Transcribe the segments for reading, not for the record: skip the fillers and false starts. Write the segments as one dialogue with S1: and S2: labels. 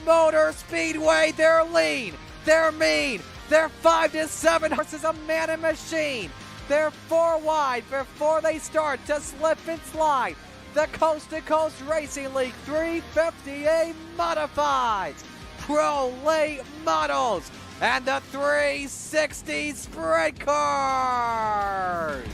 S1: Motor Speedway. They're lean, they're mean, they're 5 to 7 horses, a man and machine. They're 4 wide before they start to slip and slide. The Coast2Coast Racing League 350A Modifieds, Pro Late Models, and the 360 Sprint Cars.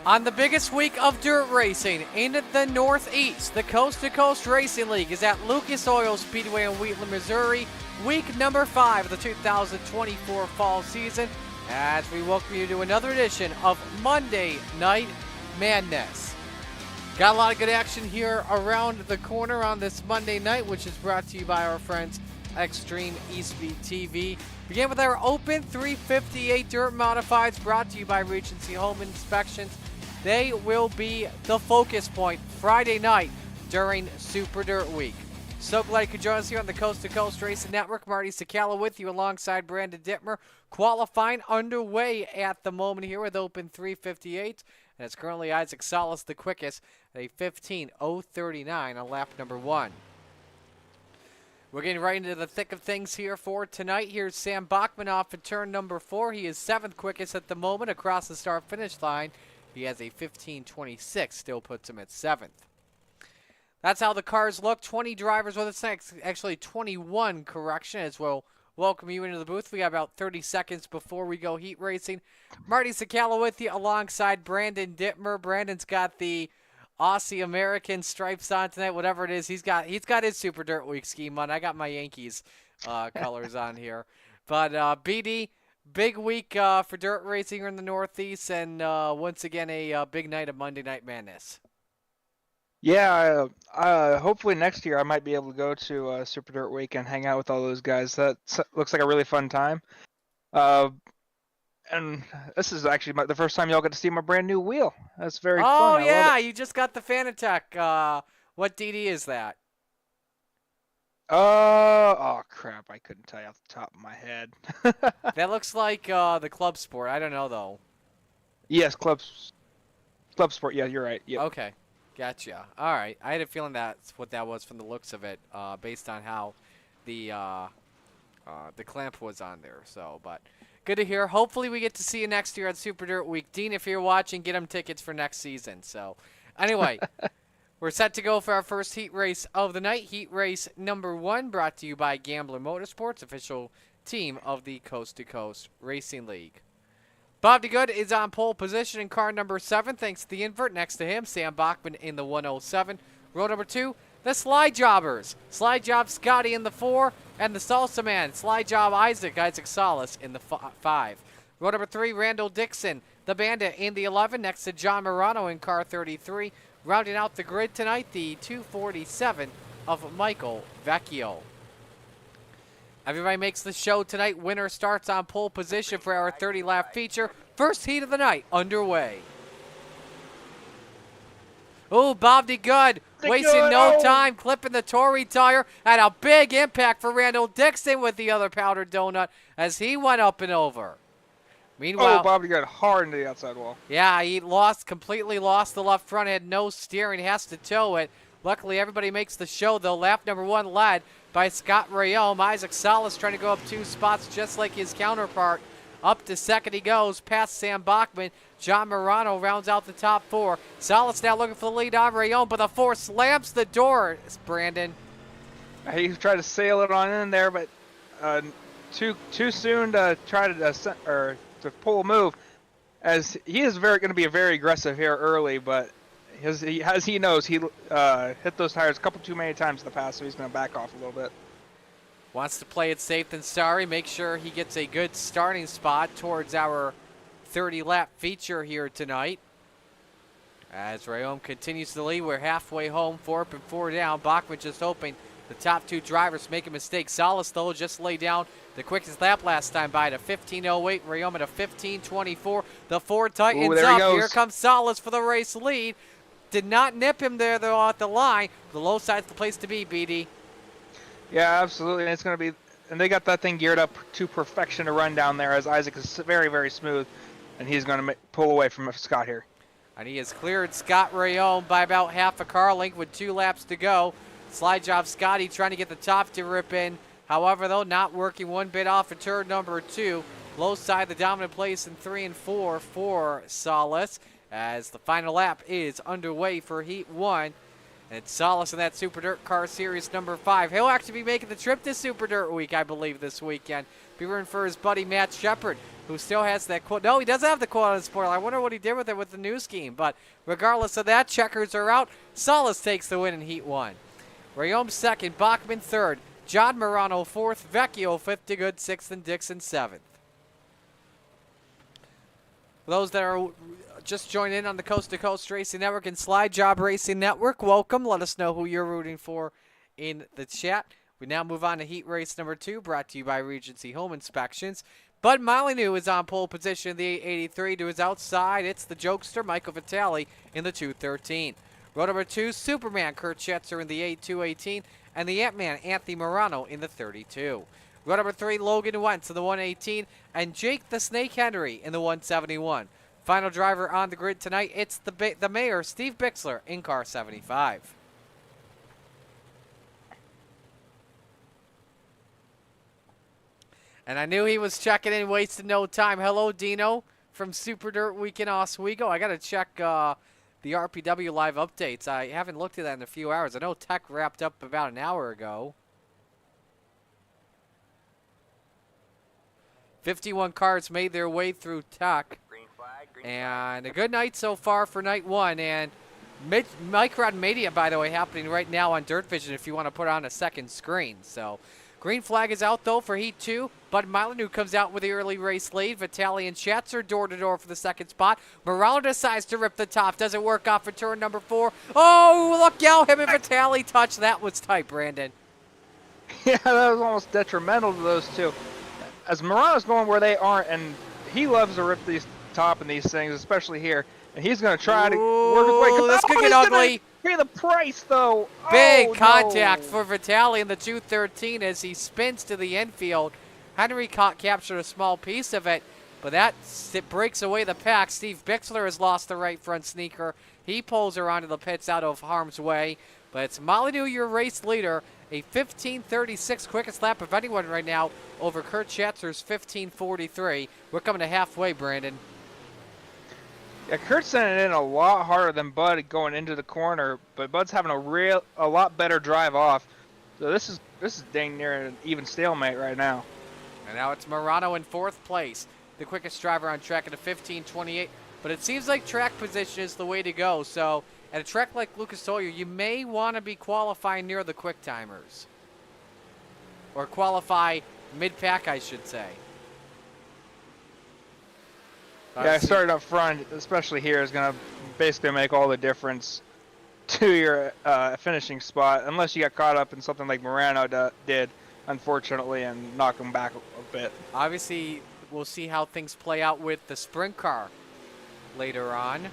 S1: On the biggest week of dirt racing in the Northeast, the Coast2Coast Racing League is at Lucas Oil Speedway in Wheatland, Missouri, week number 5 of the 2024 fall season, as we welcome you to another edition of Monday Night Madness. Got a lot of good action here around the corner on this Monday night, which is brought to you by our friends Extreme eSpeed TV. Begin with our Open 358 Dirt Modifieds, brought to you by Regency Home Inspections. They will be the focus point Friday night during Super Dirt Week. So glad you could join us here on the Coast2Coast Racing Network. Marty Sakala with you alongside Brandon Dittmer. Qualifying underway at the moment here with Open 358. And it's currently Isaac Salas the quickest at a 15:039 on lap number 1. We're getting right into the thick of things here for tonight. Here's Sam Bachman off at turn number 4. He is 7th quickest at the moment across the start-finish line. He has a 15:26, still puts him at 7th. That's how the cars look. 20 drivers with us next. Actually, 21 correction, as we'll welcome you into the booth. We got about 30 seconds before we go heat racing. Marty Sakala with you alongside Brandon Dittmer. Brandon's got the Aussie-American stripes on tonight, whatever it is. He's got his Super Dirt Week scheme on. I got my Yankees colors on here. But BD, big week for dirt racing here in the Northeast, and once again a big night of Monday Night Madness.
S2: Yeah, hopefully next year I might be able to go to Super Dirt Week and hang out with all those guys. That looks like a really fun time. And this is actually the first time y'all get to see my brand new wheel. That's very
S1: Oh,
S2: fun. I love
S1: yeah,
S2: it.
S1: you just got the Fanatec. What DD is that?
S2: Oh crap! I couldn't tell you off the top of my head.
S1: That looks like the Club Sport. I don't know, though.
S2: Yes, Club Sport. Yeah, you're right. Yep.
S1: Okay, gotcha. All right, I had a feeling that's what that was from the looks of it, based on how the clamp was on there. So, but good to hear. Hopefully, we get to see you next year at Super Dirt Week. Dean, if you're watching, get them tickets for next season. So, anyway, we're set to go for our first heat race of the night. Heat race number 1, brought to you by Gambler Motorsports, official team of the Coast to Coast Racing League. Bob DeGood is on pole position in car number 7, thanks to the invert. Next to him, Sam Bachman in the 107. Row number 2, the Slide Jobbers. Slide Job Scotty in the 4, and the Salsa Man, Slide Job Isaac Salas in the 5. Row number 3, Randall Dixon, the Bandit in the 11, next to John Morano in car 33. Rounding out the grid tonight, the 247 of Michael Vecchio. Everybody makes the show tonight. Winner starts on pole position for our 30-lap feature. First heat of the night underway. Oh, Bob DeGood wasting no time, clipping the Tory tire, and a big impact for Randall Dixon with the other powder donut as he went up and over. Meanwhile,
S2: Bobby got hard into the outside wall.
S1: Yeah, he completely lost the left front, had no steering, has to tow it. Luckily, everybody makes the show, though. Lap number 1 led by Scott Rayome. Isaac Salas trying to go up 2 spots just like his counterpart. Up to second he goes, past Sam Bachman. John Morano rounds out the top 4. Salas now looking for the lead on Rayome, but the 4 slams the door, Brandon.
S2: He tried to sail it on in there, but too soon to try to pull a move, as he is going to be very aggressive here early, but he knows he hit those tires a couple too many times in the past, so he's going to back off a little bit.
S1: Wants to play it safe than sorry, make sure he gets a good starting spot towards our 30-lap feature here tonight. As Rayome continues to lead, we're halfway home, 4 up and 4 down. Bachman just hoping the top 2 drivers make a mistake. Salas, though, just laid down the quickest lap last time by at a 15:08. Rayome at a 15:24. The 4 tightens up. Here comes Salas for the race lead. Did not nip him there, though, at the line. The low side's the place to be, BD.
S2: Yeah, absolutely. And it's going to be, and they got that thing geared up to perfection to run down there, as Isaac is very, very smooth, and he's going to pull away from Scott here.
S1: And he has cleared Scott Rayome by about half a car length with 2 laps to go. Slide job Scotty trying to get the top to rip in. However, though, not working one bit off of turn number 2. Low side, the dominant place in 3 and 4 for Salas, as the final lap is underway for Heat 1. And it's Salas in that Super Dirt Car Series number 5. He'll actually be making the trip to Super Dirt Week, I believe, this weekend. Be rooting for his buddy Matt Shepard, who still has that quote. No, he doesn't have the quote on the spoiler. I wonder what he did with it with the new scheme. But regardless of that, checkers are out. Salas takes the win in Heat 1. Rayome 2nd, Bachman 3rd, John Morano 4th, Vecchio 5th, DeGood 6th, and Dixon 7th. For those that are just joining in on the Coast to Coast Racing Network and Slide Job Racing Network, welcome. Let us know who you're rooting for in the chat. We now move on to heat race number 2, brought to you by Regency Home Inspections. Bud Molyneux is on pole position in the 883. To his outside, it's the jokester Michael Vitale in the 213. Row number 2, Superman Kurt Schetzer in the 8218, and the Ant-Man Anthony Morano in the 32. Row number 3, Logan Wentz in the 118, and Jake the Snake Henry in the 171. Final driver on the grid tonight, it's the mayor, Steve Bixler, in car 75. And I knew he was checking in, wasted no time. Hello, Dino from Super Dirt Week in Oswego. I got to check the RPW live updates. I haven't looked at that in a few hours. I know Tech wrapped up about an hour ago. 51 cars made their way through Tech. And a good night so far for night 1. And Micron Media, by the way, happening right now on Dirt Vision if you want to put on a second screen. So green flag is out, though, for Heat 2. Bud Molyneux comes out with the early race lead. Vitale and Schatzer door-to-door for the second spot. Morano decides to rip the top. Doesn't work off for turn number 4. Oh, look out. Him and Vitale touch. That was tight, Brandon.
S2: Yeah, that was almost detrimental to those two. As Morano's going where they aren't, and he loves to rip these top in these things, especially here. And he's going to try to work his
S1: Ooh,
S2: way.
S1: this could get ugly.
S2: Pay the price, though.
S1: Big
S2: Oh,
S1: contact
S2: no.
S1: for Vitale in the 213 as he spins to the infield. Henry captured a small piece of it, but it breaks away the pack. Steve Bixler has lost the right front sneaker. He pulls her onto the pits out of harm's way, but it's Molyneux, your race leader, a 15:36 quickest lap of anyone right now over Kurt Schatzer's 15:43. We're coming to halfway, Brandon.
S2: Yeah, Kurt's sending it in a lot harder than Bud going into the corner, but Bud's having a lot better drive off. So this is dang near an even stalemate right now.
S1: And now it's Morano in 4th place, the quickest driver on track at a 15:28. But it seems like track position is the way to go. So at a track like Lucas Oil, you may want to be qualifying near the quick timers. Or qualify mid-pack, I should say.
S2: Yeah, starting up front, especially here, is going to basically make all the difference to your finishing spot, unless you got caught up in something like Morano did, unfortunately, and knock him back a bit.
S1: Obviously, we'll see how things play out with the sprint car later on.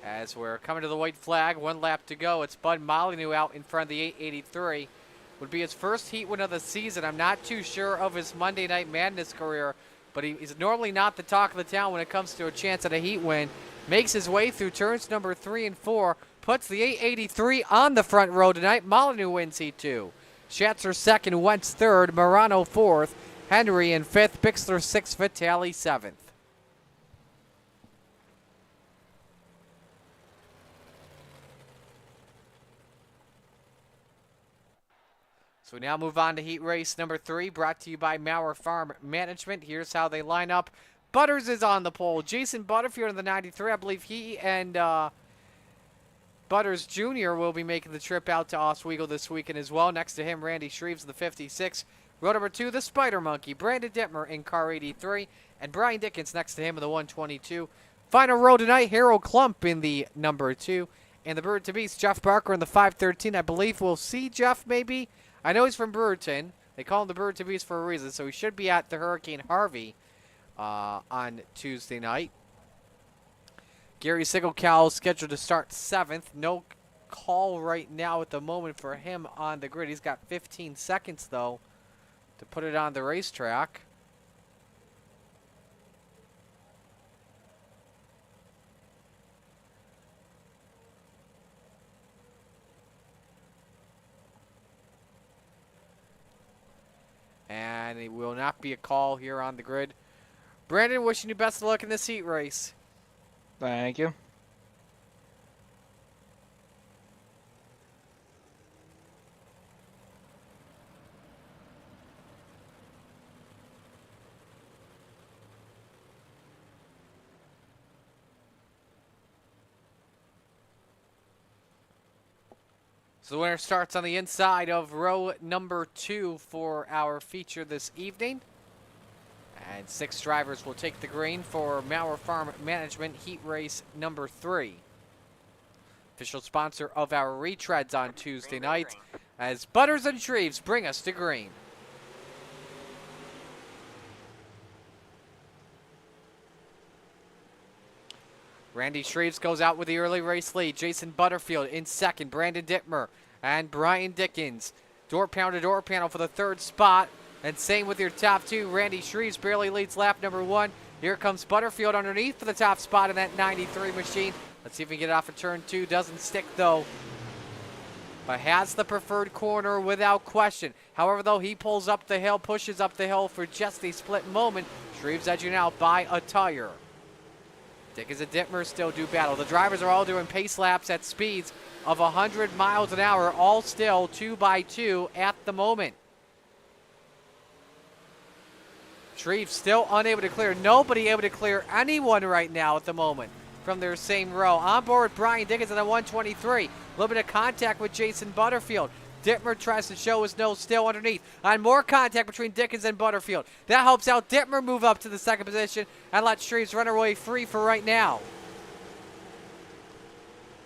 S1: As we're coming to the white flag, 1 lap to go. It's Bud Molyneux out in front of the 883. Would be his first heat win of the season. I'm not too sure of his Monday Night Madness career, but he's normally not the talk of the town when it comes to a chance at a heat win. Makes his way through turns number 3 and 4. Puts the 883 on the front row tonight. Molyneux wins heat 2. Schatzer 2nd, Wentz 3rd, Morano 4th, Henry in 5th, Bixler 6th, Vitale 7th. So we now move on to heat race number 3, brought to you by Maurer Farm Management. Here's how they line up. Butters is on the pole. Jason Butterfield in the 93. I believe he and Butters Jr. will be making the trip out to Oswego this weekend as well. Next to him, Randy Shreves in the 56. Row number 2, the Spider Monkey, Brandon Dittmer in car 83. And Brian Dickens next to him in the 122. Final row tonight, Harold Klump in the number 2. And the Bird to Beast, Jeff Barker in the 513. I believe we'll see Jeff maybe. I know he's from Brewerton. They call him the Bird to Beast for a reason, so he should be at the Hurricane Harvey on Tuesday night. Gary Sigelkow scheduled to start 7th. No call right now at the moment for him on the grid. He's got 15 seconds, though, to put it on the racetrack. And it will not be a call here on the grid. Brandon, wishing you best of luck in this heat race.
S2: Thank you.
S1: So the winner starts on the inside of row number 2 for our feature this evening. And 6 drivers will take the green for Maurer Farm Management Heat Race number 3. Official sponsor of our retreads on Tuesday night, as Butters and Shreves bring us to green. Randy Shreves goes out with the early race lead. Jason Butterfield in 2nd. Brandon Dittmer and Brian Dickens. Door pound to door panel for the 3rd spot. And same with your top 2. Randy Shreves barely leads lap number 1. Here comes Butterfield underneath for the top spot in that 93 machine. Let's see if we can get off of turn 2. Doesn't stick though, but has the preferred corner without question. However, though, he pulls up the hill, pushes up the hill for just a split moment. Shreves edging out by a tire. Dickens and Dittmer still do battle. The drivers are all doing pace laps at speeds of 100 miles an hour, all still 2 by 2 at the moment. Shreves still unable to clear. Nobody able to clear anyone right now at the moment from their same row. On board Brian Dickens at the 123. A little bit of contact with Jason Butterfield. Dittmer tries to show his nose still underneath. On more contact between Dickens and Butterfield. That helps out Dittmer move up to the 2nd position and let Shreves run away free for right now.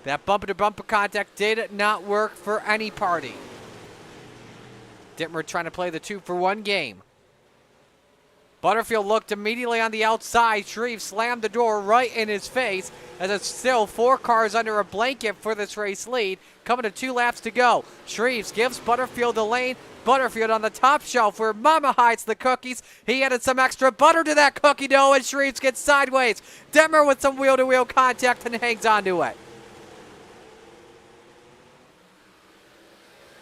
S1: That bumper-to-bumper contact did not work for any party. Dittmer trying to play the 2-for-1 game. Butterfield looked immediately on the outside. Shreve slammed the door right in his face as it's still 4 cars under a blanket for this race lead. Coming to 2 laps to go. Shreves gives Butterfield the lane. Butterfield on the top shelf where Mama hides the cookies. He added some extra butter to that cookie dough and Shreves gets sideways. Detmer with some wheel-to-wheel contact and hangs onto it.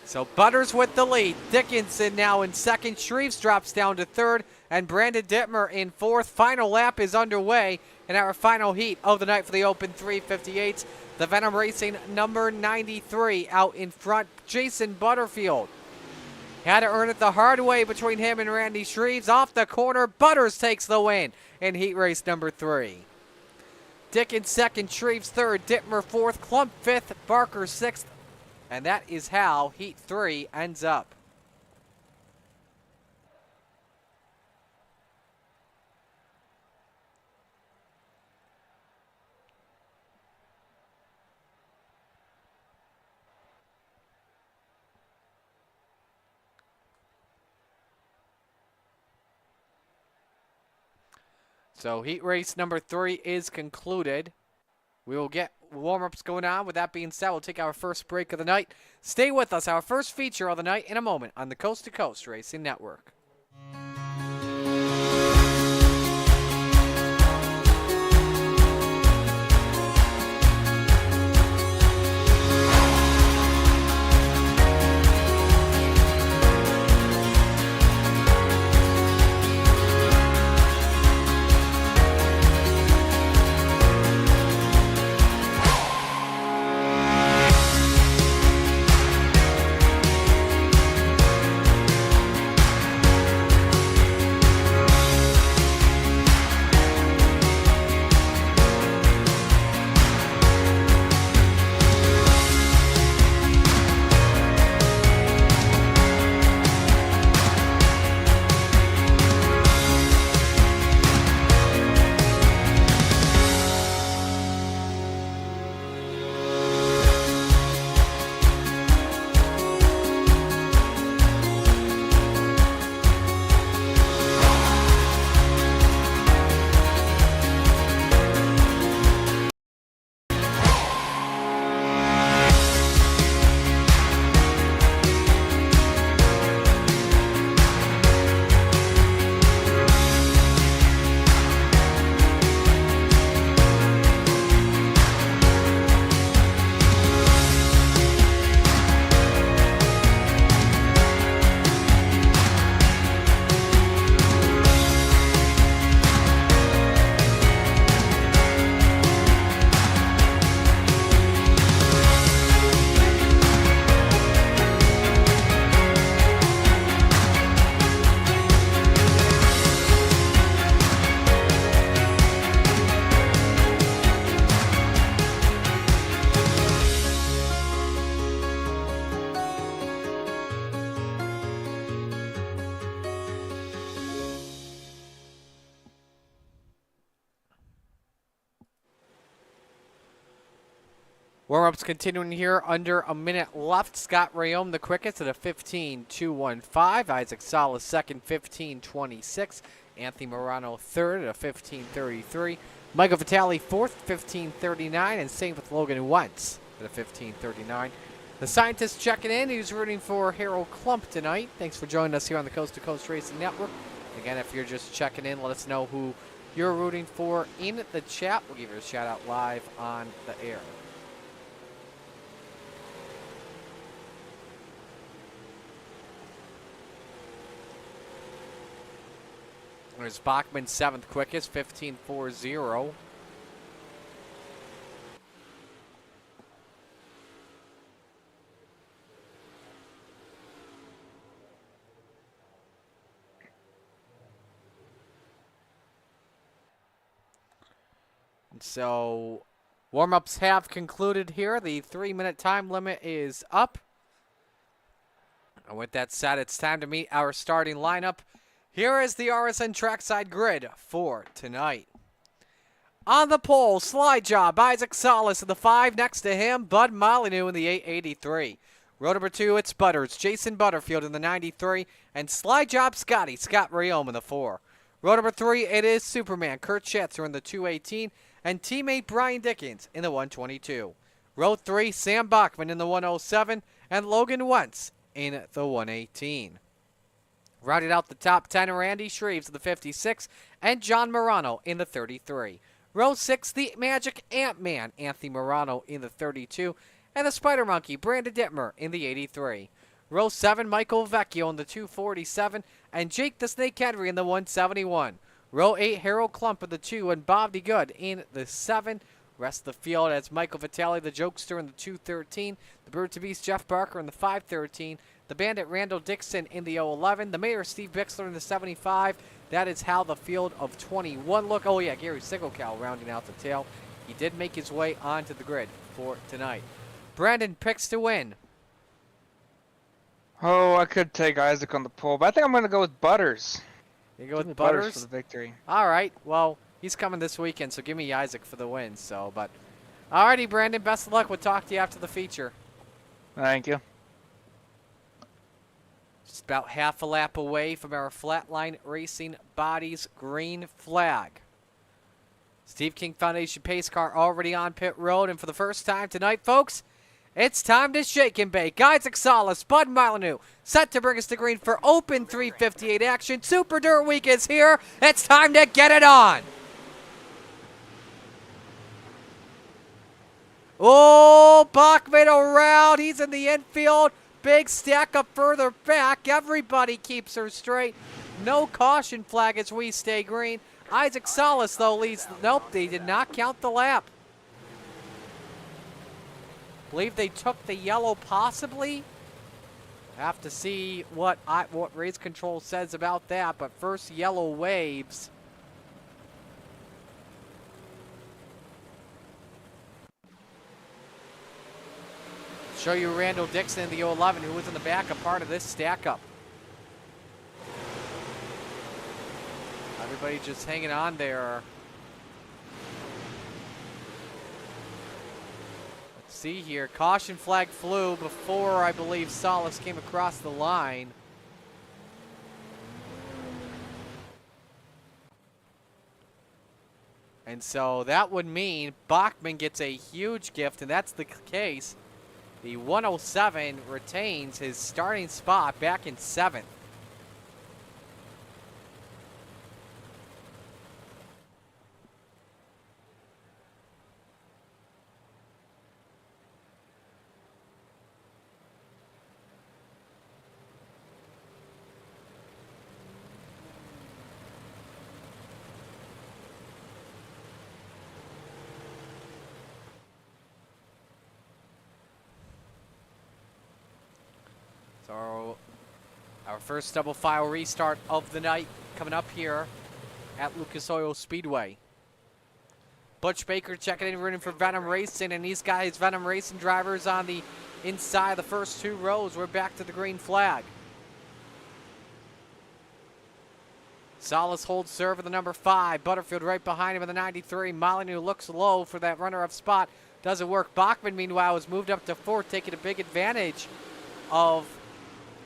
S1: So Butters with the lead. Dickinson now in second. Shreves drops down to third. And Brandon Dittmer in fourth. Final lap is underway in our final heat of the night for the Open 358s. The Venom Racing number 93 out in front. Jason Butterfield had to earn it the hard way between him and Randy Shreves. Off the corner, Butters takes the win in heat race number 3. Dickens second, Shreves third, Dittmer fourth, Klump fifth, Barker sixth. And that is how heat 3 ends up. So heat race number 3 is concluded. We will get warm-ups going on. With that being said, we'll take our first break of the night. Stay with us. Our first feature of the night in a moment on the Coast to Coast Racing Network. Warm-ups continuing here under a minute left. Scott Rayome the quickest at a 15.215. Isaac Salas second, 15.26. Anthony Morano third at a 15.33. Michael Vitale fourth, 15.39. And same with Logan Wentz at a 15.39. The scientist checking in. He's rooting for Harold Klump tonight. Thanks for joining us here on the Coast to Coast Racing Network. Again, if you're just checking in, let us know who you're rooting for in the chat. We'll give you a shout out live on the air. There's Bachman, seventh quickest, 15.40. And so warm-ups have concluded here. The 3-minute time limit is up. And with that said, it's time to meet our starting lineup. Here is the RSN Trackside Grid for tonight. On the pole, slide job, Isaac Salas in the 5. Next to him, Bud Molyneux in the 883. Row number 2, it's Butters, Jason Butterfield in the 93. And slide job Scott Rayome in the 4. Row number 3, it is Superman. Kurt Schatzer in the 218 and teammate Brian Dickens in the 122. Row 3, Sam Bachman in the 107 and Logan Wentz in the 118. Rounded out the top 10 are Andy Shreves in the 56 and John Morano in the 33. Row 6, the Magic Ant-Man, Anthony Morano in the 32, and the Spider Monkey, Brandon Dittmer in the 83. Row 7, Michael Vecchio in the 247, and Jake the Snake Henry in the 171. Row 8, Harold Klump in the 2, and Bob DeGood in the 7. Rest of the field as Michael Vitale, the Jokester, in the 213, the Bird to Beast, Jeff Barker in the 513, the Bandit, Randall Dixon in the 011, the Mayor, Steve Bixler in the 75. That is how the field of 21 look. Oh, yeah, Gary Sigelkow rounding out the tail. He did make his way onto the grid for tonight. Brandon picks to win.
S2: Oh, I could take Isaac on the pole, but I think I'm going to go with Butters.
S1: You go
S2: Give me
S1: with Butters
S2: for the victory.
S1: All right. Well, he's coming this weekend, so give me Isaac for the win. So, but all righty, Brandon. Best of luck. We'll talk to you after the feature.
S2: Thank you.
S1: Just about half a lap away from our Flatline Racing Bodies green flag. Steve King Foundation pace car already on pit road, and for the first time tonight, folks, it's time to shake and bake. Isaac Salas, Bud Molyneux, set to bring us to green for Open 358 action. Super Dirt Week is here. It's time to get it on. Oh, Bachman around. He's in the infield. Big stack up further back. Everybody keeps her straight. No caution flag as we stay green. Isaac Salas, though, leads. Nope, they did not count the lap. Believe they took the yellow possibly. Have to see what race control says about that, but first yellow waves. Show you Randall Dixon in the 011, who was in the back, a part of this stack up. Everybody just hanging on there. Let's see here. Caution flag flew before, I believe, Salas came across the line. And so that would mean Bachman gets a huge gift, and that's the case. The 107 retains his starting spot back in 7th. So our first double file restart of the night coming up here at Lucas Oil Speedway. Butch Baker checking in, rooting for Venom Racing, and these guys, Venom Racing drivers on the inside of the first 2 rows. We're back to the green flag. Salas holds serve with the number 5. Butterfield right behind him in the 93. Molyneux looks low for that runner-up spot. Doesn't work. Bachman, meanwhile, has moved up to 4th, taking a big advantage of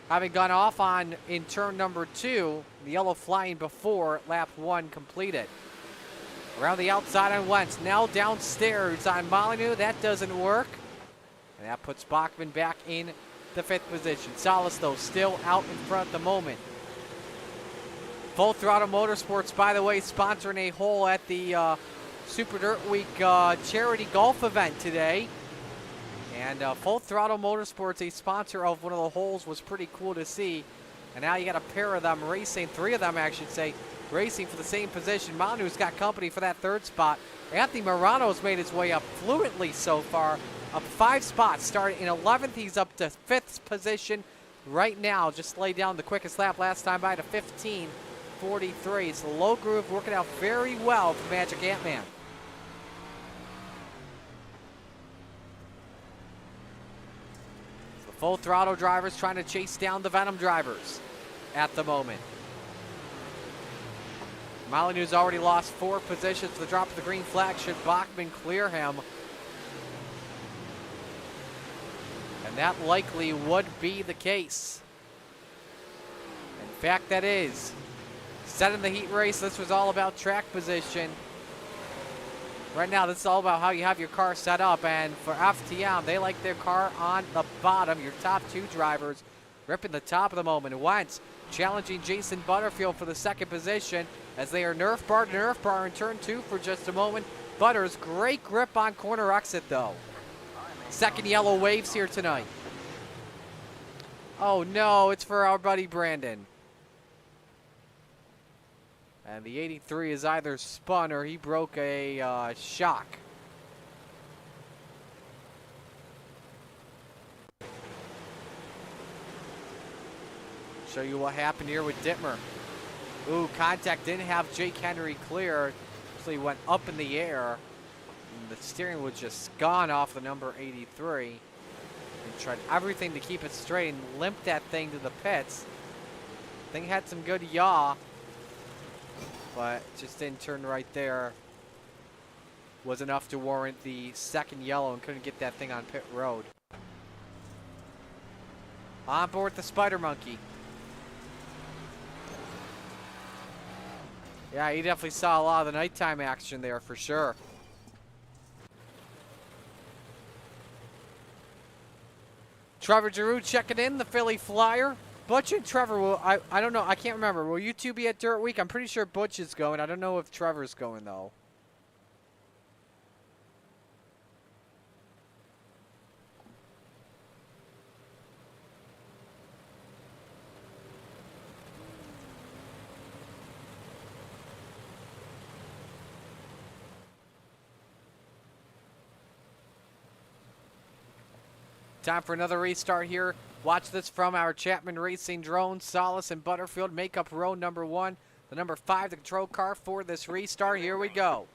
S1: having gone off on in turn number 2, the yellow flying before lap 1 completed. Around the outside on Wentz, now downstairs on Molyneux, that doesn't work. And that puts Bachman back in the 5th position. Salas, though, still out in front at the moment. Full Throttle Motorsports, by the way, sponsoring a hole at the Super Dirt Week charity golf event today. And Full Throttle Motorsports, a sponsor of one of the holes, was pretty cool to see. And now you got a pair of them racing, 3 of them, I should say, racing for the same position. Molyneux's got company for that 3rd spot. Anthony Morano's made his way up fluently so far, up 5 spots. Started in 11th, he's up to 5th position right now. Just laid down the quickest lap last time by to 15:43. It's the low groove working out very well for Magic Ant-Man. Full Throttle drivers trying to chase down the Venom drivers at the moment. Molyneux's already lost 4 positions for the drop of the green flag. Should Bachman clear him? And that likely would be the case. In fact, that is. Set in the heat race, this was all about track position. Right now, this is all about how you have your car set up. And for FTM, they like their car on the bottom. Your top two drivers ripping the top of the moment. Wentz challenging Jason Butterfield for the second position as they are nerf bar to nerf bar in turn 2 for just a moment. Butters, great grip on corner exit though. Second yellow waves here tonight. Oh no, it's for our buddy Brandon. And the 83 is either spun or he broke a shock. Show you what happened here with Dittmer. Ooh, contact didn't have Jake Henry clear. So he went up in the air. And the steering was just gone off the number 83. And tried everything to keep it straight and limped that thing to the pits. Thing had some good yaw. But just didn't turn right there. Was enough to warrant the second yellow and couldn't get that thing on pit road. On board the Spider Monkey. Yeah, he definitely saw a lot of the nighttime action there for sure. Trevor Giroux checking in, the Philly Flyer. Butch and Trevor will, I don't know, I can't remember. Will you two be at Dirt Week? I'm pretty sure Butch is going. I don't know if Trevor's going though. Time for another restart here. Watch this from our Chapman Racing drone. Solis and Butterfield make up row number 1. The number 5, the control car for this restart. Here we go.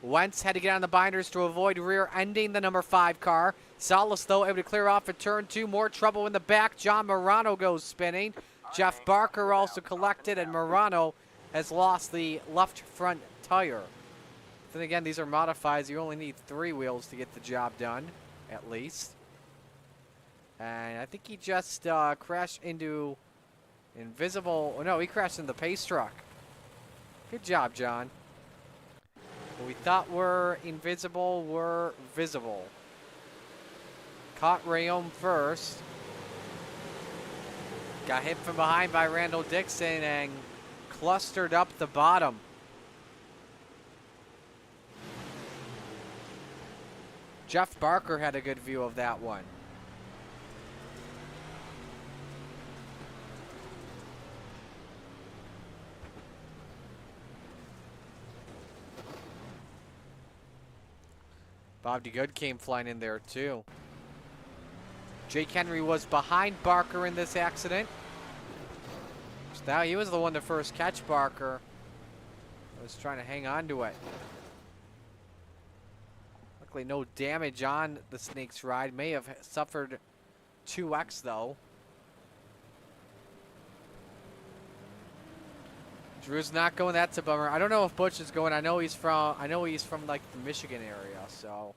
S1: Wentz had to get on the binders to avoid rear-ending the number 5 car. Solis, though, able to clear off at turn 2. More trouble in the back. John Morano goes spinning. Jeff Barker also collected, and Morano has lost the left front tire. Then again, these are modifieds. You only need 3 wheels to get the job done, at least. And I think he just crashed into invisible. Oh, no, he crashed into the pace truck. Good job, John. What we thought were invisible were visible. Caught Rayom first. Got hit from behind by Randall Dixon and clustered up the bottom. Jeff Barker had a good view of that one. Bob DeGood came flying in there too. Jake Henry was behind Barker in this accident. So now he was the one to first catch Barker. Was trying to hang on to it. Luckily, no damage on the Snake's ride. May have suffered 2x though. Drew's not going. That's a bummer. I don't know if Butch is going. I know he's from like the Michigan area. So.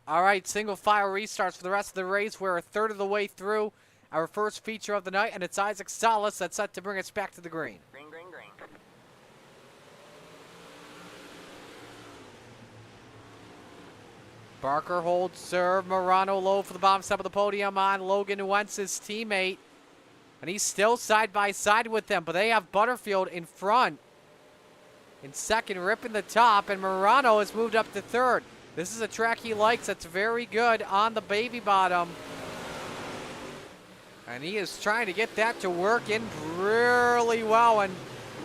S1: All right, single file restarts for the rest of the race. We're a third of the way through our first feature of the night, and it's Isaac Salas that's set to bring us back to the green.
S3: Green.
S1: Barker holds serve. Morano low for the bottom step of the podium on Logan Wentz's teammate. And he's still side by side with them, but they have Butterfield in front. In second, ripping the top, and Morano has moved up to third. This is a track he likes. That's very good on the baby bottom. And he is trying to get that to work in really well, and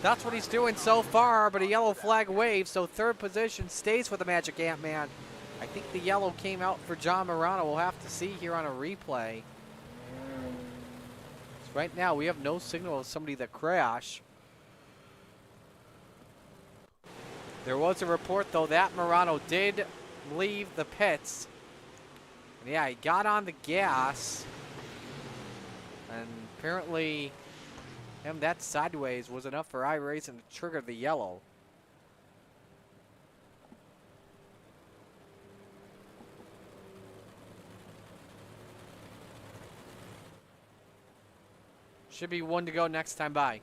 S1: that's what he's doing so far, but a yellow flag waves, so third position stays with the Magic Ant-Man. I think the yellow came out for John Morano. We'll have to see here on a replay. So right now, we have no signal of somebody that crashed. There was a report, though, that Morano did leave the pits. And yeah, he got on the gas. And apparently, him that sideways was enough for iRacing to trigger the yellow. Should be 1 to go next time by.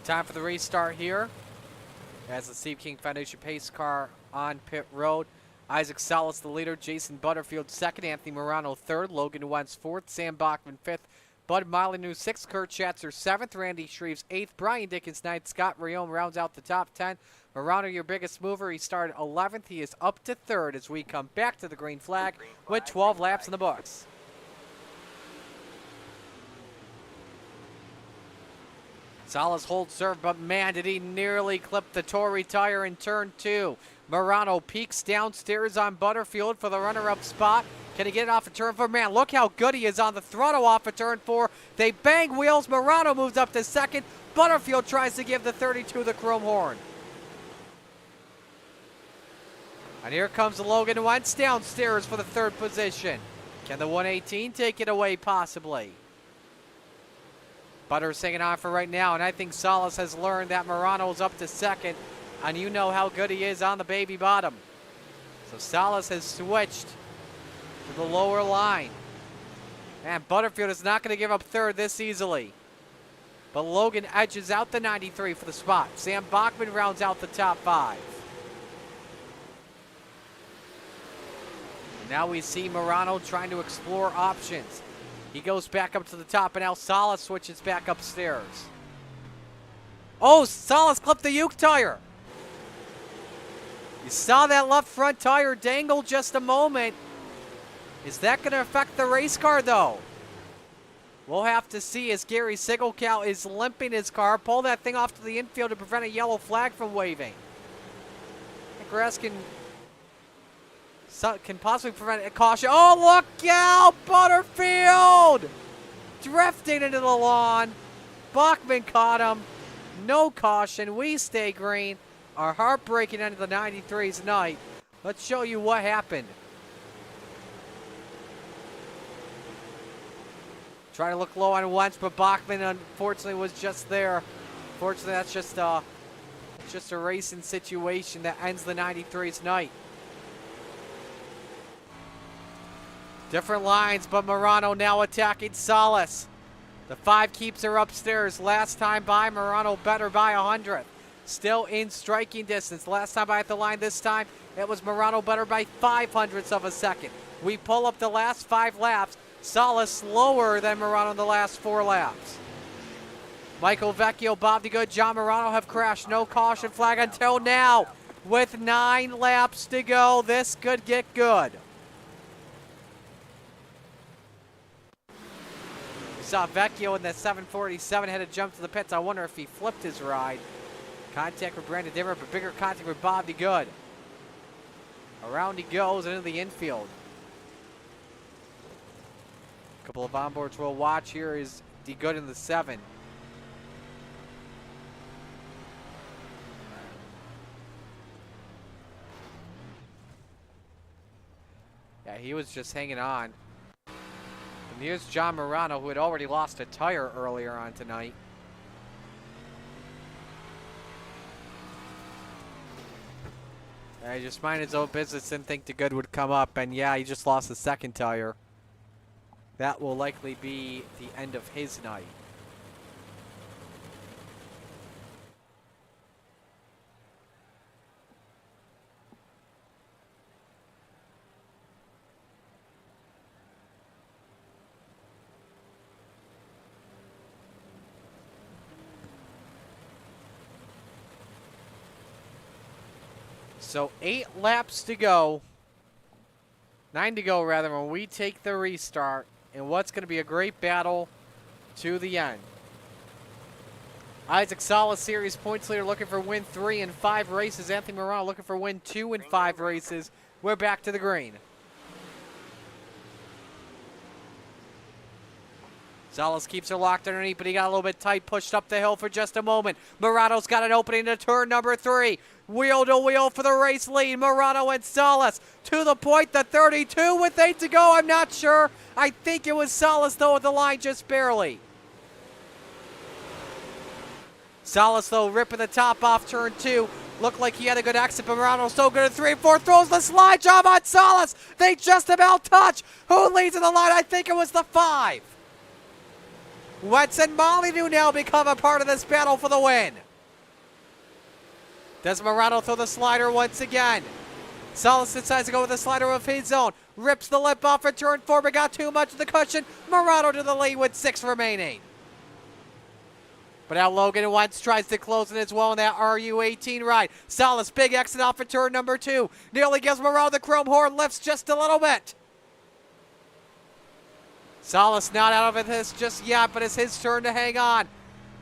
S1: Time for the restart here. As the Steve King Foundation pace car on pit road. Isaac Salas the leader, Jason Butterfield second, Anthony Morano third, Logan Wentz fourth, Sam Bachman fifth, Bud Molyneux sixth, Kurt Schatzer seventh, Randy Shreves eighth, Brian Dickens ninth, Scott Riome rounds out the top 10. Morano, your biggest mover, he started 11th. He is up to third as we come back to the green flag with 12 laps in the books. Salas holds serve, but man, did he nearly clip the Tory tire in turn 2. Morano peeks downstairs on Butterfield for the runner-up spot. Can he get it off of turn 4? Man, look how good he is on the throttle off of turn 4. They bang wheels. Morano moves up to second. Butterfield tries to give the 32 the chrome horn. And here comes Logan Wentz downstairs for the third position. Can the 118 take it away possibly? Butter's hanging on for right now, and I think Salas has learned that Morano's up to second, and you know how good he is on the baby bottom. So Salas has switched to the lower line. And Butterfield is not going to give up third this easily. But Logan edges out the 93 for the spot. Sam Bachman rounds out the top 5. And now we see Morano trying to explore options. He goes back up to the top, and now Salas switches back upstairs. Oh, Salas clipped the Uke tire. You saw that left front tire dangle just a moment. Is that going to affect the race car, though? We'll have to see as Gary Sigelkow is limping his car. Pull that thing off to the infield to prevent a yellow flag from waving. I think grass can possibly prevent a caution. Oh, look out! Butterfield! Drifting into the lawn. Bachman caught him. No caution. We stay green. Our heartbreaking end of the 93's night. Let's show you what happened. Trying to look low on Wentz, but Bachman unfortunately was just there. Fortunately, that's just a racing situation that ends the 93's night. Different lines, but Morano now attacking Salas. The 5 keeps her upstairs. Last time by, Morano better by 100th. Still in striking distance. Last time by at the line, this time it was Morano better by 0.05 of a second. We pull up the last 5 laps. Salas slower than Morano in the last 4 laps. Michael Vecchio, Bob DeGood, John Morano have crashed. No caution flag until now. With 9 laps to go, this could get good. We saw Vecchio in the 747 had to jump to the pits. I wonder if he flipped his ride. Contact with Brandon Dimmer, but bigger contact with Bob DeGood. Around he goes into the infield. A couple of onboards we'll watch here is DeGood in the 7. Yeah, he was just hanging on. And here's John Morano, who had already lost a tire earlier on tonight. He just minded his own business, didn't think DeGood would come up, and yeah, he just lost the 2nd tire. That will likely be the end of his night. So 8 laps to go. 9 to go, rather, when we take the restart. And what's going to be a great battle to the end. Isaac Salas, series points leader, looking for win 3 in 5 races. Anthony Morano looking for win 2 in 5 races. We're back to the green. Salas keeps her locked underneath, but he got a little bit tight, pushed up the hill for just a moment. Morano's got an opening to turn number 3. Wheel to wheel for the race lead. Morano and Salas to the point, the 32 with 8 to go. I'm not sure. I think it was Salas, though, at the line just barely. Salas, though, ripping the top off turn 2. Looked like he had a good exit, but Morano so good at 3 and 4. Throws the slide job on Salas. They just about touch. Who leads in the line? I think it was the 5. Wentz and Molyneux now become a part of this battle for the win. Does Morano throw the slider once again? Salas decides to go with the slider of his own. Rips the lip off at turn 4, but got too much of the cushion. Morano to the lead with 6 remaining. But now Logan Wentz tries to close it as well in that RU18 ride. Salas, big exit off at turn number 2. Nearly gives Morano the chrome horn, lifts just a little bit. Salas not out of this just yet, but it's his turn to hang on.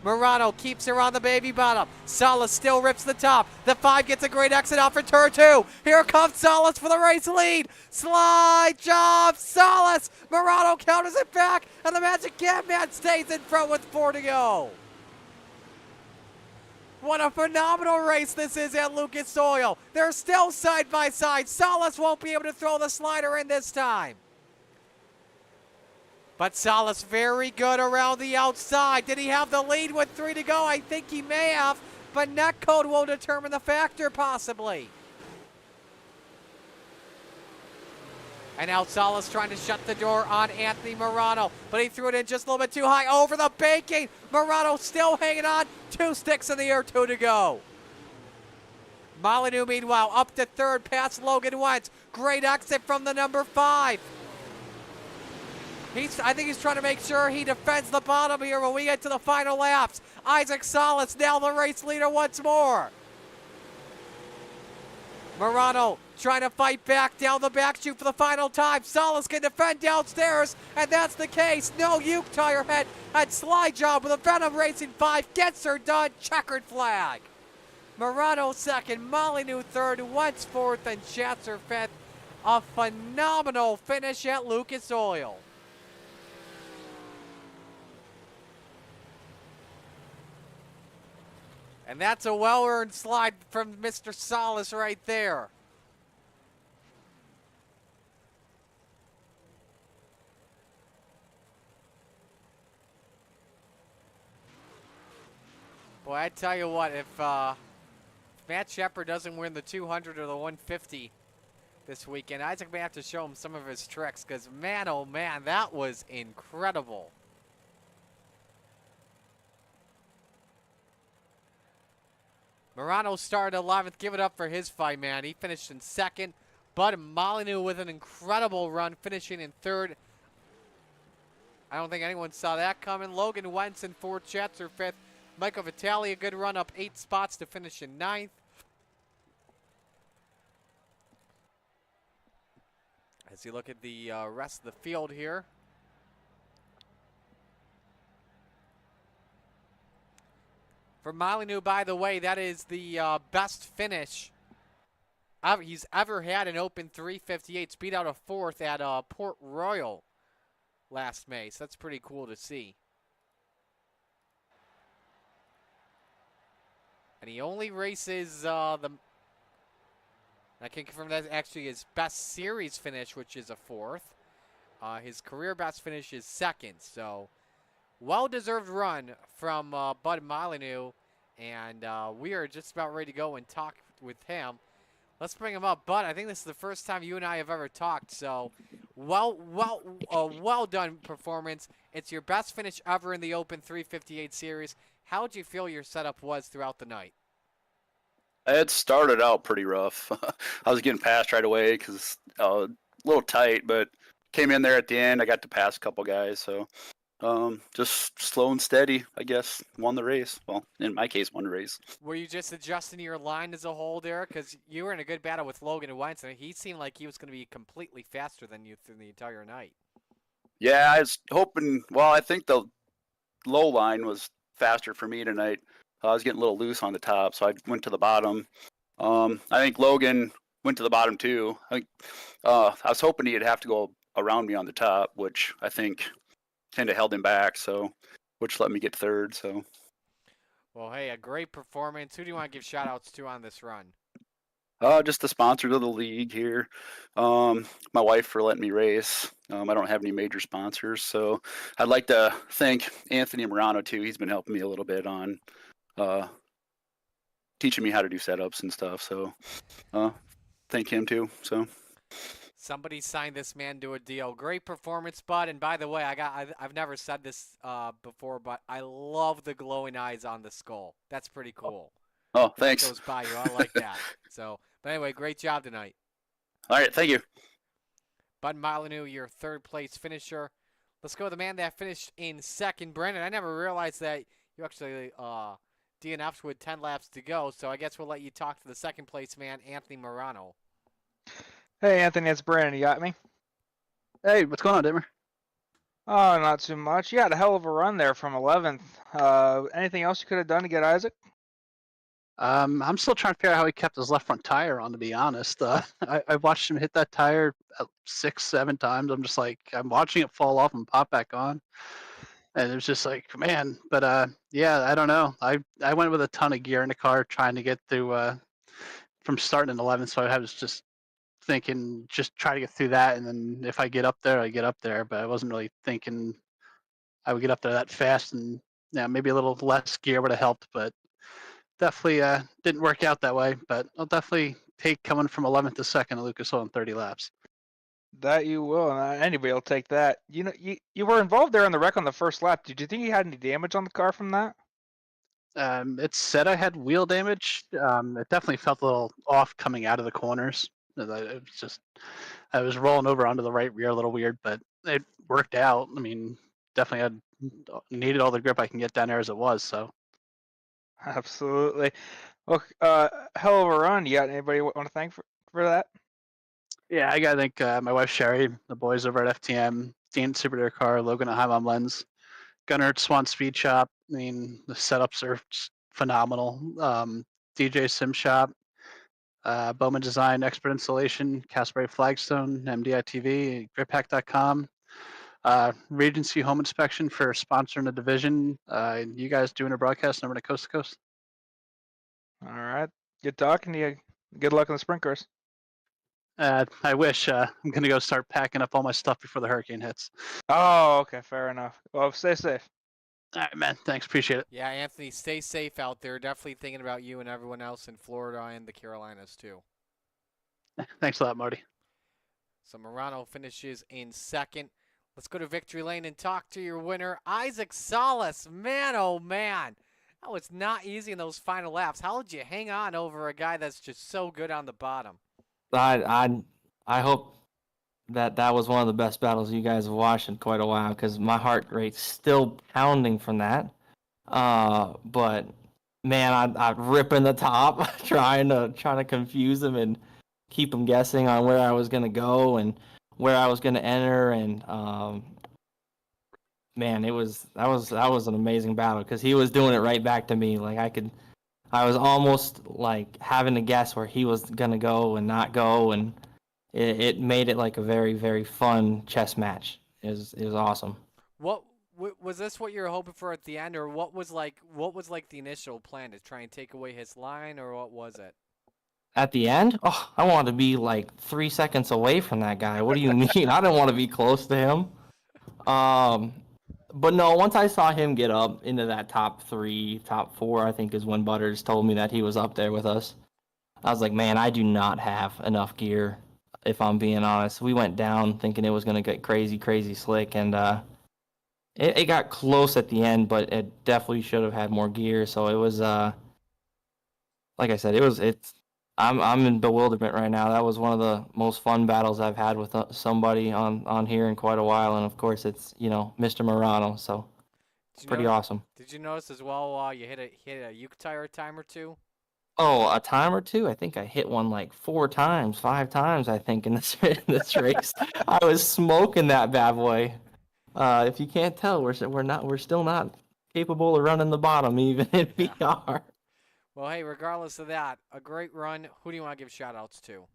S1: Morano keeps her on the baby bottom. Salas still rips the top. The 5 gets a great exit off for turn 2. Here comes Salas for the race lead. Slide job, Salas. Morano counters it back, and the Magic Catman stays in front with 4 to go. What a phenomenal race this is at Lucas Oil. They're still side by side. Salas won't be able to throw the slider in this time. But Salas very good around the outside. Did he have the lead with 3 to go? I think he may have, but net code will determine the factor possibly. And now Salas trying to shut the door on Anthony Morano, but he threw it in just a little bit too high over the banking. Morano still hanging on. 2 sticks in the air, 2 to go. Molyneux, meanwhile, up to 3rd past Logan Wentz. Great exit from the number 5. I think he's trying to make sure he defends the bottom here when we get to the final laps. Isaac Salas now the race leader once more. Morano trying to fight back down the back chute for the final time. Salas can defend downstairs, and that's the case. No Uke tire head and slide job with a Venom Racing 5 gets her done. Checkered flag. Morano 2nd, Molyneux 3rd, Wentz 4th, and Schatzer 5th. A phenomenal finish at Lucas Oil. And that's a well-earned slide from Mr. Salas right there. Boy, I tell you what, if Matt Shepard doesn't win the 200 or the 150 this weekend, Isaac may have to show him some of his tricks, because man, oh man, that was incredible. Morano started 11th. Give it up for his fight, man. He finished in 2nd. Bud Molyneux with an incredible run, finishing in 3rd. I don't think anyone saw that coming. Logan Wentz in 4th. Schatzer 5th. Michael Vitale, a good run, up 8 spots to finish in 9th. As you look at the rest of the field here. For Molyneux, by the way, that is the best finish he's ever had in Open 358. Speed out of 4th at Port Royal last May, so that's pretty cool to see. And he only races I can confirm that's actually his best series finish, which is a 4th. His career best finish is 2nd, so well-deserved run from Bud Molyneux, and we are just about ready to go and talk with him. Let's bring him up. Bud, I think this is the first time you and I have ever talked, so well done performance. It's your best finish ever in the Open 358 series. How did you feel your setup was throughout the night?
S3: It started out pretty rough. I was getting passed right away because a little tight, but came in there at the end. I got to pass a couple guys, so just slow and steady, I guess, won the race. Well, in my case, won the race.
S1: Were you just adjusting your line as a whole there? Because you were in a good battle with Logan Wentz, and he seemed like he was going to be completely faster than you through the entire night.
S3: Yeah, I was hoping, well, I think the low line was faster for me tonight. I was getting a little loose on the top, so I went to the bottom. I think Logan went to the bottom too. I was hoping he'd have to go around me on the top, which I think kind of held him back, so which let me get third. So
S1: Well, hey, a great performance. Who do you want to give shout-outs to on this run?
S3: just the sponsors of the league here. My wife for letting me race. I don't have any major sponsors, so I'd like to thank Anthony Morano too. He's been helping me a little bit on teaching me how to do setups and stuff. So thank him too. So
S1: Somebody signed this man to a deal. Great performance, bud. And by the way, I've never said this before, but I love the glowing eyes on the skull. That's pretty cool.
S3: oh,
S1: That
S3: thanks.
S1: goes by you. I like that. So, but anyway, great job tonight.
S3: All right, thank you.
S1: Bud Molyneux, your third place finisher. Let's go to the man that finished in second. Brandon, I never realized that you actually DNF'd with 10 laps to go, so I guess we'll let you talk to the second place man, Anthony Morano.
S2: Hey, Anthony, it's Brandon. You got me?
S4: Hey, what's going on, Dimmer?
S2: Oh, not too much. You had a hell of a run there from 11th. Anything else you could have done to get Isaac?
S4: I'm still trying to figure out how he kept his left front tire on, to be honest. I watched him hit that tire 6, 7 times. I'm just like, I'm watching it fall off and pop back on. And it was just like, man. But yeah, I don't know. I went with a ton of gear in the car trying to get through from starting in 11th. So I was just thinking, just try to get through that. And then if I get up there, I get up there. But I wasn't really thinking I would get up there that fast. And yeah, maybe a little less gear would have helped. But definitely didn't work out that way, but I'll definitely take coming from 11th to 2nd at Lucas Oil in 30 laps.
S2: That you will, and anybody will take that. You know, you were involved there in the wreck on the first lap. Did you think you had any damage on the car from that?
S4: It said I had wheel damage. It definitely felt a little off coming out of the corners. It was just, I was rolling over onto the right rear a little weird, but it worked out. I mean, definitely needed all the grip I can get down there as it was, so.
S2: Absolutely. Well, hell of a run. You got anybody want to thank for that?
S4: Yeah, I gotta thank my wife Sherry, the boys over at FTM, Dean at Super Dare Car, Logan at High Mom Lens, Gunnar at Swan Speed Shop. I mean, the setups are just phenomenal. DJ Sim Shop, Bowman Design, Expert Installation, Casper Flagstone, MDI TV, GripHack.com, Regency Home Inspection for sponsoring the division. You guys doing a broadcast over at Coast to Coast?
S2: All right. Good talking to you. Good luck on the sprint cars.
S4: I wish. I'm going to go start packing up all my stuff before the hurricane hits.
S2: Oh, okay. Fair enough. Well, stay safe.
S4: All right, man. Thanks. Appreciate it.
S1: Yeah, Anthony, stay safe out there. Definitely thinking about you and everyone else in Florida and the Carolinas, too.
S4: Thanks a lot, Marty.
S1: So Morano finishes in second. Let's go to Victory Lane and talk to your winner, Isaac Salas. Man, oh, man. That was not easy in those final laps. How did you hang on over a guy that's just so good on the bottom?
S5: I hope that was one of the best battles you guys have watched in quite a while, because my heart rate's still pounding from that. But man, I ripping the top, trying to confuse them and keep them guessing on where I was gonna go and where I was gonna enter, and man, that was an amazing battle, because he was doing it right back to me. Like I was almost like having to guess where he was gonna go and not go, and it made it like a very, very fun chess match. It was awesome.
S1: What was this? What you were hoping for at the end, or what was like the initial plan to try and take away his line, or what was it?
S5: At the end, oh, I wanted to be like 3 seconds away from that guy. What do you mean? I didn't want to be close to him. But no, once I saw him get up into that top 3, top 4, I think is when Butters told me that he was up there with us. I was like, man, I do not have enough gear, if I'm being honest. We went down thinking it was going to get crazy, crazy slick, and it got close at the end, but it definitely should have had more gear. So it was, like I said, I'm in bewilderment right now. That was one of the most fun battles I've had with somebody on here in quite a while, and of course it's Mr. Morano, so it's pretty awesome.
S1: Did you notice as well? You hit a Uke tire time or two.
S5: Oh, a time or two? I think I hit one like 4 times, 5 times. I think in this race, I was smoking that bad boy. If you can't tell, we're still not capable of running the bottom even in VR.
S1: Well, hey, regardless of that, a great run. Who do you want to give shout-outs to?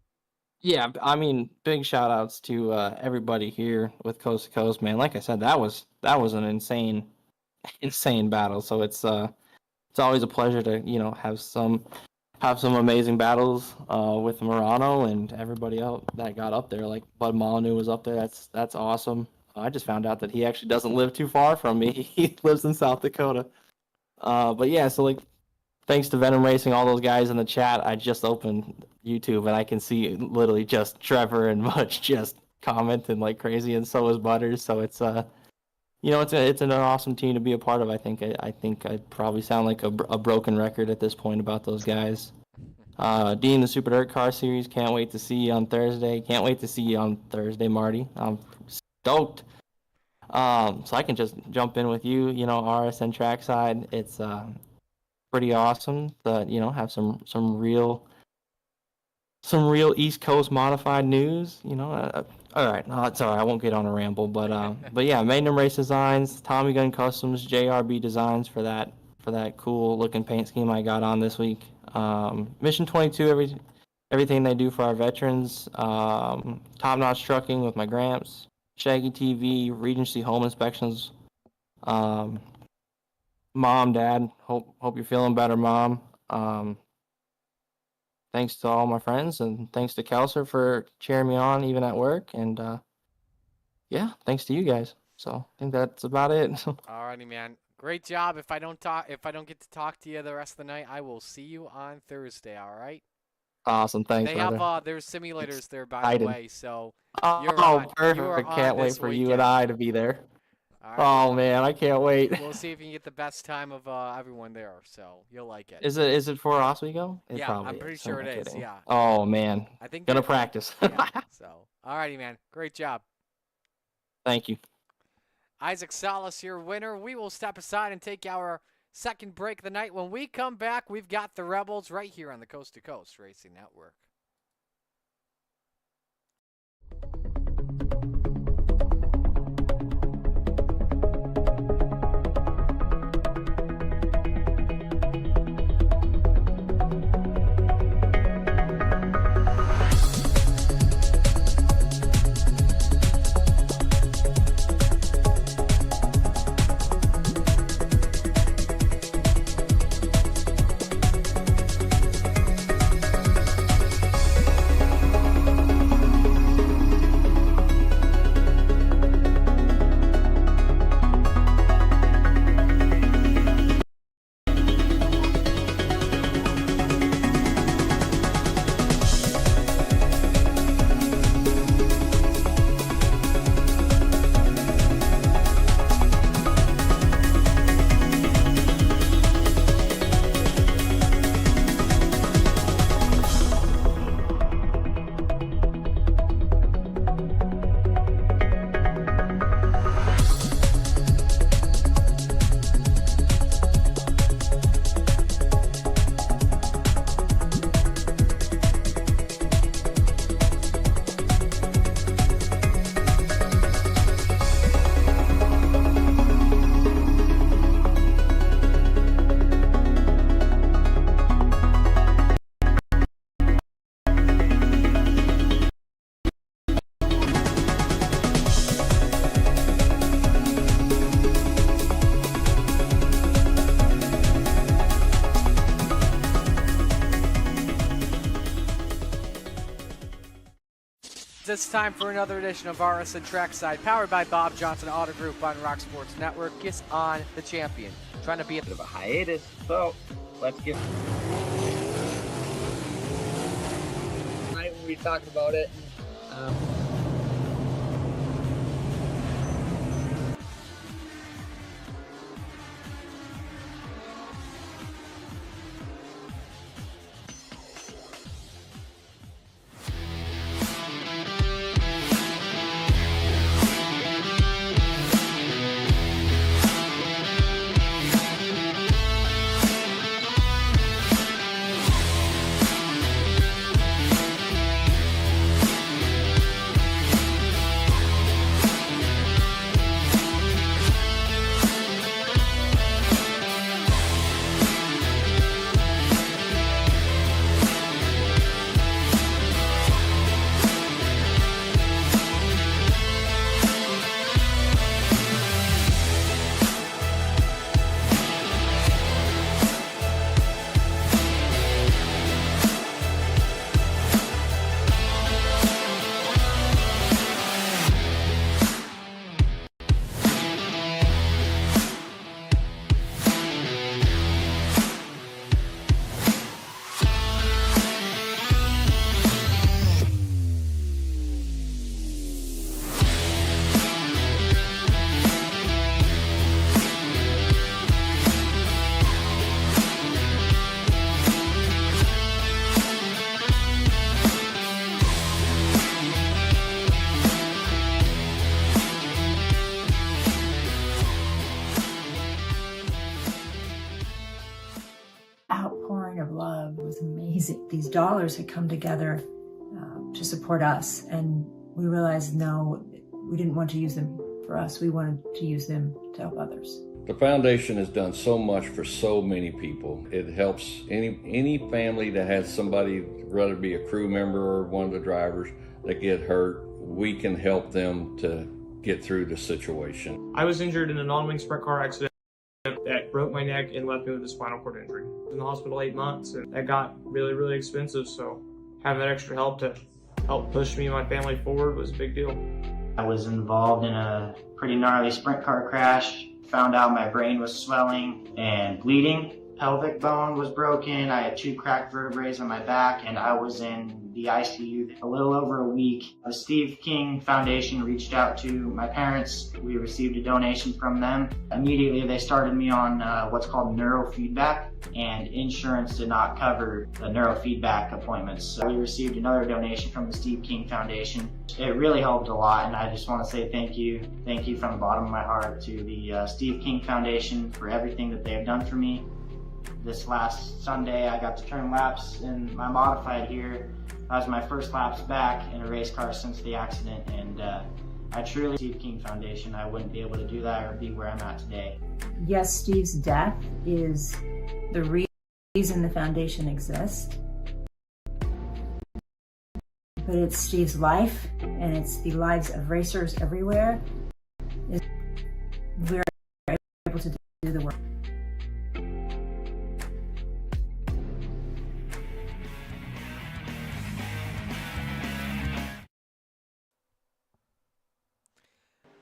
S5: Yeah, I mean, big shout outs to everybody here with Coast to Coast, man. Like I said, that was an insane battle. So it's always a pleasure to have some amazing battles with Murano and everybody else that got up there. Like Bud Molyneux was up there. That's awesome. I just found out that he actually doesn't live too far from me. He lives in South Dakota. But yeah, so like thanks to Venom Racing, all those guys in the chat. I just opened YouTube and I can see literally just Trevor and Much just commenting like crazy, and so is Butters. So it's it's an awesome team to be a part of. I think I probably sound like a broken record at this point about those guys. Dean, the Super Dirt Car Series, can't wait to see you on Thursday. Can't wait to see you on Thursday, Marty. I'm stoked. So I can just jump in with you. RSN trackside. It's pretty awesome to have some real East Coast modified news. All right, no, it's all right. I won't get on a ramble, but yeah, Magnum Race Designs, Tommy Gun Customs, JRB Designs for that cool looking paint scheme I got on this week. Mission 22, everything they do for our veterans. Top Notch Trucking with my Gramps, Shaggy TV, Regency Home Inspections. Mom, Dad, hope you're feeling better, Mom. Thanks to all my friends, and thanks to Kelser for cheering me on even at work, and yeah, thanks to you guys. So I think that's about it.
S1: Alrighty, man. Great job. If I don't get to talk to you the rast of the night, I will see you on Thursday. All right.
S5: Awesome, thanks,
S1: They
S5: brother.
S1: have there's simulators there, by
S5: Excited.
S1: the way. So
S5: Oh,
S1: you're on.
S5: perfect!
S1: You are on
S5: Can't wait
S1: this
S5: for you
S1: weekend.
S5: and I to be there.
S1: All right.
S5: Oh man, I can't wait.
S1: We'll see if you can get the best time of everyone there. So you'll like it.
S5: Is it for Oswego? It
S1: Yeah,
S5: probably
S1: I'm pretty
S5: is.
S1: sure
S5: I'm
S1: it
S5: not
S1: is.
S5: kidding.
S1: Yeah.
S5: Oh man,
S1: I think
S5: gonna
S1: they're-
S5: practice.
S1: Yeah, so alrighty, man. Great job.
S5: Thank you.
S1: Isaac Salas, your winner. We will step aside and take our second break of the night. When we come back, we've got the Rebels right here on the Coast to Coast Racing Network. It's time for another edition of RSN Trackside, powered by Bob Johnson Auto Group on Rock Sports Network. Gets on the champion, trying to be a
S6: bit of a hiatus, so let's get right when we were talking about it.
S7: love. It was amazing. These dollars had come together to support us, and we realized, no, we didn't want to use them for us. We wanted to use them to help others.
S8: The foundation has done so much for so many people. It helps any family that has somebody, whether it be a crew member or one of the drivers, that get hurt. We can help them to get through the situation.
S9: I was injured in a non-wing sprint car accident that broke my neck and left me with a spinal cord injury. I was in the hospital 8 months, and that got really, really expensive, so having that extra help to help push me and my family forward was a big deal.
S10: I was involved in a pretty gnarly sprint car crash. Found out my brain was swelling and bleeding. Pelvic bone was broken. I had 2 cracked vertebrae on my back, and I was in the ICU a little over a week. The Steve King Foundation reached out to my parents. We received a donation from them. Immediately they started me on what's called neurofeedback, and insurance did not cover the neurofeedback appointments. So we received another donation from the Steve King Foundation. It really helped a lot, and I just want to say thank you. Thank you from the bottom of my heart to the Steve King Foundation for everything that they have done for me. This last Sunday, I got to turn laps in my modified here. That was my first laps back in a race car since the accident, and I truly, Steve King Foundation, I wouldn't be able to do that or be where I'm at today.
S7: Yes, Steve's death is the reason the foundation exists, but it's Steve's life, and it's the lives of racers everywhere. We're able to do the work.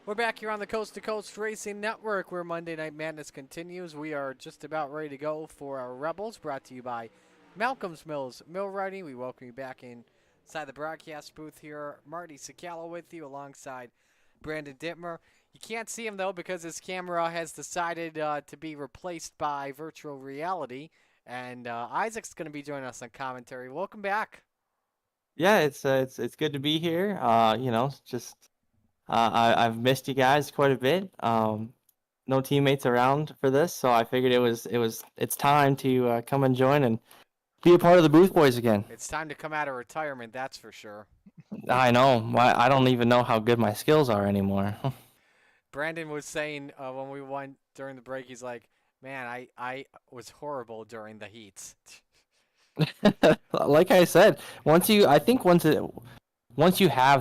S1: We're back here on the Coast to Coast Racing Network, where Monday Night Madness continues. We are just about ready to go for our Rebels, brought to you by Malcolm's Mills Millwrighting. We welcome you back inside the broadcast booth here. Marty Cicalo with you alongside Brandon Dittmer. You can't see him, though, because his camera has decided to be replaced by virtual reality. And Isaac's going to be joining us on commentary. Welcome back.
S5: Yeah, it's good to be here. I've missed you guys quite a bit. No teammates around for this, so I figured it's time to come and join and be a part of the Booth Boys again.
S1: It's time to come out of retirement, that's for sure.
S5: I know. I don't even know how good my skills are anymore.
S1: Brandon was saying when we went during the break, he's like, man, I was horrible during the heats.
S5: Like I said, once you have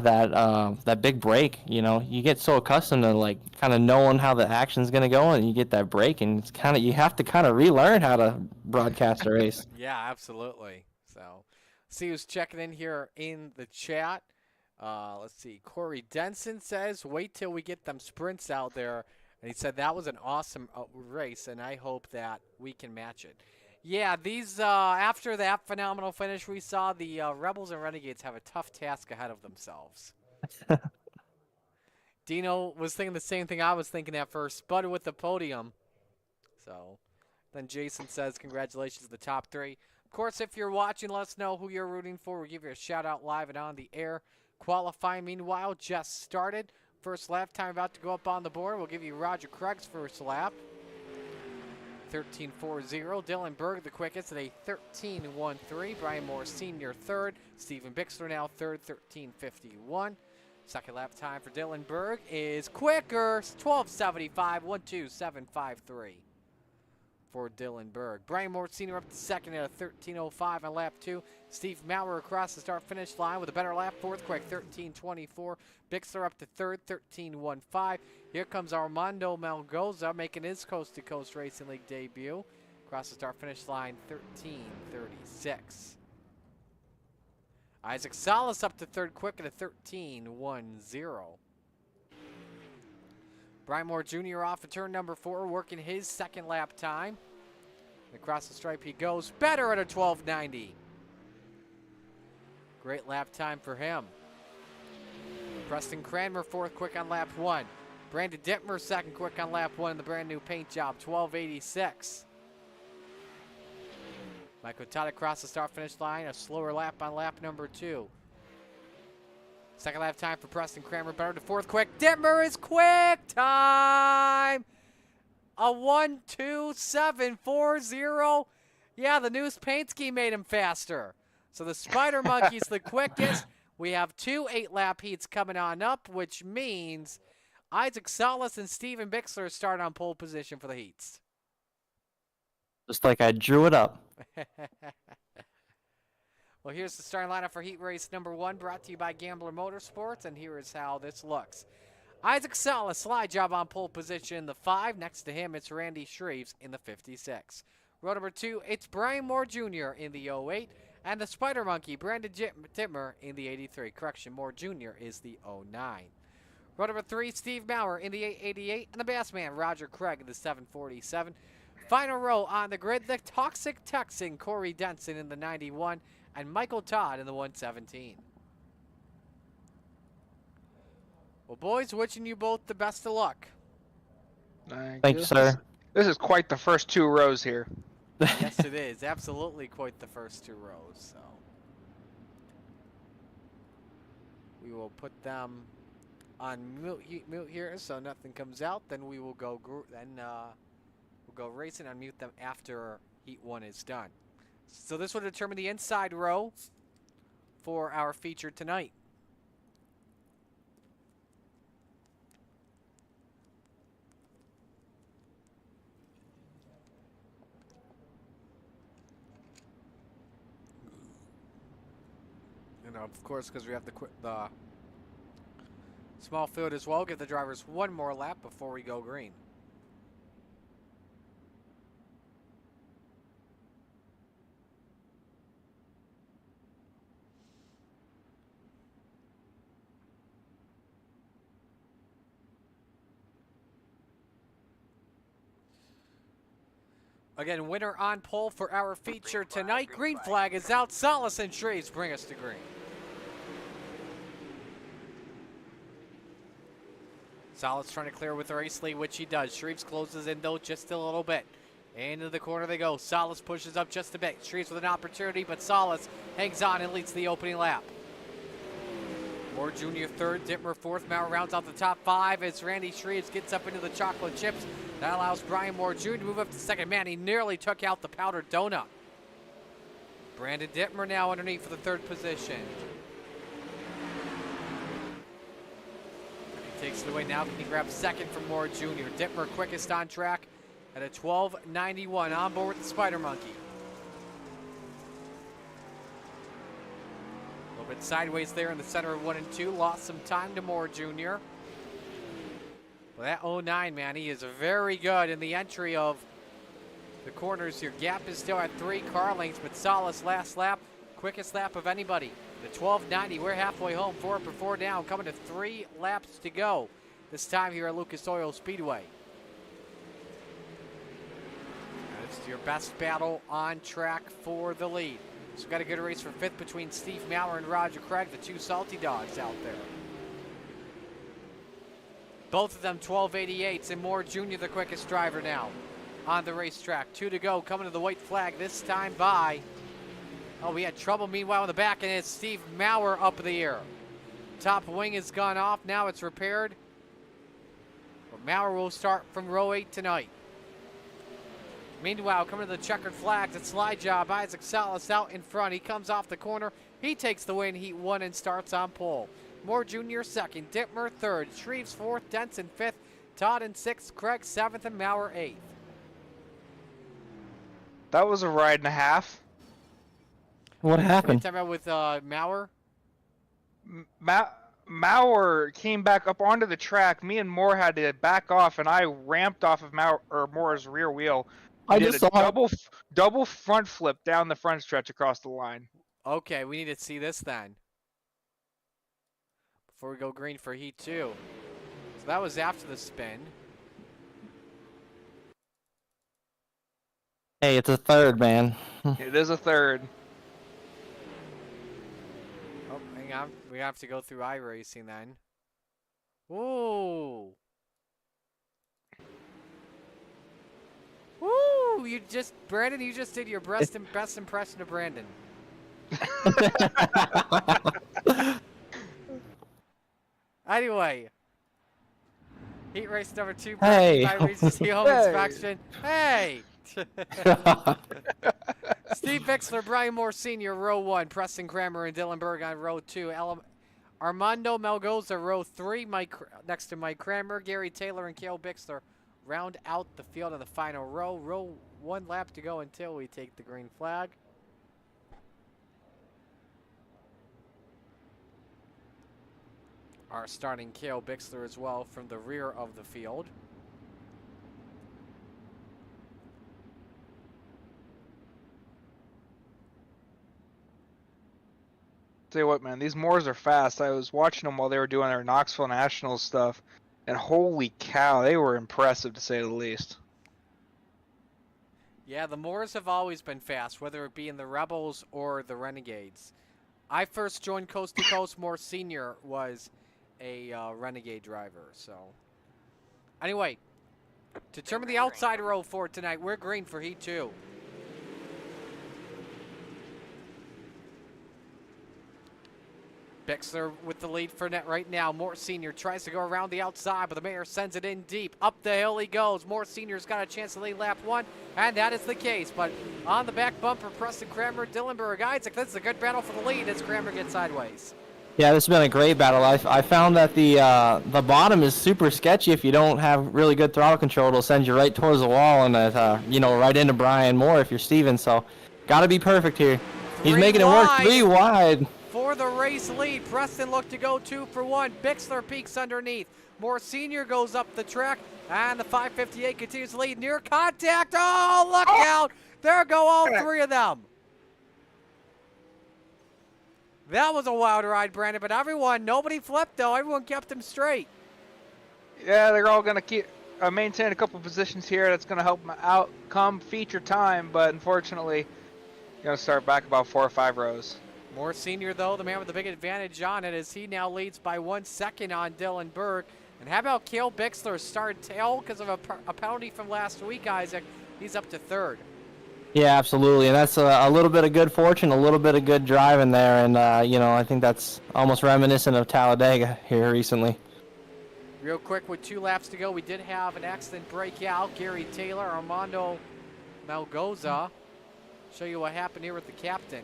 S5: that big break, you get so accustomed to like kind of knowing how the action's gonna go, and you get that break, and it's you have to kind of relearn how to broadcast a race.
S1: Yeah, absolutely. So, see who's checking in here in the chat. Let's see. Corey Denson says, "Wait till we get them sprints out there," and he said that was an awesome race, and I hope that we can match it. Yeah, these after that phenomenal finish we saw, the Rebels and Renegades have a tough task ahead of themselves. Dino was thinking the same thing I was thinking at first, sputtered with the podium. So then Jason says, congratulations to the top 3. Of course, if you're watching, let us know who you're rooting for. We'll give you a shout-out live and on the air. Qualifying, meanwhile, just started. First lap time about to go up on the board. We'll give you Roger Craig's first lap. 13.40. Dylan Berg the quickest at a 13.13. Brian Moore Sr. third. Stephen Bixler now third, 13.51. Second lap time for Dylan Berg is quicker, 12.75, 1.2753 for Dylan Berg. Brian Moore Sr. up to second at a 13.05 on lap 2. Steve Maurer across the start-finish line with a better lap, fourth quick, 13.24. Bixler up to third, 13.15. Here comes Armando Malgoza making his Coast to Coast Racing League debut. Across the start-finish line, 13.36. Isaac Salas up to third quick at a 13.10. Brian Moore Jr. off of turn number 4, working his second lap time. Across the stripe he goes, better at a 12.90. Great lap time for him. Preston Cranmer fourth quick on lap 1. Brandon Dittmer second quick on lap 1 in the brand new paint job, 12.86. Michael Todd across the start finish line, a slower lap on lap number 2. Second lap time for Preston Cranmer, better to fourth quick. Dittmer is quick time! A 1.2740. Yeah, the new paint scheme made him faster. So the Spider Monkey's the quickest. We have 2 8-lap heats coming on up, which means Isaac Salas and Steven Bixler start on pole position for the heats.
S5: Just like I drew it up.
S1: Well, here's the starting lineup for heat race number 1, brought to you by Gambler Motorsports, and here is how this looks. Isaac Salas, slide job on pole position, the 5. Next to him, it's Randy Shreves in the 56. Row number 2, it's Brian Moore Jr. in the 08, and the Spider Monkey, Brandon Dittmer in the 83. Correction, Moore Jr. is the 09. Row number 3, Steve Maurer in the 888, and the Bassman, Roger Craig in the 747. Final row on the grid, the Toxic Texan, Corey Denson in the 91, and Michael Todd in the 117. Well, boys, wishing you both the best of luck.
S5: Thank you, sir.
S2: This is quite the first 2 rows here.
S1: Yes, it is. Absolutely quite the first 2 rows. So we will put them on mute here, so nothing comes out. Then we will go. We'll go racing and mute them after heat 1 is done. So this will determine the inside row for our feature tonight. And of course, because we have the small field as well, give the drivers 1 more lap before we go green. Again, winner on pole for our feature tonight. Green flag is out. Salas and Shreves bring us to green. Salas trying to clear with the race lead, which he does. Shreves closes in, though, just a little bit. Into the corner they go. Salas pushes up just a bit. Shreves with an opportunity, but Salas hangs on and leads the opening lap. Moore Jr. 3rd, Dittmer 4th. Maurer rounds out the top 5 as Randy Shreves gets up into the chocolate chips. That allows Brian Moore Jr. to move up to 2nd. Man, he nearly took out the powdered donut. Brandon Dittmer now underneath for the 3rd position. He takes it away now. Can he grab 2nd from Moore Jr.? Dittmer quickest on track at a 12:91 on board with the Spider Monkey. A little bit sideways there in the center of 1 and 2. Lost some time to Moore Jr. Well, that 09, man, he is very good in the entry of the corners here. Gap is still at 3 car lengths, but Salas last lap, quickest lap of anybody. The 12:90, we're halfway home, 4 up and 4 down, coming to 3 laps to go. This time here at Lucas Oil Speedway. And it's your best battle on track for the lead. So we've got a good race for 5th between Steve Maurer and Roger Craig, the 2 salty dogs out there. Both of them 12:88s, and Moore Jr. the quickest driver now on the racetrack. 2 to go, coming to the white flag this time by, oh, we had trouble meanwhile in the back, and it's Steve Maurer up in the air. Top wing has gone off, now it's repaired. But Maurer will start from row 8 tonight. Meanwhile, coming to the checkered flags, it's slide job. Isaac Salas out in front. He comes off the corner. He takes the win heat 1 and starts on pole. Moore Jr. 2nd, Dittmer 3rd, Shreves 4th, Denson 5th, Todd in 6th, Craig 7th, and Maurer 8th.
S2: That was a ride and a half.
S5: What happened?
S1: Talking about with Maurer?
S2: Maurer came back up onto the track. Me and Moore had to back off, and I ramped off of Moore's rear wheel.
S5: I
S2: did
S5: just
S2: a
S5: saw
S2: double front flip down the front stretch across the line.
S1: Okay, we need to see this then. Before we go green for heat 2. So that was after the spin.
S5: Hey, it's a 3rd, man.
S2: It is a 3rd.
S1: Oh, hang on. We have to go through iRacing then. Ooh. Woo! Brandon, you just did your best impression of Brandon. Anyway, heat race number 2.
S5: Hey.
S1: iRacing home inspection. Hey! Steve Bixler, Brian Moore Sr., row 1. Preston Kramer and Dylan Berg on row 2. Armando Malgoza, row 3. Next to Mike Kramer, Gary Taylor, and Cale Bixler round out the field on the final row. Row 1 lap to go until we take the green flag. Our starting Cale Bixler as well from the rear of the field.
S2: Tell you what, man, these Moors are fast. I was watching them while they were doing their Knoxville Nationals stuff, and holy cow, they were impressive to say the least.
S1: Yeah, the Moors have always been fast, whether it be in the Rebels or the Renegades. I first joined Coast to Coast. Moore Sr. was a Renegade driver. So, anyway, to determine the outside row for tonight, we're green for Heat 2. Bixler with the lead for net right now. Moore Sr. tries to go around the outside, but the Mayor sends it in deep. Up the hill he goes. Moore Sr.'s got a chance to lead lap 1, and that is the case. But on the back bumper, Preston Kramer, Dillenberg, Isaac. This is a good battle for the lead as Kramer gets sideways.
S5: Yeah, this has been a great battle. I found that the bottom is super sketchy. If you don't have really good throttle control, it'll send you right towards the wall and right into Brian Moore if you're Steven. So, got to be perfect here. He's making it work 3 wide.
S1: For the race lead, Preston looked to go 2 for 1. Bixler peaks underneath. Moore Sr. goes up the track, and the 558 continues to lead. Near contact. Oh, look out! There go all 3 of them. That was a wild ride, Brandon, but nobody flipped, though. Everyone kept them straight.
S2: Yeah, they're all going to keep maintain a couple positions here. That's going to help them out come feature time, but unfortunately, going to start back about 4 or 5 rows.
S1: Moore Sr., though, the man with the big advantage on it, as he now leads by 1 second on Dylan Berg. And how about Cale Bixler started tail because of a penalty from last week, Isaac? He's up to 3rd.
S5: Yeah, absolutely, and that's a little bit of good fortune, a little bit of good driving there, and I think that's almost reminiscent of Talladega here recently.
S1: Real quick, with 2 laps to go, we did have an accident break out. Gary Taylor, Armando Malgoza. Show you what happened here with the captain.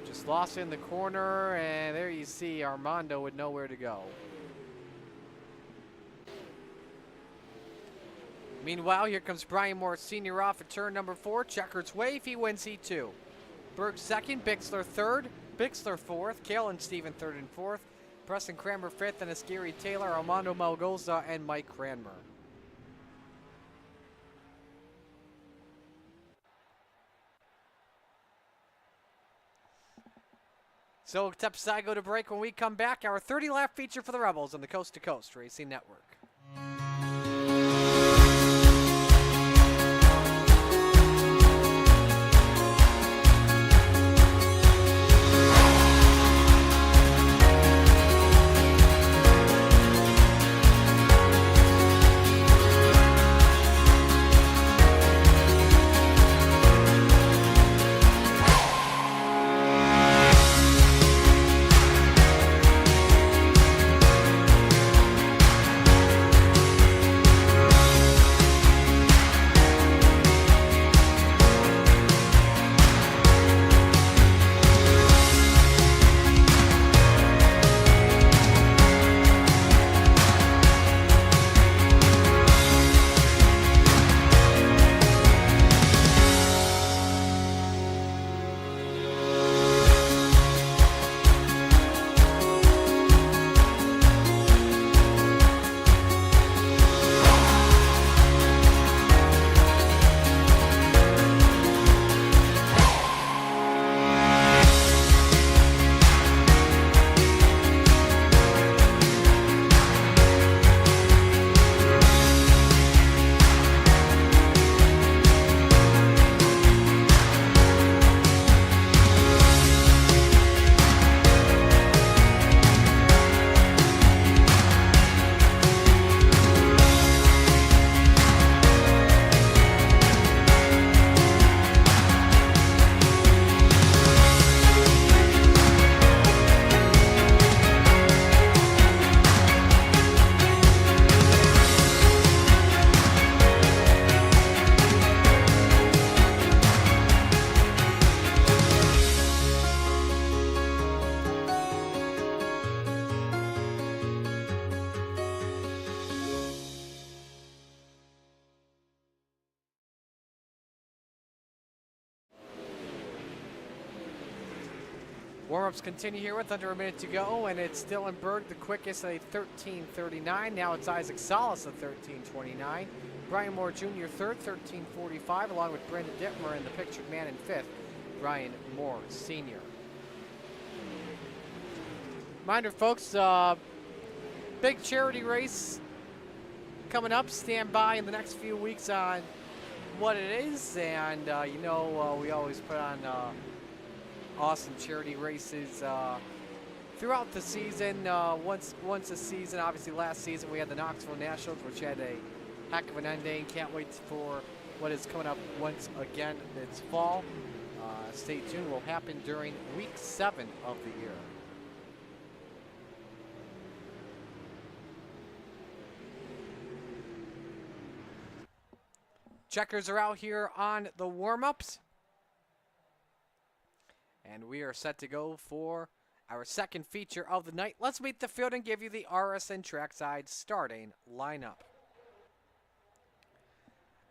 S1: Just lost in the corner, and there you see Armando with nowhere to go. Meanwhile, here comes Brian Moore Sr. off at turn number 4. Checkered's wave, he wins E2. Berg 2nd, Bixler 3rd, Bixler 4th, Cale and Steven 3rd and 4th, Preston Kramer 5th, and it's Gary Taylor, Armando Malgoza, and Mike Cranmer. So step aside, go to break. When we come back, our 30-lap feature for the Rebels on the Coast to Coast Racing Network. Warm-ups continue here with under a minute to go, and it's Dylan Berg, the quickest at a 13:39. Now it's Isaac Salas at 13:29. Brian Moore Jr. third, 13:45, along with Brendan Dittmer and the pictured man in fifth, Brian Moore Sr. Reminder, folks, big charity race coming up. Stand by in the next few weeks on what it is, and we always put on awesome charity races throughout the season. Once a season, obviously last season we had the Knoxville Nationals, which had a heck of an ending. Can't wait for what is coming up once again this fall. Stay tuned. Will happen during week 7 of the year. Checkers are out here on the warm-ups. And we are set to go for our second feature of the night. Let's meet the field and give you the RSN Trackside starting lineup.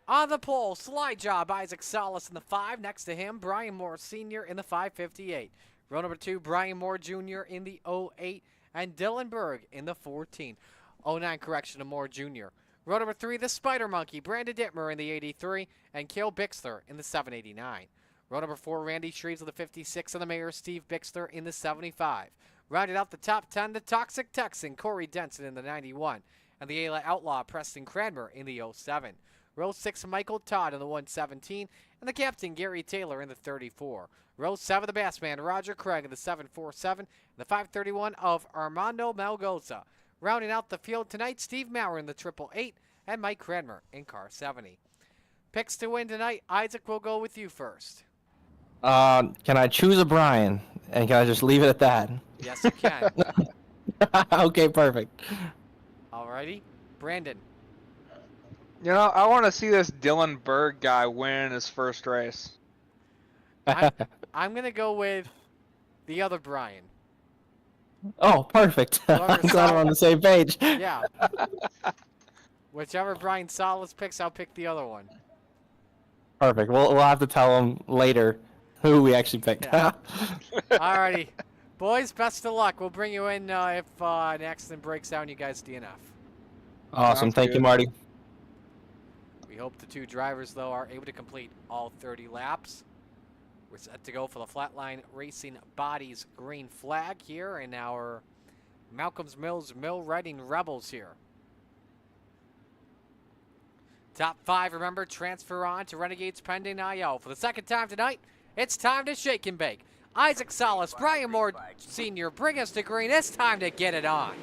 S1: On the pole, slide job, Isaac Salas in the 5. Next to him, Brian Moore Sr. in the 5:58. Row number 2, Brian Moore Jr. in the 08. And Dylan Berg in the 14. 09 correction to Moore Jr. Row number 3, the Spider Monkey, Brandon Dittmer in the 83. And Cale Bixler in the 789. Row number 4, Randy Shreves with the 56, and the Mayor Steve Bixler in the 75. Rounded out the top 10, the Toxic Texan, Corey Denson in the 91. And the Ayla Outlaw, Preston Cranmer in the 07. Row 6, Michael Todd in the 117. And the Captain, Gary Taylor in the 34. Row 7, the Bassman, Roger Craig in the 747. And the 531 of Armando Malgoza. Rounding out the field tonight, Steve Maurer in the 888. And Mike Cranmer in car 70. Picks to win tonight, Isaac, will go with you first.
S5: Can I choose a Brian? And can I just leave it at that?
S1: Yes, you can.
S5: Okay, perfect.
S1: Alrighty. Brandon.
S2: You know, I want to see this Dylan Berg guy win his first race.
S1: I'm going to go with the other Brian.
S5: Oh, perfect. I'm glad we're on the same page.
S1: Yeah. Whichever Brian Salas picks, I'll pick the other one.
S5: Perfect. We'll have to tell him later who we actually picked.
S1: Yeah. Alrighty. Boys, best of luck. We'll bring you in if an accident breaks out and you guys DNF.
S5: Awesome.
S2: Sounds
S5: Thank you,
S2: good.
S5: Marty.
S1: We hope the two drivers, though, are able to complete all 30 laps. We're set to go for the Flatline Racing Bodies green flag here in our Malcolm's Mills Mill Riding Rebels here. Top 5, remember, transfer on to Renegades pending IL. For the second time tonight, it's time to shake and bake. Isaac Salas, Brian Moore Sr., bring us to green. It's time to get it on.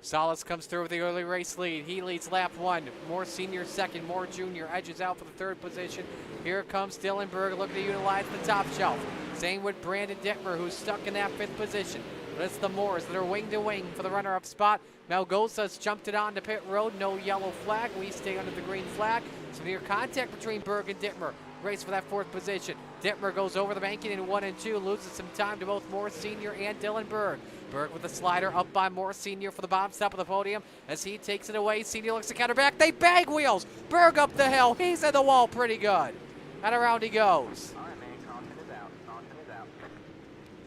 S1: Salas comes through with the early race lead. He leads lap 1. Moore Sr. second. Moore Jr. edges out for the 3rd position. Here comes Dylan Berg looking to utilize the top shelf. Same with Brandon Dittmer, who's stuck in that 5th position. But it's the Moores that are wing to wing for the runner-up spot. Malgoza's jumped it on to pit road. No yellow flag. We stay under the green flag. So near contact between Berg and Dittmer. Race for that 4th position. Dittmer goes over the banking in 1 and 2. Loses some time to both Moore Sr. and Dylan Berg. Berg with the slider up by Moore Sr. for the bottom step of the podium as he takes it away. Sr. looks to counter back. They bag wheels. Berg up the hill. He's at the wall pretty good. And around he goes.
S11: All right, man. Caution is out. Caution is out.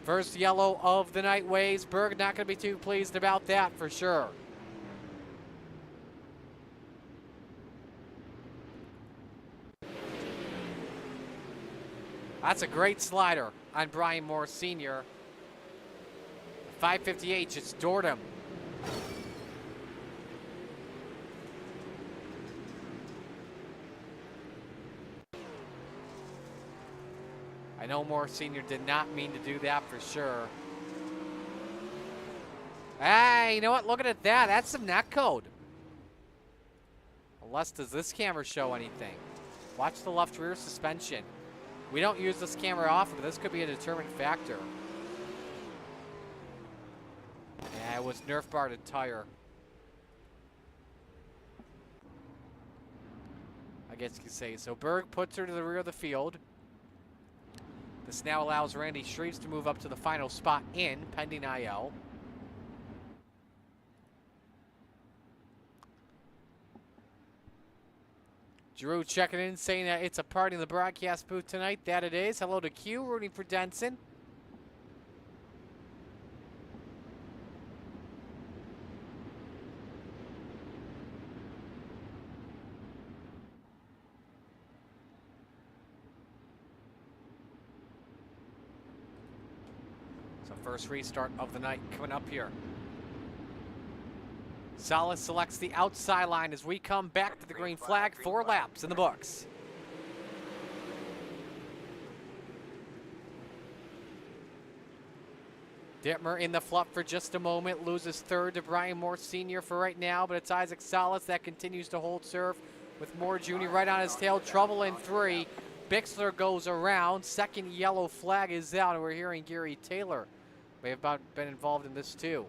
S1: First yellow of the night waves. Berg not going to be too pleased about that for sure. That's a great slider on Brian Moore Sr. 558 just doored him. I know Moore Sr. did not mean to do that for sure. Hey, you know what? Looking at that, that's some net code. Unless, does this camera show anything? Watch the left rear suspension. We don't use this camera often, but this could be a determined factor. Yeah, it was Nerf bar to tire. I guess you could say. So Berg puts her to the rear of the field. This now allows Randy Shreves to move up to the final spot in, pending IL. Drew checking in, saying that it's a party in the broadcast booth tonight. That it is. Hello to Q, rooting for Denson. So first restart of the night coming up here. Salas selects the outside line as we come back to the green flag. 4 laps in the books. Dittmer in the fluff for just a moment. Loses third to Brian Moore Sr. for right now, but it's Isaac Salas that continues to hold serve with Moore Jr. right on his tail. Trouble in 3. Bixler goes around. Second yellow flag is out, and we're hearing Gary Taylor may have been involved in this too.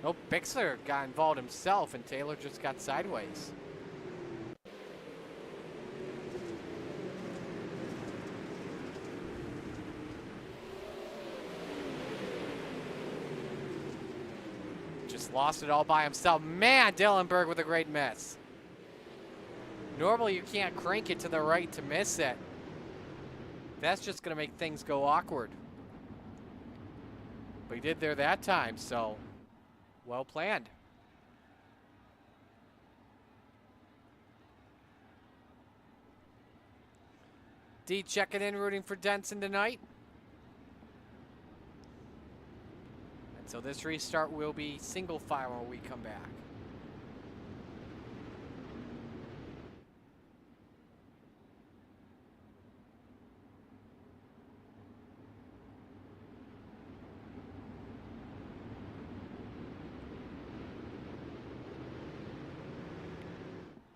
S1: Nope, Bixler got involved himself, and Taylor just got sideways. Just lost it all by himself. Man, Dillenberg with a great miss. Normally you can't crank it to the right to miss it. That's just going to make things go awkward. But he did there that time, so well planned. D checking in, rooting for Denson tonight. And so this restart will be single file when we come back.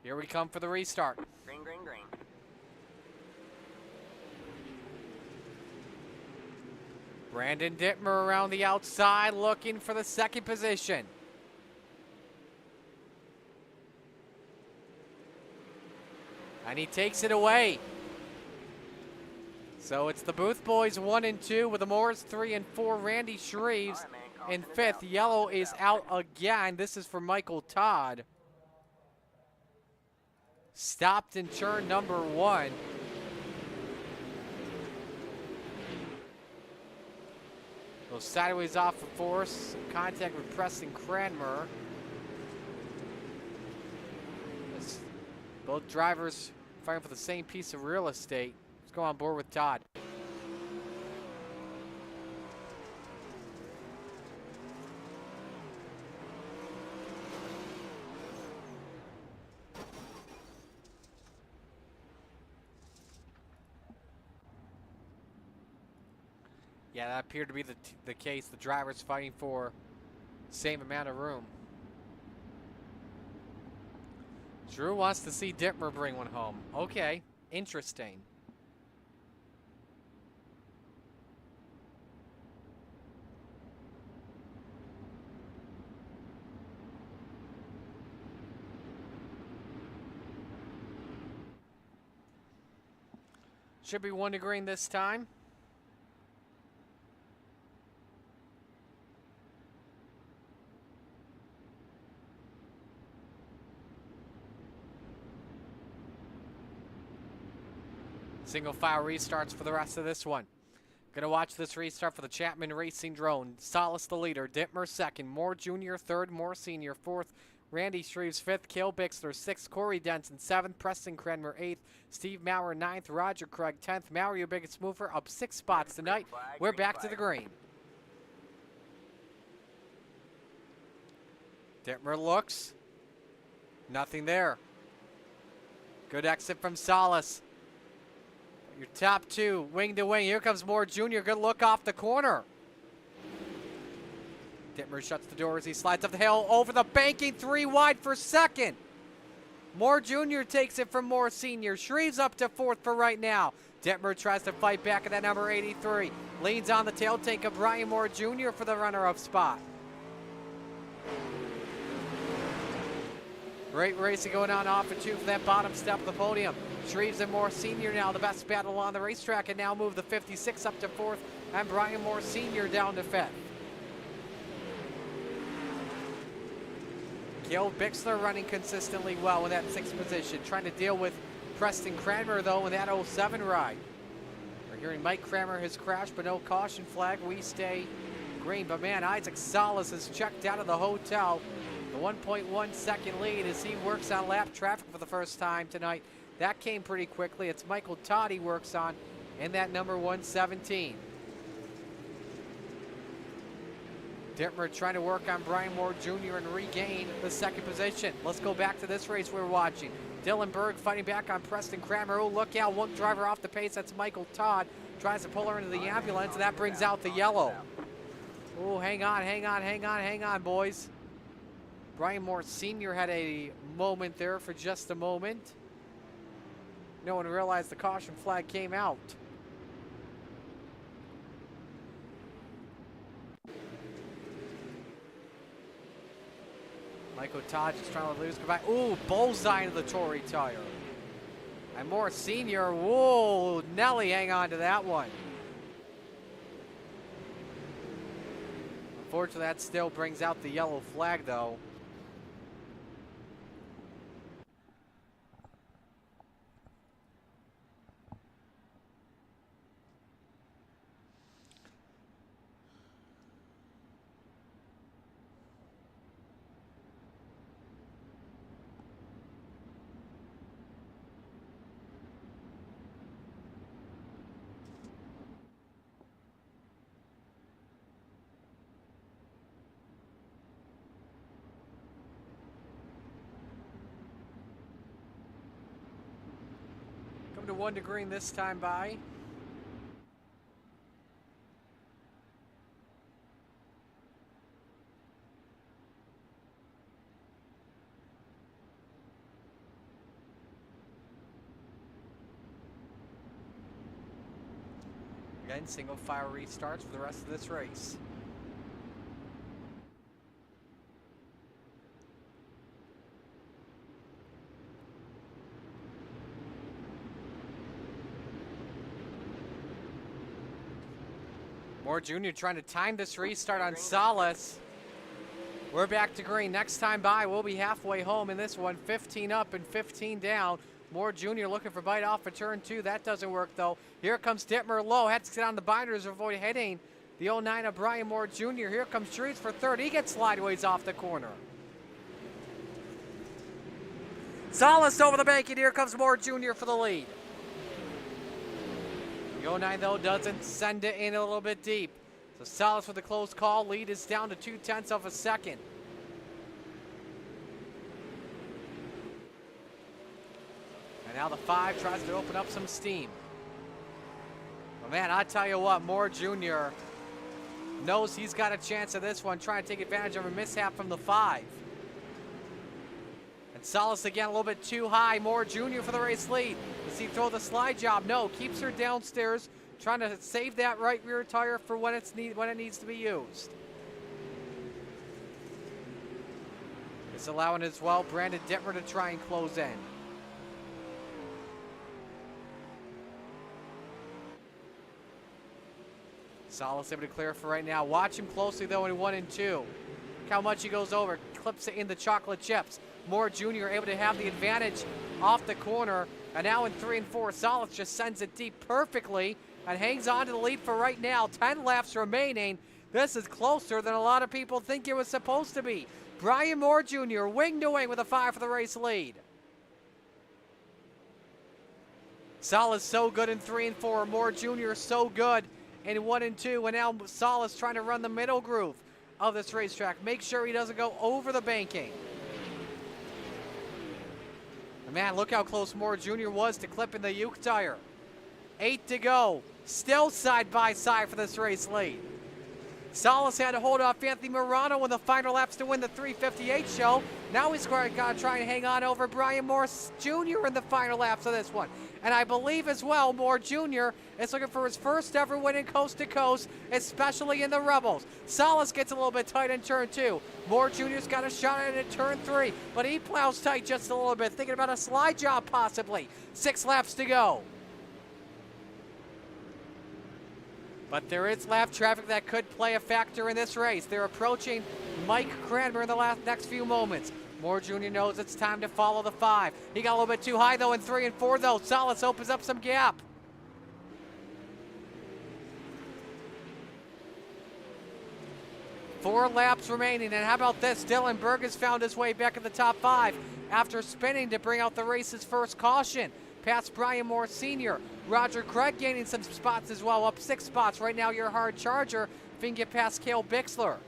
S1: Here we come for the restart.
S11: Green, green, green.
S1: Brandon Dittmer around the outside looking for the second position. And he takes it away. So it's the Booth Boys 1 and 2 with the Moores 3 and 4. Randy Shreves in 5th. Yellow is out again. This is for Michael Todd. Stopped in turn number 1. Goes sideways off of force. Contact with Preston Cranmer. As both drivers fighting for the same piece of real estate. Let's go on board with Todd. Yeah, that appeared to be the case. The drivers fighting for the same amount of room. Drew wants to see Dittmer bring one home. Okay, interesting. Should be 1 to green this time. Single file restarts for the rest of this one. Gonna watch this restart for the Chapman Racing Drone. Salas the leader, Dittmer 2nd, Moore Jr. 3rd, Moore Sr. 4th, Randy Shreves 5th, Cale Bixler 6th, Corey Denson 7th, Preston Cranmer 8th, Steve Maurer 9th, Roger Craig 10th. Maurer, your biggest mover, up 6 spots tonight. We're back to the green. Dittmer looks. Nothing there. Good exit from Salas. Your top 2, wing to wing. Here comes Moore Jr. Good look off the corner. Dittmer shuts the door as he slides up the hill over the banking, 3 wide for 2nd. Moore Jr. takes it from Moore Sr. Shreves up to 4th for right now. Dittmer tries to fight back at that number 83. Leans on the tail tank of Brian Moore Jr. for the runner-up spot. Great racing going on off and two for that bottom step of the podium. Shreves and Moore Sr. now the best battle on the racetrack, and now move the 56 up to 4th, and Brian Moore Sr. down to 5th. Gil Bixler running consistently well in that 6th position, trying to deal with Preston Cranmer though in that 07 ride. We're hearing Mike Cranmer has crashed, but no caution flag. We stay green, but man, Isaac Salas has checked out of the hotel. The 1.1 second lead as he works on lap traffic for the first time tonight. That came pretty quickly. It's Michael Todd he works on in that number 117. Dittmer trying to work on Brian Moore Jr. and regain the 2nd position. Let's go back to this race we're watching. Dylan Berg fighting back on Preston Cranmer. Oh, look out, one driver off the pace. That's Michael Todd. Tries to pull her into the ambulance, and that brings out the yellow. Oh, hang on, boys. Brian Moore Sr. had a moment there for just a moment. No one realized the caution flag came out. Michael Todd just trying to lose. Go back. Ooh, bullseye into the Tory tire. And Moore Sr. Whoa, Nelly, hang on to that one. Unfortunately, that still brings out the yellow flag, though. To 1 to green this time by. Again, single file restarts for the rest of this race. Moore Jr. trying to time this restart on Salas. We're back to green. Next time by, we'll be halfway home in this one. 15 up and 15 down. Moore Jr. looking for bite off for turn 2. That doesn't work, though. Here comes Dittmer low. Has to get on the binders to avoid hitting the 09 of Brian Moore Jr. Here comes Shreves for 3rd. He gets slideways off the corner. Salas over the bank, and here comes Moore Jr. for the lead. The 09, though, doesn't send it in a little bit deep. So Salas with a close call. Lead is down to 0.2 of a second. And now the 5 tries to open up some steam. But man, I tell you what, Moore Jr. knows he's got a chance of this one, trying to take advantage of a mishap from the 5. And Salas again a little bit too high. Moore Jr. for the race lead. Does he throw the slide job? No, keeps her downstairs, trying to save that right rear tire for when it needs to be used. It's allowing as well Brandon Dittmer to try and close in. Salas able to clear for right now. Watch him closely though in 1 and 2. Look how much he goes over. Clips it in the chocolate chips. Moore Jr. able to have the advantage off the corner. And now in 3 and 4, Salas just sends it deep perfectly and hangs on to the lead for right now. 10 laps remaining. This is closer than a lot of people think it was supposed to be. Brian Moore Jr. wing to wing with a 5 for the race lead. Salas so good in 3 and 4. Moore Jr. so good in 1 and 2. And now Salas trying to run the middle groove of this racetrack. Make sure he doesn't go over the banking. Man, look how close Moore Jr. was to clipping the Uke tire. 8 to go. Still side by side for this race lead. Salas had to hold off Anthony Morano in the final laps to win the 358 show. Now he's got to try and hang on over Brian Moore Jr. in the final laps of this one. And I believe as well, Moore Jr. is looking for his first ever win in Coast to Coast, especially in the Rebels. Salas gets a little bit tight in turn 2. Moore Jr.'s got a shot at it in turn 3, but he plows tight just a little bit, thinking about a slide job possibly. 6 laps to go. But there is lap traffic that could play a factor in this race. They're approaching Mike Cranmer in the next few moments. Moore Jr. knows it's time to follow the 5. He got a little bit too high, though, in 3 and 4, though. Salas opens up some gap. Four laps remaining, and how about this? Dylan Berg has found his way back in the top 5 after spinning to bring out the race's first caution. Past Brian Moore Sr. Roger Craig gaining some spots as well, up 6 spots. Right now, your hard charger, if you can get past Cale Bixler.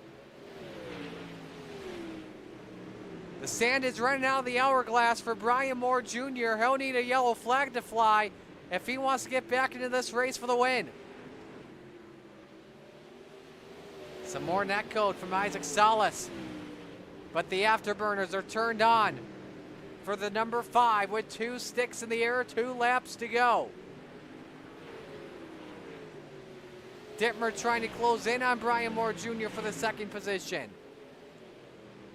S1: The sand is running out of the hourglass for Brian Moore Jr. He'll need a yellow flag to fly if he wants to get back into this race for the win. Some more net code from Isaac Salas. But the afterburners are turned on for the number 5 with 2 sticks in the air, 2 laps to go. Dittmer trying to close in on Brian Moore Jr. for the 2nd position.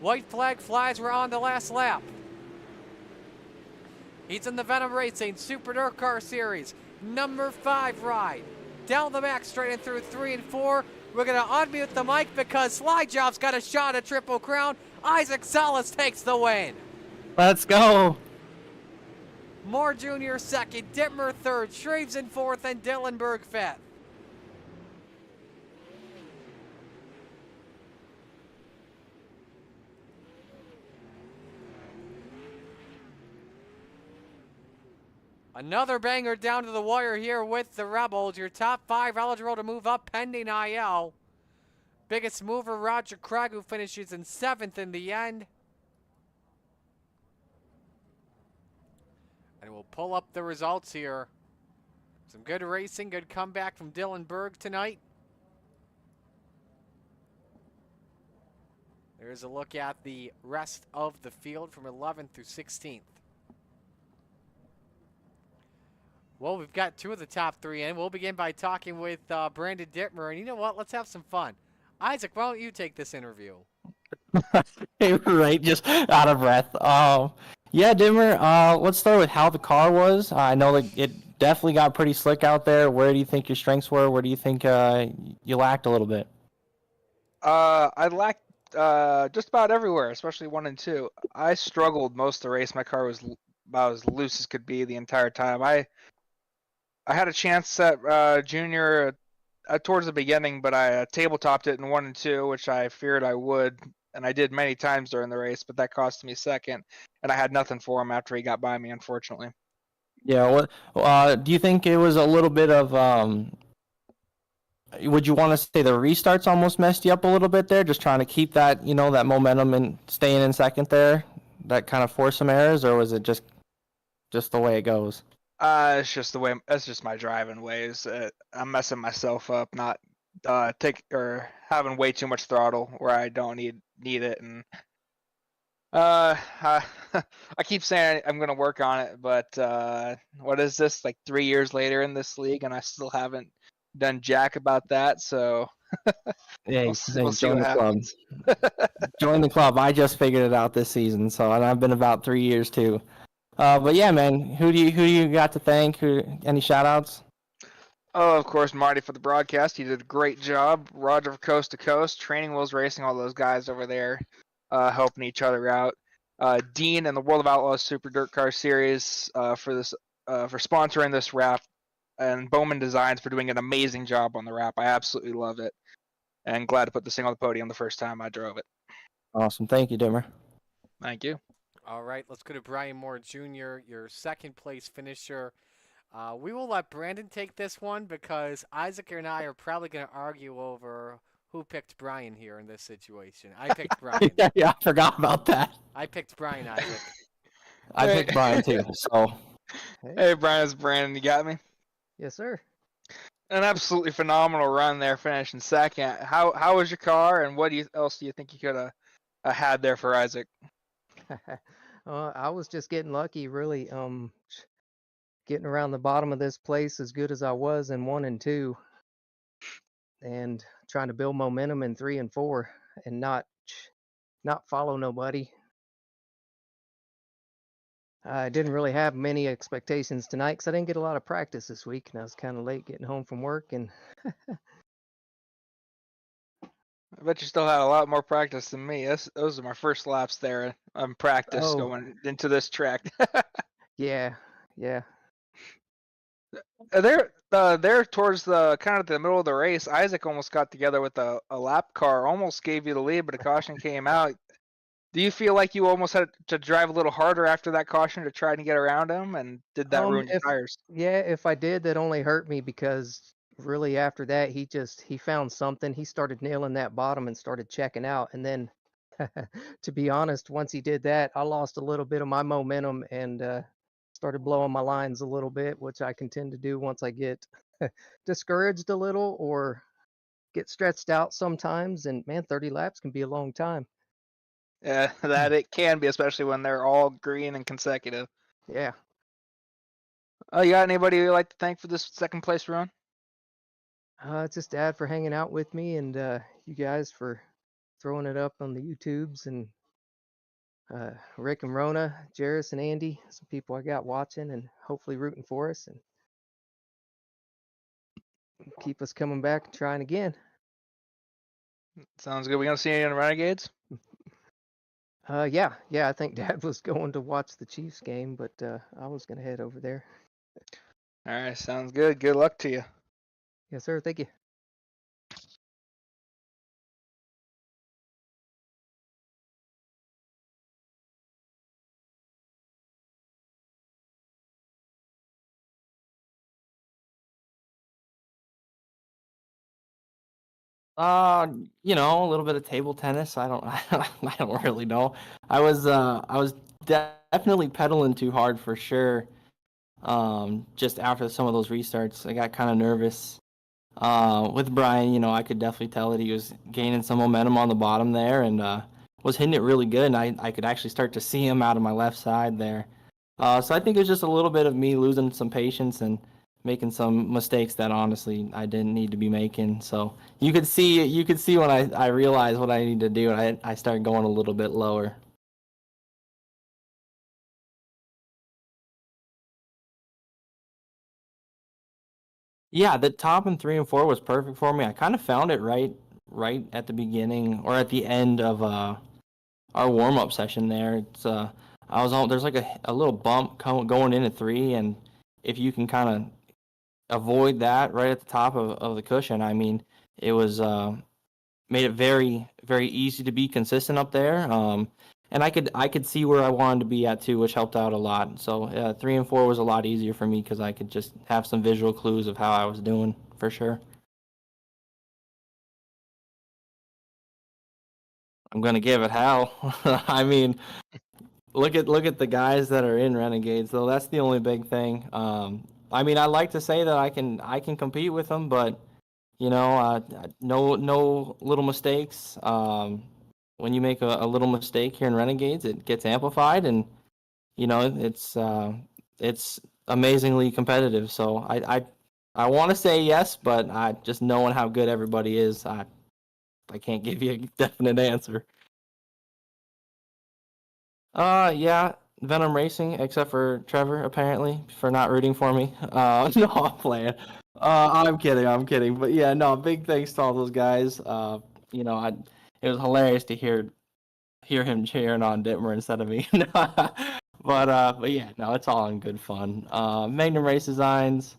S1: White flag flies, we're on the last lap. He's in the Venom Racing Super Dirt Car Series, number 5 ride. Down the back straight and through 3 and 4. We're gonna unmute the mic because Slide Job's got a shot at Triple Crown. Isaac Salas takes the win.
S5: Let's go.
S1: Moore Jr. 2nd, Dittmer 3rd, Shreves in 4th, and Dylan Berg 5th. Another banger down to the wire here with the Rebels. Your top 5 eligible to move up pending IL. Biggest mover, Roger Craig, who finishes in 7th in the end. And we'll pull up the results here. Some good racing, good comeback from Dylan Berg tonight. There's a look at the rest of the field from 11th through 16th. Well, we've got 2 of the top 3 in. We'll begin by talking with Brandon Dittmer. And you know what? Let's have some fun. Isaac, why don't you take this interview?
S5: Right, just out of breath. Yeah, Dittmer, let's start with how the car was. I know that it definitely got pretty slick out there. Where do you think your strengths were? Where do you think you lacked a little bit?
S2: I lacked just about everywhere, especially 1 and 2. I struggled most of the race. My car was about as loose as could be the entire time. I had a chance at Junior towards the beginning, but I tabletopped it in 1 and 2, which I feared I would, and I did many times during the race, but that cost me 2nd, and I had nothing for him after he got by me, unfortunately.
S5: Yeah, what do you think it was a little bit of would you want to say the restarts almost messed you up a little bit there, just trying to keep that, that momentum and staying in 2nd there, that kind of forced some errors, or was it just the way it goes?
S2: It's just the way. That's just my driving ways. I'm messing myself up, not having way too much throttle where I don't need it, and I keep saying I'm gonna work on it, but what is this, like 3 years later in this league, and I still haven't done jack about that. So
S5: Yeah,
S2: we'll see
S5: join
S2: what
S5: the club.
S2: happens.
S5: Join the club. I just figured it out this season, so, and I've been about 3 years too. But yeah, man, who do you got to thank? Any shout outs?
S2: Oh, of course, Marty for the broadcast. He did a great job. Roger for Coast to Coast, Training Wheels Racing, all those guys over there helping each other out. Dean and the World of Outlaws Super Dirt Car Series for sponsoring this wrap, and Bowman Designs for doing an amazing job on the wrap. I absolutely love it, and glad to put this thing on the podium the first time I drove it.
S5: Awesome. Thank you, Dimmer.
S2: Thank you.
S1: All right, let's go to Brian Moore Jr., your 2nd place finisher. We will let Brandon take this one because Isaac and I are probably going to argue over who picked Brian here in this situation. I picked Brian.
S5: Yeah, I forgot about that.
S1: I picked Brian, Isaac.
S5: I picked Brian too. So.
S2: Hey, Brian, it's Brandon. You got me?
S12: Yes, sir.
S2: An absolutely phenomenal run there, finishing 2nd. How was your car, and what else do you think you could have had there for Isaac?
S12: I was just getting lucky, really. Getting around the bottom of this place as good as I was in 1 and 2, and trying to build momentum in 3 and 4, and not follow nobody. I didn't really have many expectations tonight because I didn't get a lot of practice this week, and I was kind of late getting home from work. And
S2: I bet you still had a lot more practice than me. Those are my first laps there on practice
S12: oh,
S2: going into this track.
S12: yeah,
S2: There towards the kind of the middle of the race, Isaac almost got together with a lap car, almost gave you the lead, but a caution came out. Do you feel like you almost had to drive a little harder after that caution to try and get around him, and did that ruin your
S12: if
S2: tires?
S12: if I did, that only hurt me because really after that he found something. He started nailing that bottom and started checking out, and then to be honest, once he did that, I lost a little bit of my momentum and started blowing my lines a little bit, which I can tend to do once I get discouraged a little or get stretched out sometimes. And man, 30 laps can be a long time.
S2: Yeah, that it can be, especially when they're all green and consecutive.
S12: Yeah.
S2: You got anybody you'd like to thank for this second place run?
S12: Just Dad for hanging out with me, and you guys for throwing it up on the YouTubes, and Rick and Rona, Jairus and Andy, some people I got watching and hopefully rooting for us and keep us coming back and trying again.
S2: Sounds good. We gonna see you in Renegades?
S12: Yeah, I think Dad was going to watch the Chiefs game, but I was gonna head over there.
S2: All right, sounds good. Good luck to you.
S12: Yes, sir. Thank you.
S5: A little bit of table tennis. I don't, I don't really know. I was definitely pedaling too hard for sure. Just after some of those restarts, I got kind of nervous. With Brian, I could definitely tell that he was gaining some momentum on the bottom there and was hitting it really good. And I could actually start to see him out of my left side there. So I think it was just a little bit of me losing some patience and making some mistakes that honestly I didn't need to be making. So you could see when I realized what I needed to do, and I started going a little bit lower. Yeah, the top in 3 and 4 was perfect for me. I kind of found it right at the beginning or at the end of our warm up session there. It's I was on there's like a little bump going into 3, and if you can kind of avoid that right at the top of the cushion, I mean, it was made it very very easy to be consistent up there. And I could see where I wanted to be at too, which helped out a lot. So 3 and 4 was a lot easier for me because I could just have some visual clues of how I was doing for sure. I'm gonna give it hell. I mean, look at the guys that are in Renegades though. That's the only big thing. I mean, I like to say that I can compete with them, but no little mistakes. When you make a little mistake here in Renegades, it gets amplified, and it's amazingly competitive. So I want to say yes, but I just knowing how good everybody is, I can't give you a definite answer. Yeah, Venom Racing, except for Trevor, apparently, for not rooting for me. No, I'm playing. I'm kidding. But yeah, no, big thanks to all those guys. It was hilarious to hear him cheering on Dittmer instead of me. But yeah, no, it's all in good fun. Magnum Race Designs,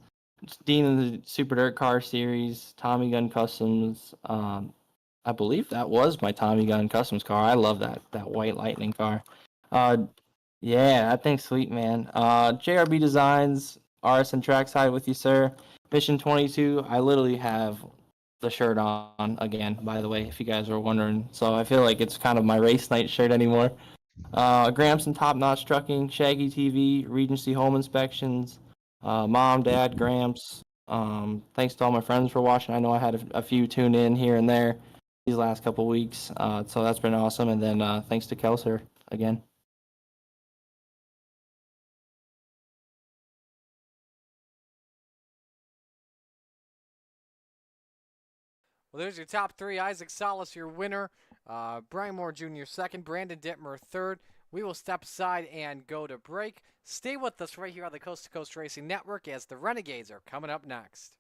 S5: Dean in the Super Dirt Car Series, Tommy Gun Customs. I believe that was my Tommy Gun Customs car. I love that white Lightning car. Yeah, that thing's sweet, man. JRB Designs, RSN Trackside with you, sir. Mission 22. I literally have the shirt on again, by the way, if you guys were wondering. So I feel like it's kind of my race night shirt anymore. Gramson Top Notch Trucking, Shaggy TV, Regency Home Inspections, Mom, Dad, Gramps. Thanks to all my friends for watching. I know I had a few tune in here and there these last couple weeks, so that's been awesome. And then thanks to Kelser again.
S1: Well, there's your top three. Isaac Salas, your winner. Brian Moore Jr. second. Brandon Dittmer third. We will step aside and go to break. Stay with us right here on the Coast to Coast Racing Network as the Renegades are coming up next.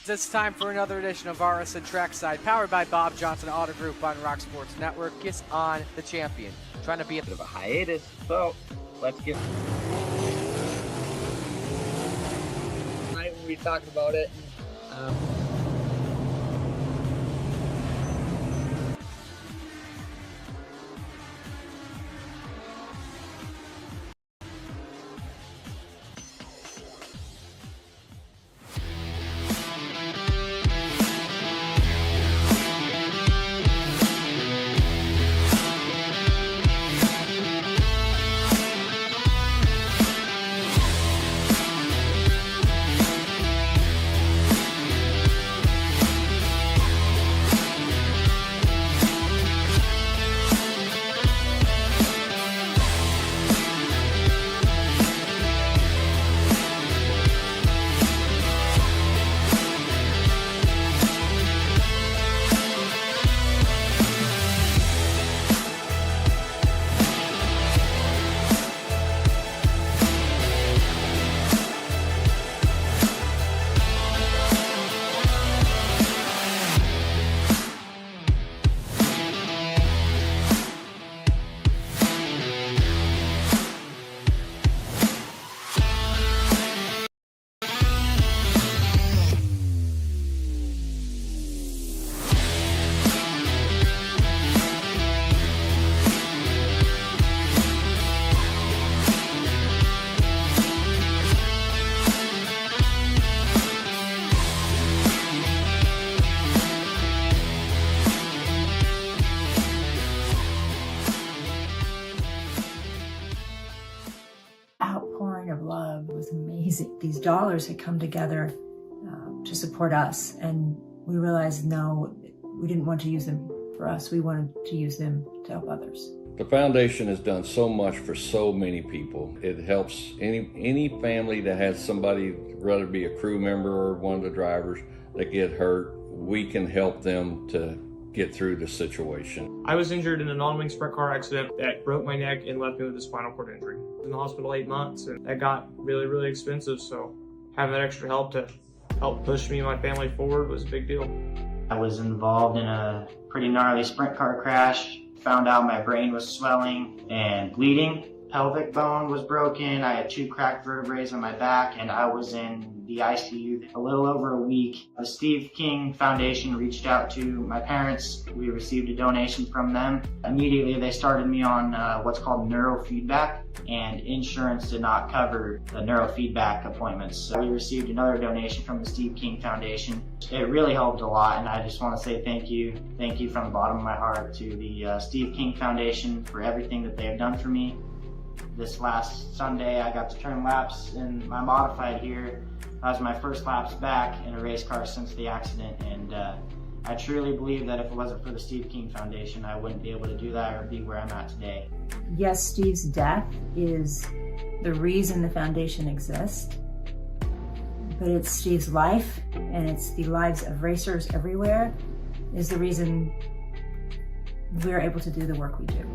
S1: It's time for another edition of RSN Trackside, powered by Bob Johnson Auto Group on Rock Sports Network. Gets on the champion, trying to be a bit of a hiatus. So let's get.
S6: Tonight we'll be talking about it.
S7: Outpouring of love was amazing. These dollars had come together to support us, and we realized, no, we didn't want to use them for us. We wanted to use them to help others.
S8: The foundation has done so much for so many people. It helps any family that has somebody, whether it be a crew member or one of the drivers, that get hurt. We can help them to get through the situation.
S9: I was injured in a non-wing sprint car accident that broke my neck and left me with a spinal cord injury. I was in the hospital 8 months, and that got really, really expensive, so having that extra help to help push me and my family forward was a big deal.
S10: I was involved in a pretty gnarly sprint car crash. Found out my brain was swelling and bleeding. pelvic bone was broken. I had 2 cracked vertebrae on my back, and I was in the ICU a little over a week. The Steve King Foundation reached out to my parents. We received a donation from them. Immediately, they started me on what's called neurofeedback, and insurance did not cover the neurofeedback appointments. So we received another donation from the Steve King Foundation. It really helped a lot, and I just want to say thank you. Thank you from the bottom of my heart to the Steve King Foundation for everything that they have done for me. This last Sunday, I got to turn laps in my modified here. That was my first laps back in a race car since the accident, and I truly believe that if it wasn't for the Steve King Foundation, I wouldn't be able to do that or be where I'm at today.
S7: Yes, Steve's death is the reason the foundation exists, but it's Steve's life, and it's the lives of racers everywhere, is the reason we're able to do the work we do.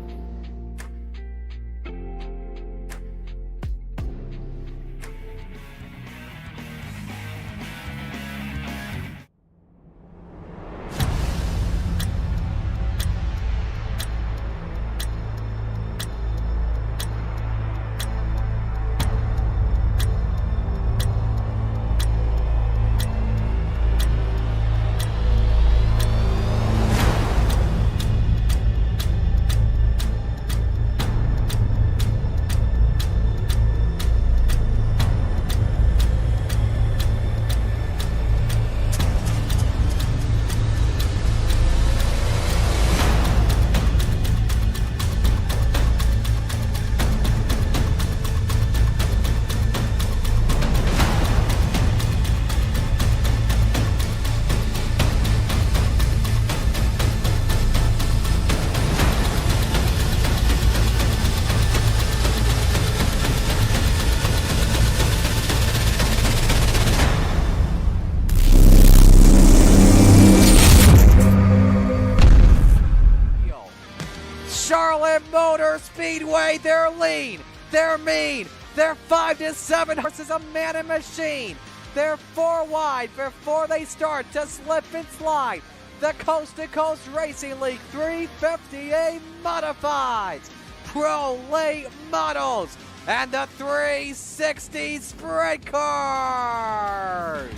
S1: Charlotte Motor Speedway, they're lean, they're mean, they're 5 to 7 horses, a man and machine. They're 4 wide before they start to slip and slide. The Coast2Coast Racing League 350A Modifieds, Pro Late Models, and the 360 Sprint Cars.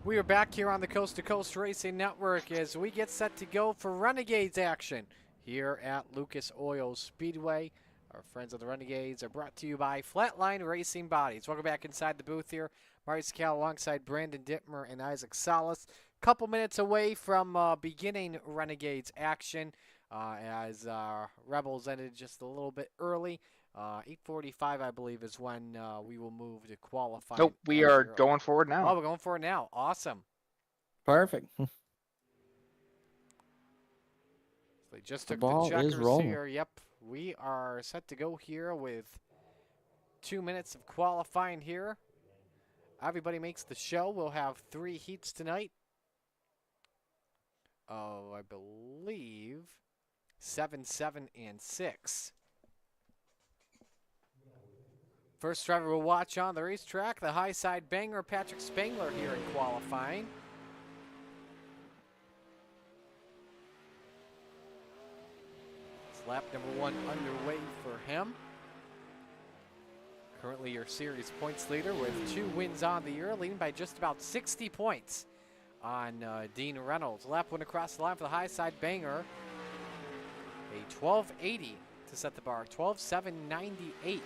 S1: We are back here on the Coast to Coast Racing Network as we get set to go for Renegades action here at Lucas Oil Speedway. Our friends of the Renegades are brought to you by Flatline Racing Bodies. Welcome back inside the booth here. Marty Scal alongside Brandon Dittmer and Isaac Salas. Couple minutes away from beginning Renegades action as Rebels ended just a little bit early. 8:45, I believe, is when we will move to qualify.
S2: Nope, we are going forward now.
S1: Oh, we're going for it now. Awesome.
S5: Perfect.
S1: They just
S5: The
S1: took
S5: ball
S1: the
S5: is
S1: checkers
S5: rolling.
S1: here. Yep, we are set to go here with 2 minutes of qualifying here. Everybody makes the show. We'll have 3 heats tonight. Oh, I believe 7, 7, and 6. First driver we'll watch on the racetrack, the high side banger, Patrick Spangler here in qualifying. It's lap number 1 underway for him. Currently your series points leader with 2 wins on the year, leading by just about 60 points on Dean Reynolds. Lap 1 across the line for the high side banger. A 12.80 to set the bar, 12.798.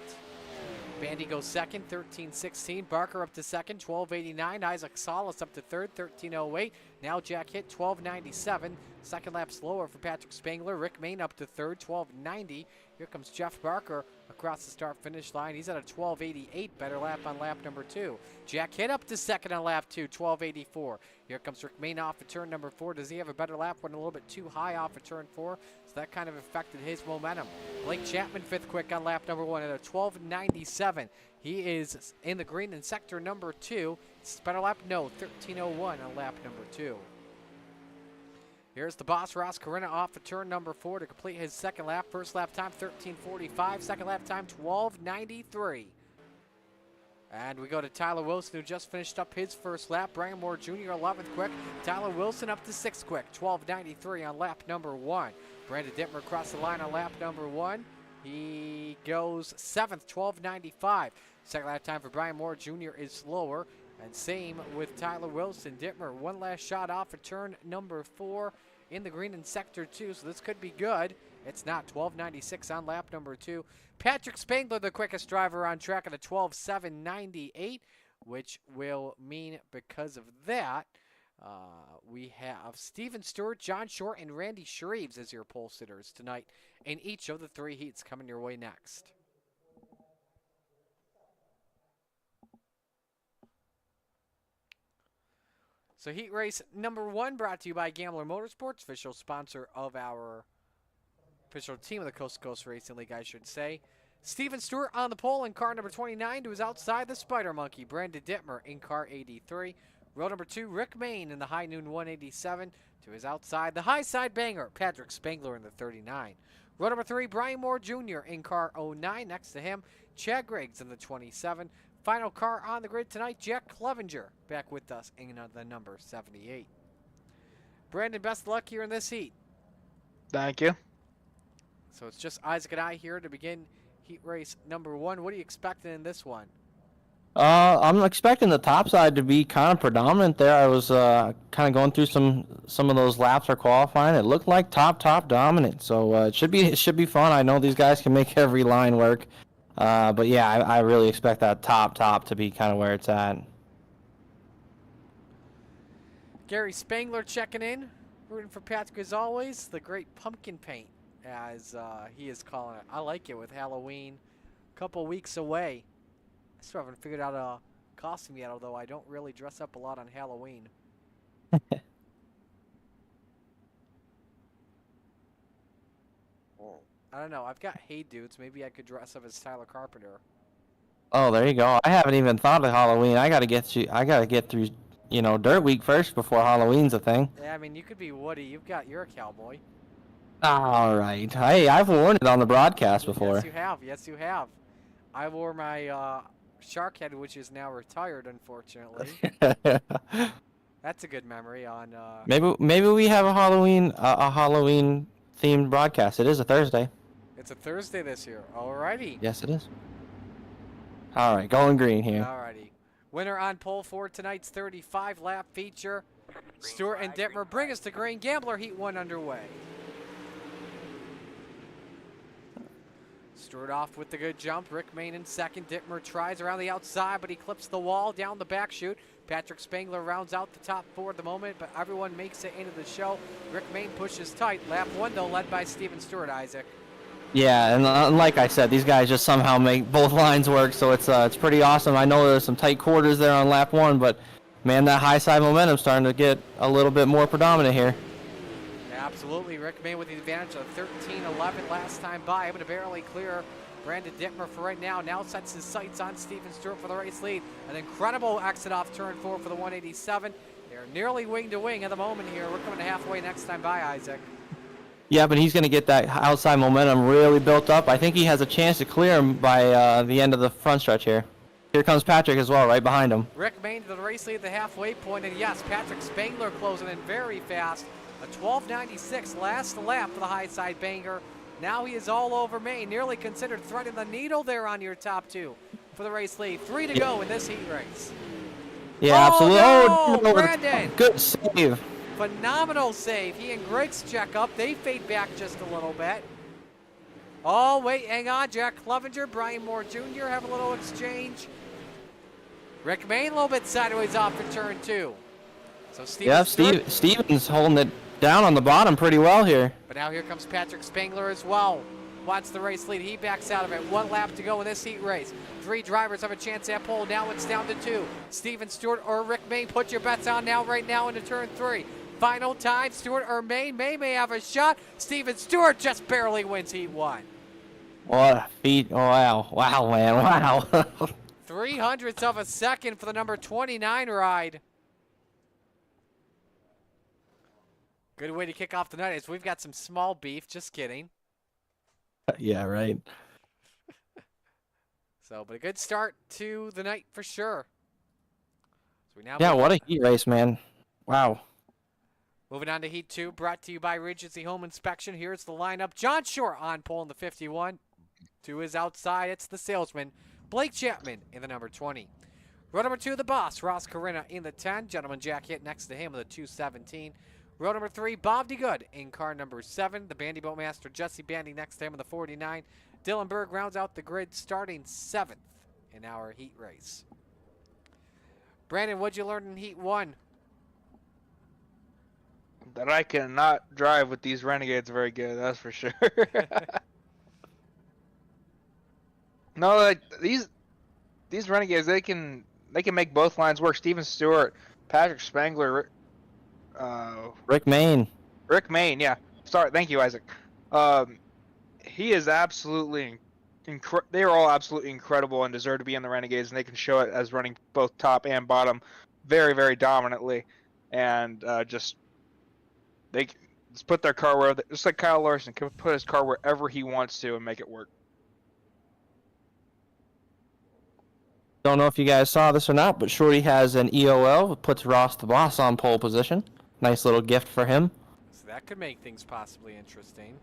S1: Bandy goes second, 13.16. Barker up to second, 12.89. Isaac Salas up to third, 13.08. Now Jack Hitt, 12.97. Second lap slower for Patrick Spangler. Rick Main up to third, 12.90. Here comes Jeff Barker across the start-finish line. He's at a 12.88. Better lap on lap number 2. Jack Hitt up to second on lap 2, 12.84. Here comes Rick Main off of turn number 4. Does he have a better lap? Went a little bit too high off of turn 4, so that kind of affected his momentum. Blake Chapman fifth quick on lap number 1 at a 12.97. He is in the green in sector number 2. Is better lap? No, 13.01 on lap number 2. Here's the boss, Ross Corina, off of turn number 4 to complete his second lap. First lap time, 13.45. Second lap time, 12.93. And we go to Tyler Wilson, who just finished up his first lap. Brian Moore Jr., 11th quick. Tyler Wilson up to 6th quick, 12.93 on lap number 1. Brandon Dittmer across the line on lap number 1. He goes 7th, 12.95. Second lap time for Brian Moore Jr. is slower. And same with Tyler Wilson. Dittmer, one last shot off of turn number 4 in the green in sector 2, so this could be good. It's not. 12.96 on lap number 2. Patrick Spangler, the quickest driver on track at a 12.798, which will mean because of that, we have Steven Stewart, John Short, and Randy Shreves as your pole sitters tonight in each of the 3 heats coming your way next. So heat race number 1 brought to you by Gambler Motorsports, official sponsor of our official team of the Coast to Coast Racing League, I should say. Steven Stewart on the pole in car number 29 to his outside, the Spider Monkey. Brandon Dittmer in car 83. Row number 2, Rick Main in the High Noon 187 to his outside, the High Side Banger, Patrick Spangler in the 39. Row number 3, Brian Moore Jr. in car 09. Next to him, Chad Griggs in the 27. Final car on the grid tonight, Jack Clevenger back with us in the number 78. Brandon, best of luck here in this heat.
S2: Thank you.
S1: So it's just Isaac and I here to begin heat race number 1. What are you expecting in this one?
S5: I'm expecting the top side to be kind of predominant there. I was kind of going through some of those laps for qualifying. It looked like top dominant. So it should be fun. I know these guys can make every line work. But yeah, I really expect that top to be kind of where it's at.
S1: Gary Spangler checking in, rooting for Patrick as always. The great pumpkin paint, as he is calling it. I like it with Halloween a couple weeks away. I still haven't figured out a costume yet, although I don't really dress up a lot on Halloween. I don't know. I've got Hey Dudes. Maybe I could dress up as Tyler Carpenter.
S5: Oh, there you go. I haven't even thought of Halloween. I gotta get through, Dirt Week first before Halloween's a thing.
S1: Yeah, I mean, you could be Woody. You're a cowboy.
S5: All right. Hey, I've worn it on the broadcast before.
S1: Yes, you have. Yes, you have. I wore my shark head, which is now retired, unfortunately. That's a good memory on.
S5: Maybe we have a Halloween themed broadcast. It is a Thursday.
S1: It's a Thursday this year. Alrighty.
S5: Yes, it is. All right, going green here.
S1: Alrighty. Winner on pole for tonight's 35-lap feature. Stewart and Dittmer bring us to green. Gambler Heat 1 underway. Stewart off with the good jump. Rick Mayne in second. Dittmer tries around the outside, but he clips the wall down the back chute. Patrick Spangler rounds out the top 4 at the moment, but everyone makes it into the show. Rick Mayne pushes tight. Lap 1, though, led by Steven Stewart, Isaac.
S5: Yeah, and like I said, these guys just somehow make both lines work, so it's pretty awesome. I know there's some tight quarters there on lap 1, but man, that high side momentum starting to get a little bit more predominant here.
S1: Yeah, absolutely. Rick Mayne with the advantage of 13-11 last time by, able to barely clear Brandon Dittmer for right now. Now sets his sights on Steven Stewart for the race lead. An incredible exit off turn 4 for the 187. They're nearly wing to wing at the moment here. We're coming to halfway next time by, Isaac.
S5: Yeah, but he's going to get that outside momentum really built up. I think he has a chance to clear him by the end of the front stretch here. Here comes Patrick as well, right behind him.
S1: Rick Mayne to the race lead at the halfway point, and yes, Patrick Spangler closing in very fast. A 12.96 last lap for the high side banger. Now he is all over Mayne, nearly considered threading the needle there on your top 2 for the race lead. 3 to go in this heat race.
S5: Yeah, absolutely.
S1: No,
S5: Oh,
S1: Brandon.
S5: Good save.
S1: Phenomenal save. He and Griggs check up. They fade back just a little bit. Oh, wait, hang on. Jack Clevenger, Brian Moore Jr. have a little exchange. Rick Mayne a little bit sideways off for turn 2. So
S5: Steven's holding it down on the bottom pretty well here.
S1: But now here comes Patrick Spangler as well. Wants the race lead. He backs out of it. 1 lap to go in this heat race. 3 drivers have a chance at pole. Now it's down to 2. Steven Stewart or Rick Mayne. Put your bets on now, right now into turn 3. Final time, Stewart or Mayne. Mayne may have a shot. Steven Stewart just barely wins heat 1.
S5: What a feat. Oh, wow. Wow, man. Wow.
S1: 0.03 of a second for the number 29 ride. Good way to kick off the night is we've got some small beef. Just kidding.
S5: Yeah, right.
S1: So, but a good start to the night for sure. So we now
S5: Yeah, what a heat race, man. Wow.
S1: Moving on to Heat 2, brought to you by Regency Home Inspection. Here's the lineup. John Short on pole in the 51. To his outside, it's the salesman, Blake Chapman in the number 20. Row number 2, the boss, Ross Corinna in the 10. Gentleman Jack hit next to him with a 217. Row number 3, Bob DeGood in car number 7. The Bandy Boat Master, Jesse Bandy next to him in the 49. Dylan Berg rounds out the grid, starting 7th in our heat race. Brandon, what'd you learn in Heat 1?
S2: That I cannot drive with these Renegades very good, that's for sure. No, like these Renegades, they can make both lines work. Steven Stewart, Patrick Spangler,
S5: Rick Mayne.
S2: Rick Mayne, yeah. Sorry, thank you, Isaac. He is absolutely they are all absolutely incredible and deserve to be in the Renegades, and they can show it as running both top and bottom very, very dominantly, and they just put their car where, just like Kyle Larson can put his car wherever he wants to and make it work.
S5: Don't know if you guys saw this or not, but Shorty has an EOL, puts Ross the Boss on pole position. Nice little gift for him.
S1: So that could make things possibly interesting.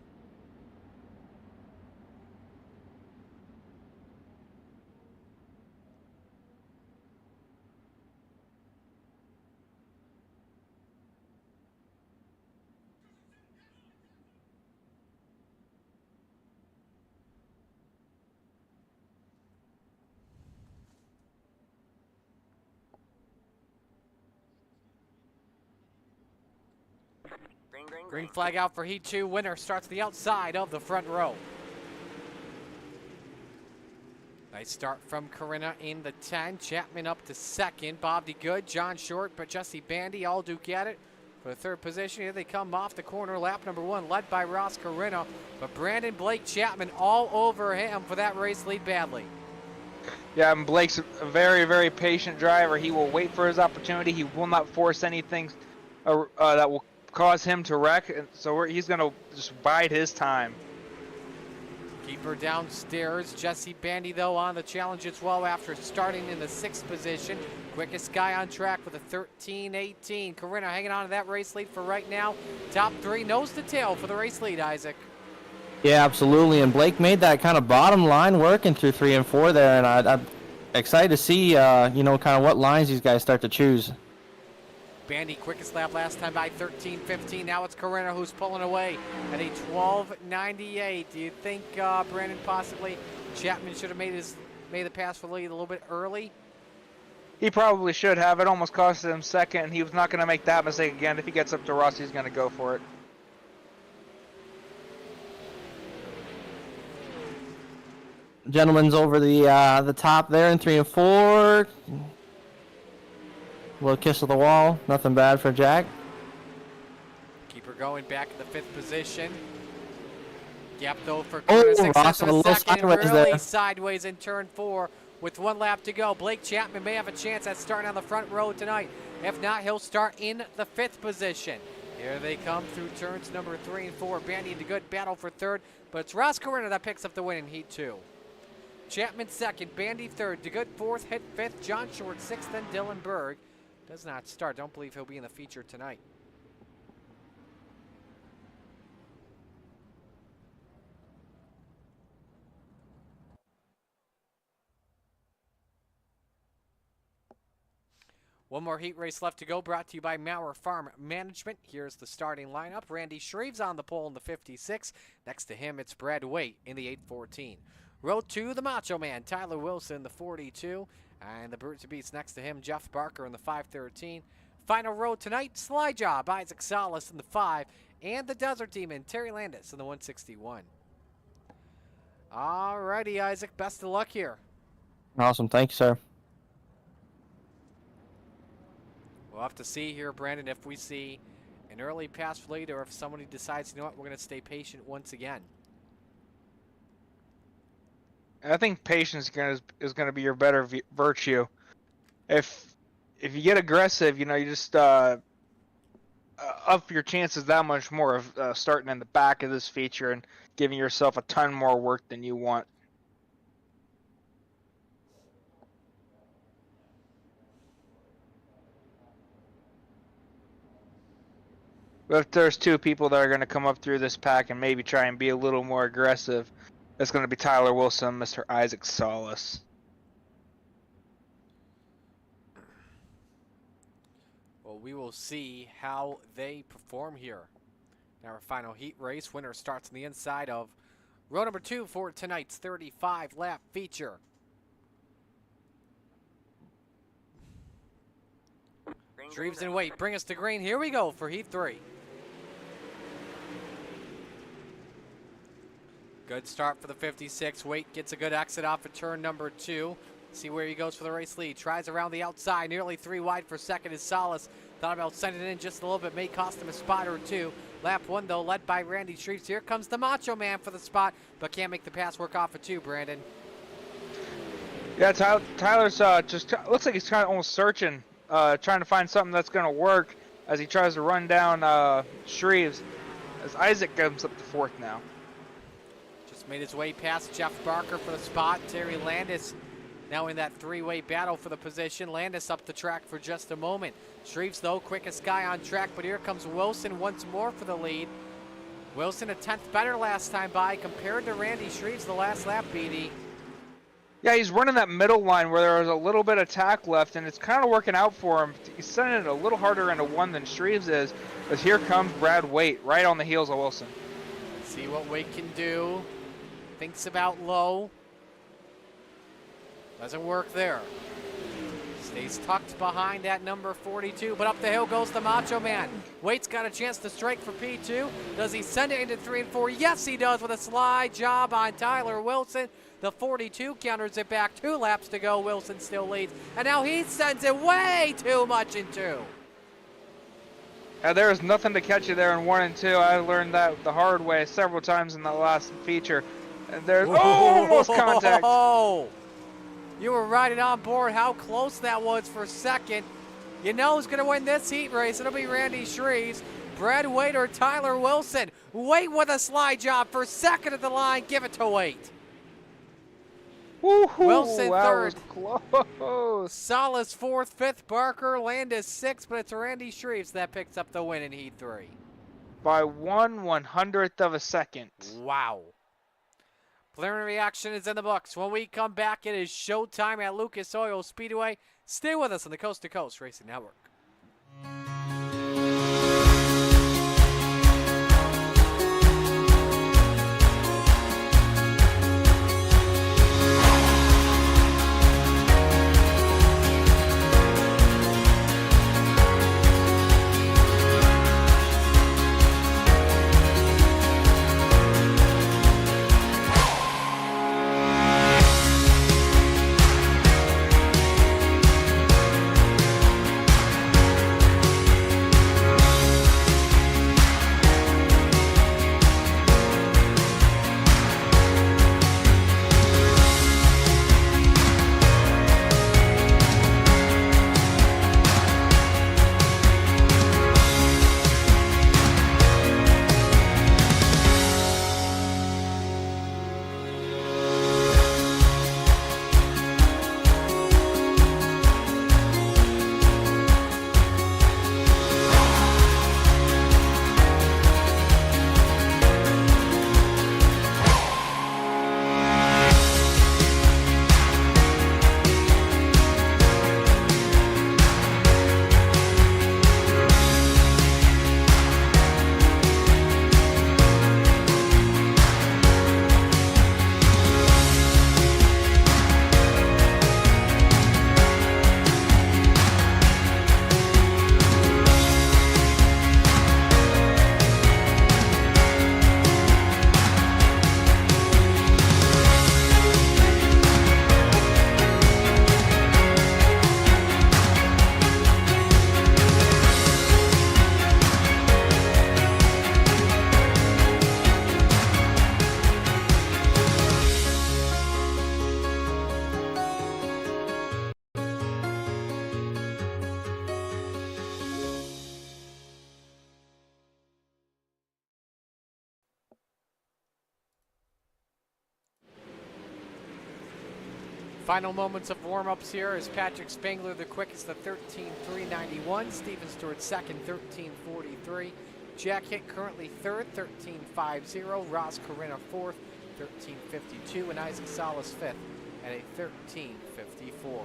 S1: Green flag out for Heat 2. Winner starts the outside of the front row. Nice start from Corinna in the 10. Chapman up to 2nd. Bob DeGood, John Short, but Jesse Bandy all do get it for the 3rd position. Here they come off the corner. Lap number 1 led by Ross Corinna, but Brandon Blake Chapman all over him for that race lead badly.
S2: Yeah, and Blake's a very, very patient driver. He will wait for his opportunity. He will not force anything that will cause him to wreck, and so he's going to just bide his time.
S1: Keeper downstairs. Jesse Bandy, though, on the challenge as well after starting in the 6th position. Quickest guy on track with a 13.18. Corinna hanging on to that race lead for right now. Top 3, nose to tail for the race lead, Isaac.
S5: Yeah, absolutely. And Blake made that kind of bottom line working through 3 and 4 there, and excited to see, you know, kind of what lines these guys start to choose.
S1: Bandy, quickest lap last time by 13:15. Now it's Carrera who's pulling away at a 12:98. Do you think, Brandon, possibly Chapman should have made the pass for the lead a little bit early?
S2: He probably should have. It almost cost him second, and he was not going to make that mistake again. If he gets up to Ross, he's going to go for it.
S5: Gentleman's over the top there in 3 and 4. Little kiss of the wall. Nothing bad for Jack.
S1: Keep her going back in the 5th position. Gap though for
S5: Oh,
S1: Carrera, 6
S5: Ross
S1: tenths of
S5: a
S1: a
S5: little
S1: second.
S5: sideways
S1: Really
S5: there.
S1: sideways in turn 4 with 1 lap to go. Blake Chapman may have a chance at starting on the front row tonight. If not, he'll start in the 5th position. Here they come through turns number 3 and 4. Bandy into good battle for 3rd, but it's Ross Carrera that picks up the win in Heat 2. Chapman 2nd, Bandy 3rd, DeGood 4th, Hit 5th, John Short 6th, and Dylan Berg does not start. Don't believe he'll be in the feature tonight. One more heat race left to go, brought to you by Maurer Farm Management. Here's the starting lineup. Randy Shreves on the pole in the 56. Next to him, it's Brad Waite in the 814. Row 2, the Macho Man, Tyler Wilson, the 42. And the Brute to Beats next to him, Jeff Barker in the 513. Final row tonight, Sly Job, Isaac Salas in the 5. And the Desert Demon, Terry Landis in the 161. All righty, Isaac, best of luck here.
S5: Awesome. Thank you, sir.
S1: We'll have to see here, Brandon, if we see an early pass lead or if somebody decides, you know what, we're going to stay patient once again.
S2: I think patience is going to be your better virtue. If you get aggressive, you know, you just up your chances that much more of starting in the back of this feature and giving yourself a ton more work than you want. But if there's 2 people that are going to come up through this pack and maybe try and be a little more aggressive, it's going to be Tyler Wilson and Mr. Isaac Salas.
S1: Well, we will see how they perform here. Now our final heat race. Winner starts on the inside of row number 2 for tonight's 35-lap feature. Shreves and Waite bring us to green. Here we go for heat 3. Good start for the 56. Waite gets a good exit off of turn number 2. See where he goes for the race lead. Tries around the outside. Nearly 3 wide for second is Salas. Thought about sending it in just a little bit. May cost him a spot or 2. Lap 1, though, led by Randy Shreves. Here comes the Macho Man for the spot, but can't make the pass work off of 2, Brandon.
S2: Yeah, Tyler's just looks like he's kind of almost searching, trying to find something that's going to work as he tries to run down Shreves. As Isaac comes up to 4th now.
S1: Made his way past Jeff Barker for the spot. Terry Landis now in that 3-way battle for the position. Landis up the track for just a moment. Shreves, though, quickest guy on track, but here comes Wilson once more for the lead. Wilson a 10th better last time by compared to Randy Shreves the last lap, BD.
S2: Yeah, he's running that middle line where there was a little bit of tack left, and it's kind of working out for him. He's sending it a little harder into 1 than Shreves is, as here comes Brad Waite right on the heels of Wilson.
S1: Let's see what Waite can do. Thinks about low. Doesn't work there. Stays tucked behind that number 42, but up the hill goes the Macho Man. Waite's got a chance to strike for P2. Does he send it into 3 and 4? Yes, he does with a slide job on Tyler Wilson. The 42 counters it back. 2 laps to go. Wilson still leads. And now he sends it way too much in 2.
S2: There is nothing to catch you there in 1 and 2. I learned that the hard way several times in the last feature. And there's almost contact.
S1: Oh, you were riding on board how close that was for second. You know who's going to win this heat race. It'll be Randy Shreves, Brad Waite, or Tyler Wilson. Waite with a slide job for second at the line. Give it to Waite. Wilson third.
S2: Close.
S1: Salas 4th, 5th. Barker, Landis 6th, but it's Randy Shreves that picks up the win in heat 3.
S2: By 1/100th of a second.
S1: Wow. Preliminary action is in the books. When we come back, it is showtime at Lucas Oil Speedway. Stay with us on the Coast to Coast Racing Network. Final moments of warm-ups here is Patrick Spangler the quickest at 13.391. Steven Stewart second, 13.43. Jack Hitt currently third, 13.50. Ross Corina fourth, 13.52. And Isaac Salas fifth at a 13.54.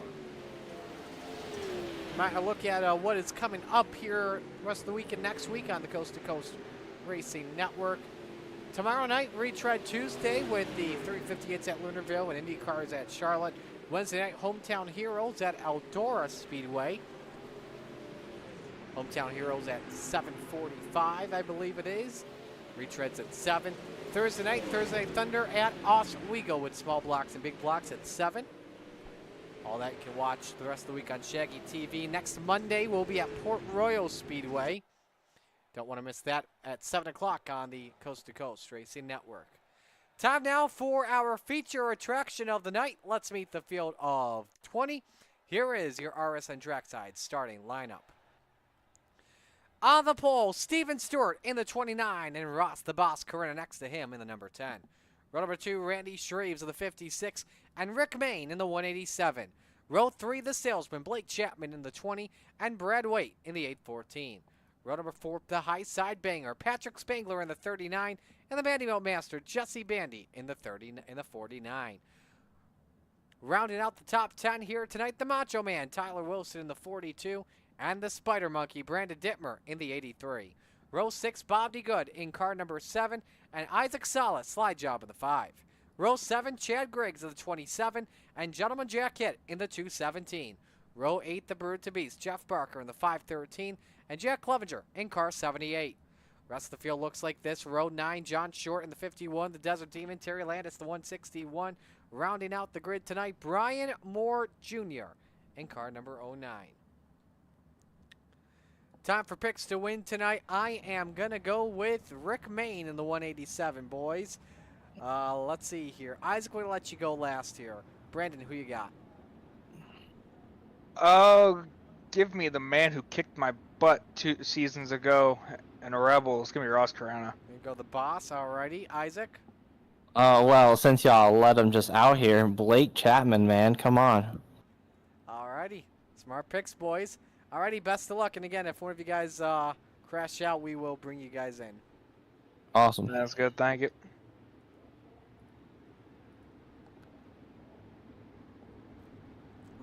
S1: Might look at what is coming up here the rest of the week and next week on the Coast to Coast Racing Network. Tomorrow night, retread Tuesday with the 358s at Lunarville and IndyCars at Charlotte. Wednesday night, Hometown Heroes at Eldora Speedway. Hometown Heroes at 7:45, I believe it is. Retreads at 7. Thursday Night Thunder at Oswego with small blocks and big blocks at 7. All that you can watch the rest of the week on Shaggy TV. Next Monday, we'll be at Port Royal Speedway. Don't want to miss that at 7 o'clock on the Coast to Coast Racing Network. Time now for our feature attraction of the night. Let's meet the field of 20. Here is your RSN Trackside starting lineup. On the pole, Steven Stewart in the 29 and Ross the Boss Corina next to him in the number 10. Row number 2, Randy Shreves of the 56 and Rick Mayne in the 187. Row 3, the Salesman, Blake Chapman in the 20 and Brad Waite in the 814. Row number 4, the High Side Banger, Patrick Spangler in the 39, and the Bandy Belt Master, Jesse Bandy in the 49. Rounding out the top 10 here tonight, the Macho Man, Tyler Wilson in the 42, and the Spider Monkey, Brandon Dittmer in the 83. Row 6, Bob D. Good in car number 7, and Isaac Salas, Slide Job in the 5. Row 7, Chad Griggs in the 27, and Gentleman Jack Hitt in the 217. Row 8, the Bird to Beast, Jeff Barker in the 513, and Jack Clevenger in car 78. Rest of the field looks like this. Row 9, John Short in the 51, the Desert Demon, Terry Landis, the 161. Rounding out the grid tonight, Brian Moore Jr. in car number 09. Time for picks to win tonight. I am going to go with Rick Mayne in the 187, boys. Let's see here. Isaac, we're going to let you go last here. Brandon, who you got?
S2: Oh, give me the man who kicked my butt 2 seasons ago in a Rebel. It's going to be Ross Corina.
S1: You go the boss. Alrighty. Isaac?
S5: Well, since y'all let him just out here, Blake Chapman, man, come on.
S1: Alrighty. Smart picks, boys. Alrighty, best of luck. And again, if one of you guys crash out, we will bring you guys in.
S5: Awesome.
S2: That's good. Thank you.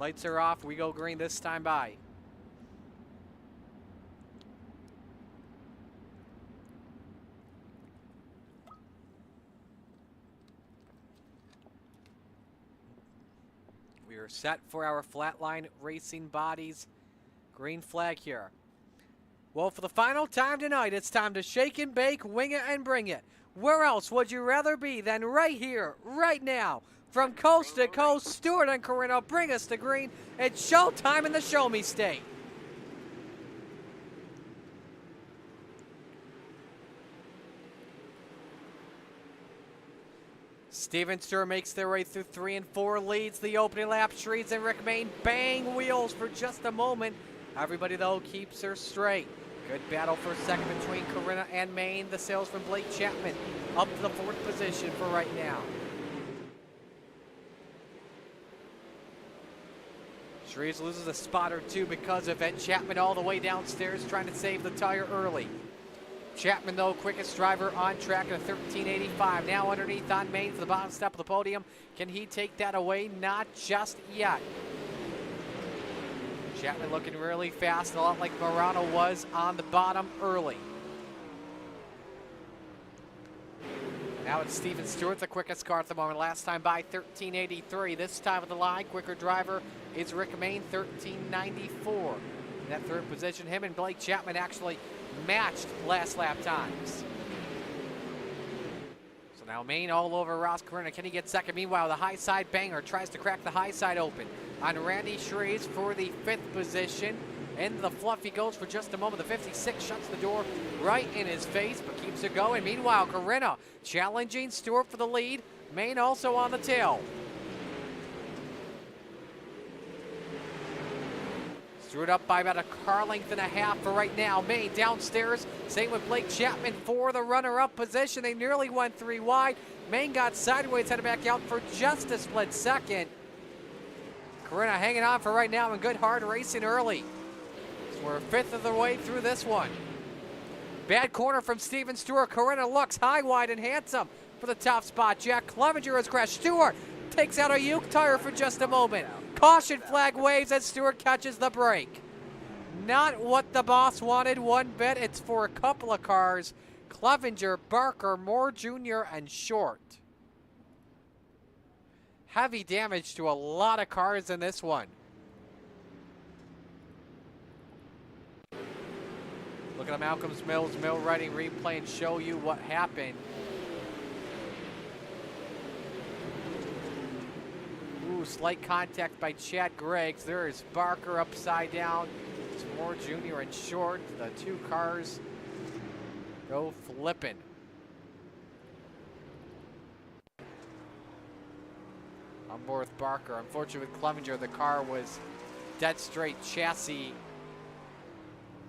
S1: Lights are off. We go green this time by. We are set for our flatline racing bodies. Green flag here. Well, for the final time tonight, it's time to shake and bake, wing it and bring it. Where else would you rather be than right here, right now? From coast to coast, Stuart and Corinna bring us to green. It's showtime in the Show Me State. Steven Stewart makes their way through 3 and 4, leads the opening lap. Shreeds and Rick Main bang wheels for just a moment. Everybody, though, keeps her straight. Good battle for a second between Corinna and Main. The salesman Blake Chapman up to the 4th position for right now. Shreeds loses a spot or two because of it. Chapman all the way downstairs trying to save the tire early. Chapman, though, quickest driver on track at a 13.85. Now underneath on Main for the bottom step of the podium. Can he take that away? Not just yet. Chapman looking really fast, a lot like Morano was on the bottom early. Now it's Steven Stewart, the quickest car at the moment. Last time by 13.83. This time of the line, quicker driver is Rick Main, 13.94. In that 3rd position, him and Blake Chapman actually matched last lap times. So now Main all over Ross Corinna. Can he get second? Meanwhile, the high side banger tries to crack the high side open on Randy Shreeds for the 5th position. Into the fluff he goes for just a moment. The 56 shuts the door right in his face, but keeps it going. Meanwhile, Corinna challenging Stewart for the lead. Main also on the tail. Stewart up by about a car length and a half for right now. Main downstairs. Same with Blake Chapman for the runner-up position. They nearly went 3 wide. Main got sideways, headed back out for just a split second. Corinna hanging on for right now and good hard racing early. So we're 5th of the way through this one. Bad corner from Steven Stewart. Corinna looks high, wide, and handsome for the top spot. Jack Clevenger has crashed. Stewart takes out a Uke tire for just a moment. Caution flag waves as Stewart catches the brake. Not what the boss wanted one bit. It's for a couple of cars. Clevenger, Barker, Moore Jr., and Short. Heavy damage to a lot of cars in this one. Look at the Malcolm's Mills mill riding replay and show you what happened. Ooh, slight contact by Chad Greggs. There is Barker upside down. It's Moore Jr. and Short. The 2 cars go flipping. On board with Barker. Unfortunately with Clevenger, the car was dead straight chassis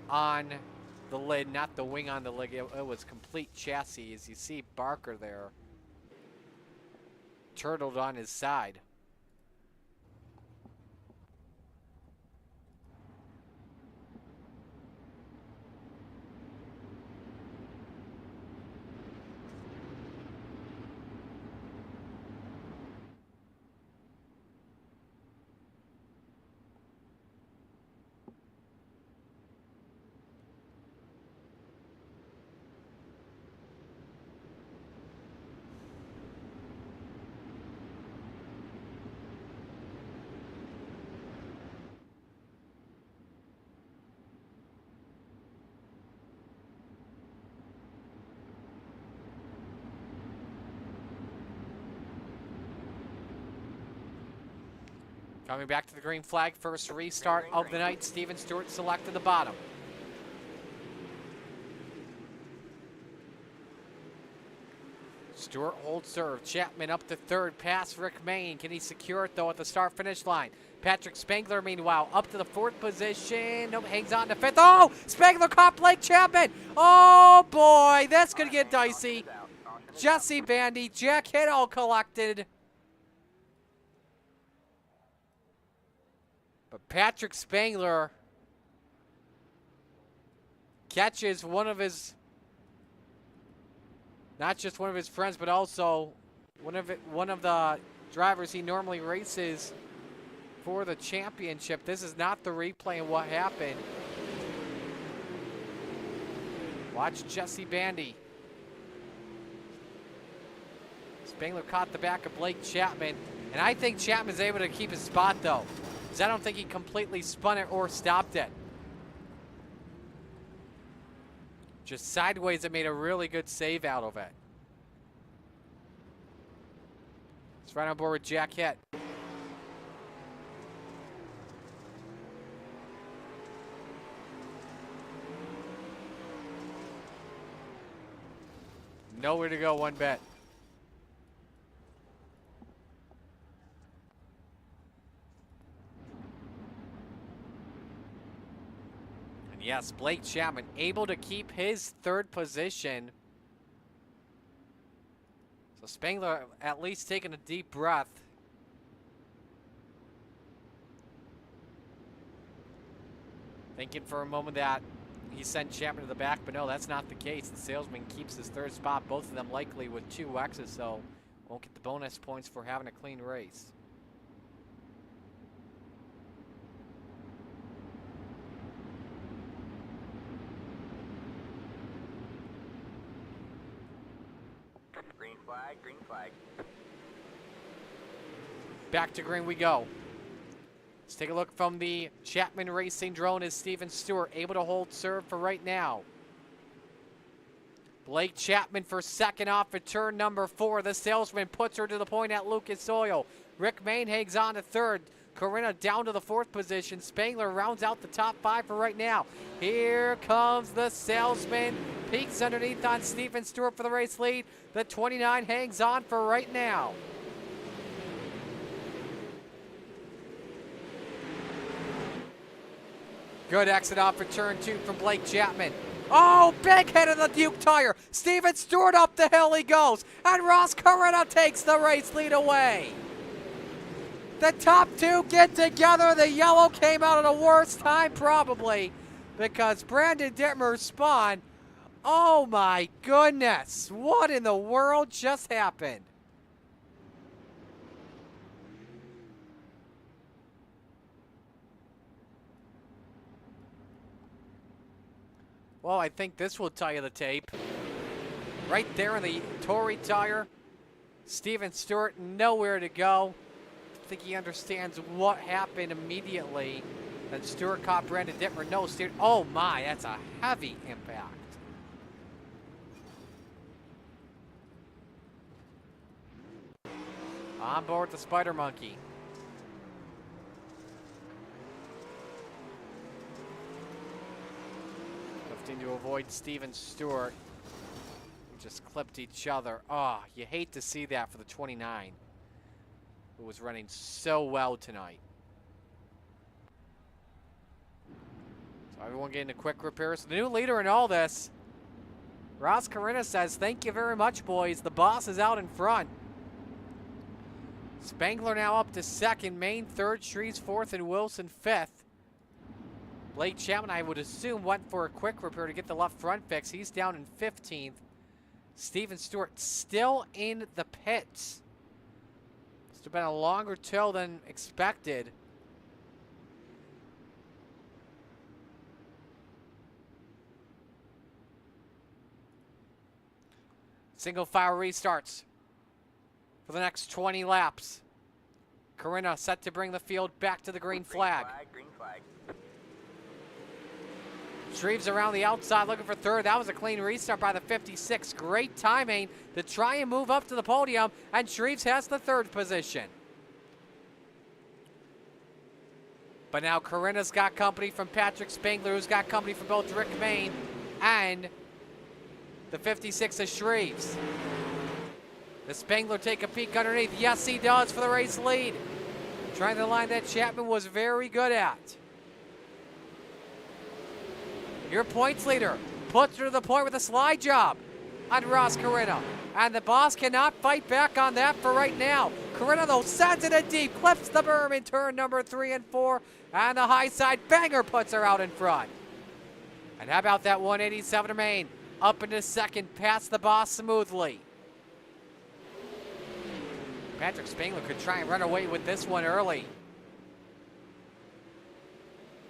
S1: on the lid, not the wing on the lid. It was complete chassis. As you see Barker there, turtled on his side. Coming back to the green flag, first restart of the night. Steven Stewart selected the bottom. Stewart holds serve. Chapman up to 3rd, past Rick Main. Can he secure it though at the start-finish line? Patrick Spangler, meanwhile, up to the 4th position. Nope, hangs on to 5th. Oh, Spangler caught Blake Chapman. Oh boy, that's gonna get dicey. Jesse Bandy, Jack Hit all collected. But Patrick Spangler catches one of his, not just one of his friends, but also one of the drivers he normally races for the championship. This is not the replay of what happened. Watch Jesse Bandy. Spangler caught the back of Blake Chapman, and I think Chapman's able to keep his spot though, because I don't think he completely spun it or stopped it. Just sideways, it made a really good save out of it. It's right on board with Jack Hitt. Nowhere to go, one bet. And yes, Blake Chapman able to keep his third position. So Spangler at least taking a deep breath. Thinking for a moment that he sent Chapman to the back, but no, that's not the case. The salesman keeps his third spot, both of them likely with 2 X's, so won't get the bonus points for having a clean race.
S11: Green flag, green flag.
S1: Back to green we go. Let's take a look from the Chapman Racing drone. Is Steven Stewart able to hold serve for right now? Blake Chapman for second off at turn number 4. The salesman puts her to the point at Lucas Oil. Rick Main hangs on to third. Corinna down to the 4th position. Spangler rounds out the top 5 for right now. Here comes the salesman. Peeks underneath on Steven Stewart for the race lead. The 29 hangs on for right now. Good exit off for turn 2 from Blake Chapman. Oh, big hit of the Duke tire. Steven Stewart up the hill he goes. And Ross Corinna takes the race lead away. The top 2 get together. The yellow came out at the worst time probably because Brandon Dittmer spun. Oh my goodness. What in the world just happened? Well, I think this will tell you the tape. Right there in the Tory tire. Steven Stewart nowhere to go. I think he understands what happened immediately. Then Stewart caught Brandon Dittmer. No, Stewart. Oh my, that's a heavy impact. On board the Spider Monkey. To avoid Steven Stewart. We just clipped each other. Oh, you hate to see that for the 29, who was running so well tonight. So everyone getting a quick repair. So the new leader in all this, Ross Corinna says, "Thank you very much, boys. The boss is out in front." Spangler now up to 2nd, Main 3rd, Shreves 4th, and Wilson 5th. Blake Chapman, I would assume, went for a quick repair to get the left front fix. He's down in 15th. Steven Stewart still in the pits. It's been a longer tow than expected. Single file restarts for the next 20 laps. Corinna set to bring the field back to the green flag.
S11: Green flag.
S1: Shreves around the outside looking for 3rd. That was a clean restart by the 56. Great timing to try and move up to the podium, and Shreves has the 3rd position. But now Corinna's got company from Patrick Spangler, who's got company from both Rick Main and the 56 of Shreves. Does Spangler take a peek underneath? Yes, he does for the race lead. Trying the line that Chapman was very good at. Your points leader puts her to the point with a slide job on Ross Corinna. And the boss cannot fight back on that for right now. Corinna, though, sends it in deep, clips the berm in turn number 3 and 4. And the high side banger puts her out in front. And how about that 187 to Main? Up into 2nd, past the boss smoothly. Patrick Spangler could try and run away with this one early.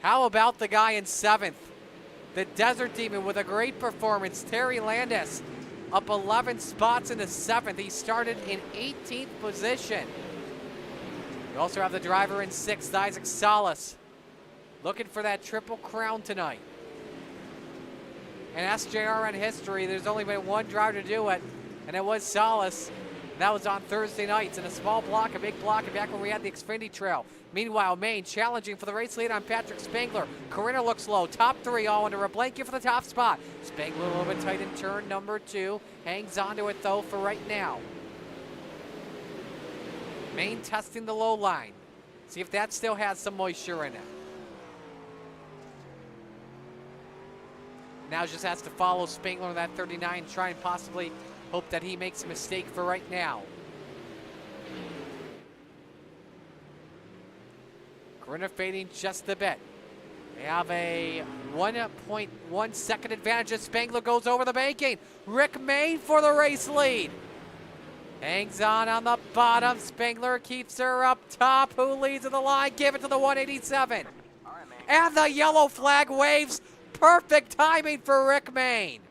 S1: How about the guy in 7th? The Desert Demon with a great performance. Terry Landis up 11 spots into 7th. He started in 18th position. We also have the driver in 6th, Isaac Salas, looking for that triple crown tonight. In SJRN history, there's only been one driver to do it, and it was Salas. And that was on Thursday nights in a small block, a big block, and back when we had the Xfinity Trail. Meanwhile, Maine challenging for the race lead on Patrick Spangler. Corinna looks low, top 3, all under a blanket for the top spot. Spangler a little bit tight in turn number 2. Hangs onto it, though, for right now. Maine testing the low line. See if that still has some moisture in it. Now just has to follow Spangler on that 39 and try and possibly hope that he makes a mistake for right now. Corinna fading just a bit. They have a 1.1 second advantage as Spangler goes over the banking. Rick Maine for the race lead. Hangs on the bottom. Spangler keeps her up top. Who leads in the line? Give it to the 187. And the yellow flag waves. Perfect timing for Rick Maine.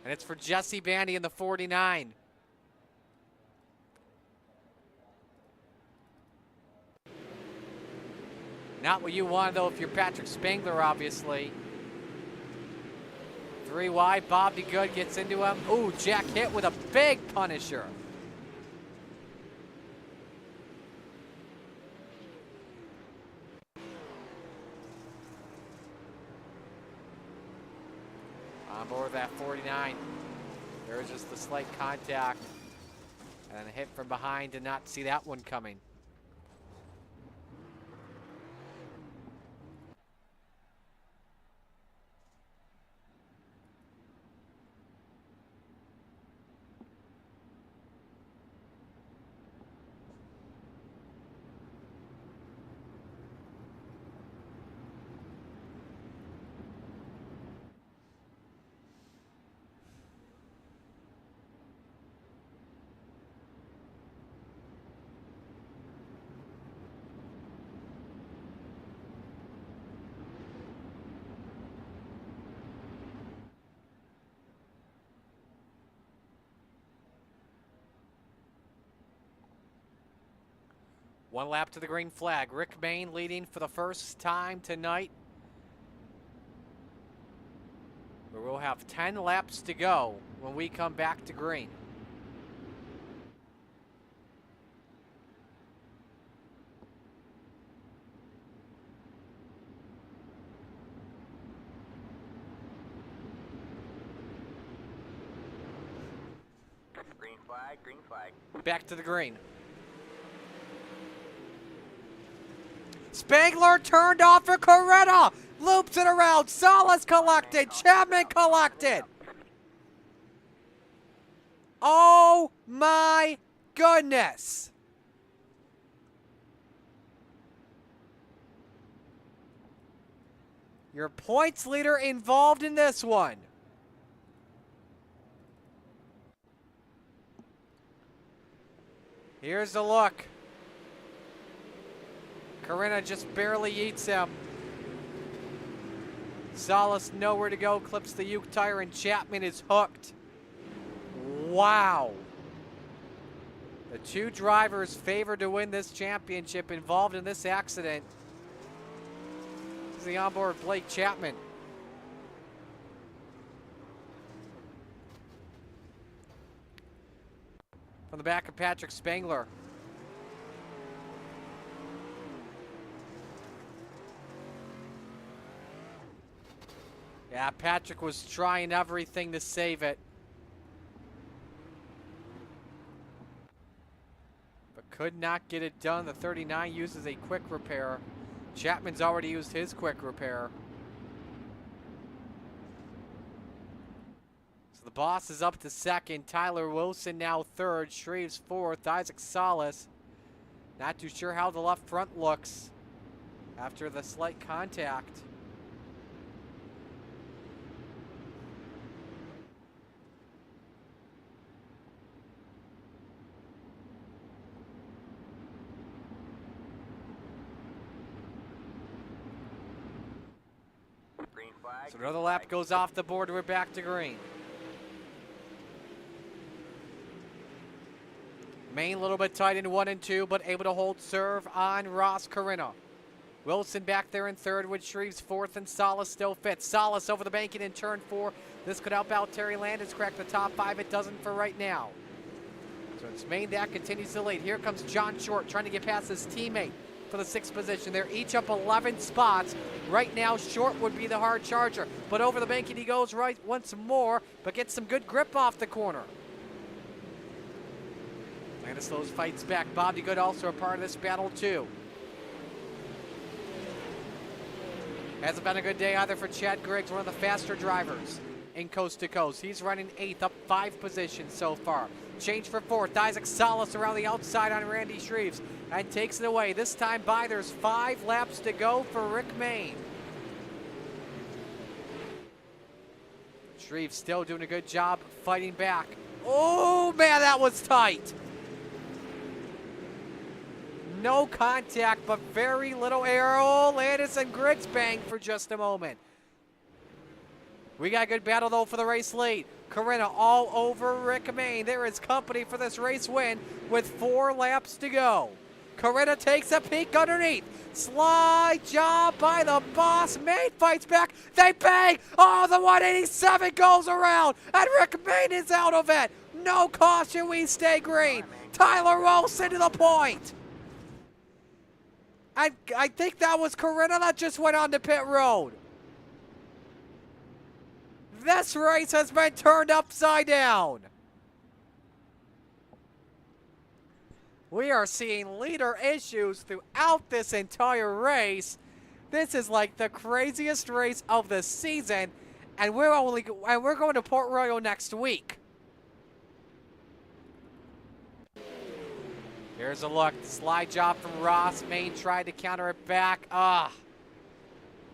S1: And it's for Jesse Bandy in the 49. Not what you want, though, if you're Patrick Spangler, obviously. 3 wide, Bobby Good gets into him. Ooh, Jack hit with a big punisher. On board with that 49. There's just the slight contact. And a hit from behind, did not see that one coming. One lap to the green flag. Rick Maine leading for the first time tonight. We'll have 10 laps to go when we come back to green.
S11: Green flag, green flag.
S1: Back to the green. Spangler turned off for Coretta. Loops it around. Salas collected. Chapman collected. Oh my goodness. Your points leader involved in this one. Here's the look. Corinna just barely eats him. Salas nowhere to go, clips the Uke tire, and Chapman is hooked. Wow. The two drivers favored to win this championship involved in this accident. This is the onboard Blake Chapman. From the back of Patrick Spangler. Yeah, Patrick was trying everything to save it. But could not get it done. The 39 uses a quick repair. Chapman's already used his quick repair. So the boss is up to second. Tyler Wilson now third. Shreves fourth. Isaac Salas. Not too sure how the left front looks after the slight contact.
S11: flag.
S1: So another lap goes off the board. We're back to green. Main a little bit tight in 1 and 2, but able to hold serve on Ross Corinna. Wilson back there in third with Shreves fourth, and Salas still fifth. Salas over the banking in turn 4. This could help out Terry Landis crack the top 5. It doesn't for right now. So it's Main that continues to lead. Here comes John Short trying to get past his teammate for the 6th position. They're each up 11 spots. Right now, Short would be the hard charger. But over the banking he goes right once more, but gets some good grip off the corner. Landis slows fights back. Bobby Good also a part of this battle too. Hasn't been a good day either for Chad Griggs, one of the faster drivers in Coast to Coast. He's running 8th, up 5 positions so far. Change for 4th. Isaac Salas around the outside on Randy Shreves and takes it away. This time by, there's 5 laps to go for Rick Main. Shreves still doing a good job fighting back. Oh, man, that was tight. No contact, but very little air. Oh, Landis and Griggs bang for just a moment. We got a good battle, though, for the race lead. Corinna all over Rick Main. There is company for this race win with 4 laps to go. Corinna takes a peek underneath. Slide job by the boss. Main fights back. They bang. Oh, the 187 goes around, and Rick Main is out of it. No caution. We stay green. Tyler Wilson to the point. I think that was Corinna that just went on the pit road. This race has been turned upside down. We are seeing leader issues throughout this entire race. This is like the craziest race of the season, and we're going to Port Royal next week. Here's a look. Slide job from Ross. Main tried to counter it back.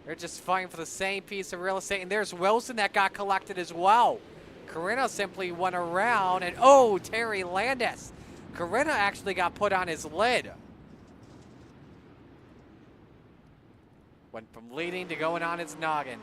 S1: They're just fighting for the same piece of real estate. And there's Wilson that got collected as well. Corinna simply went around, and oh, Terry Landis. Corinna actually got put on his lid. Went from leading to going on his noggin.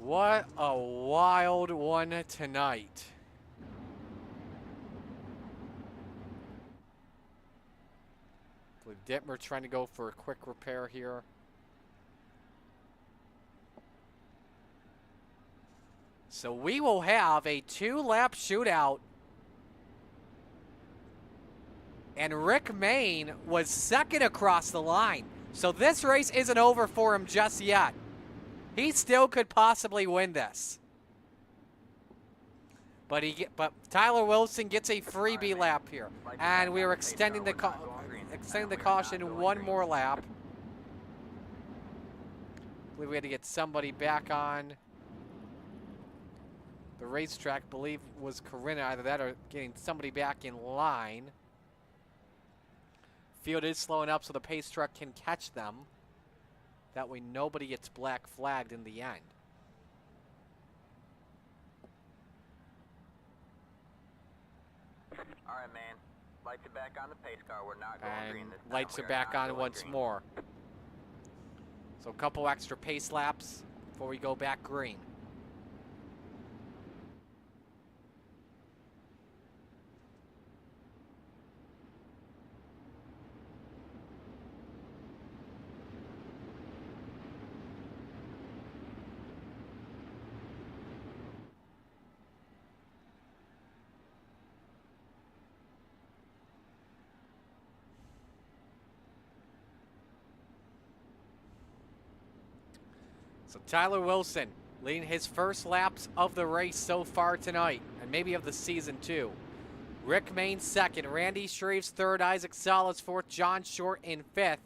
S1: What a wild one tonight. I believe Dittmer trying to go for a quick repair here. So we will have a 2-lap shootout. And Rick Main was second across the line. So this race isn't over for him just yet. He still could possibly win this. But Tyler Wilson gets a freebie lap here. And we are extending the caution 1 more lap. I believe we had to get somebody back on the racetrack. I believe was Corinna, either that or getting somebody back in line. Field is slowing up so the pace truck can catch them. That way nobody gets black flagged in the end.
S11: All right, man. Lights are back on the pace car. We're not going
S1: And
S11: green this time.
S1: lights
S11: We
S1: are back
S11: not
S1: on
S11: going
S1: once
S11: green.
S1: more. So a couple extra pace laps before we go back green. So Tyler Wilson leading his first laps of the race so far tonight, and maybe of the season too. Rick Main second, Randy Shreves third, Isaac Salas fourth, John Short in fifth.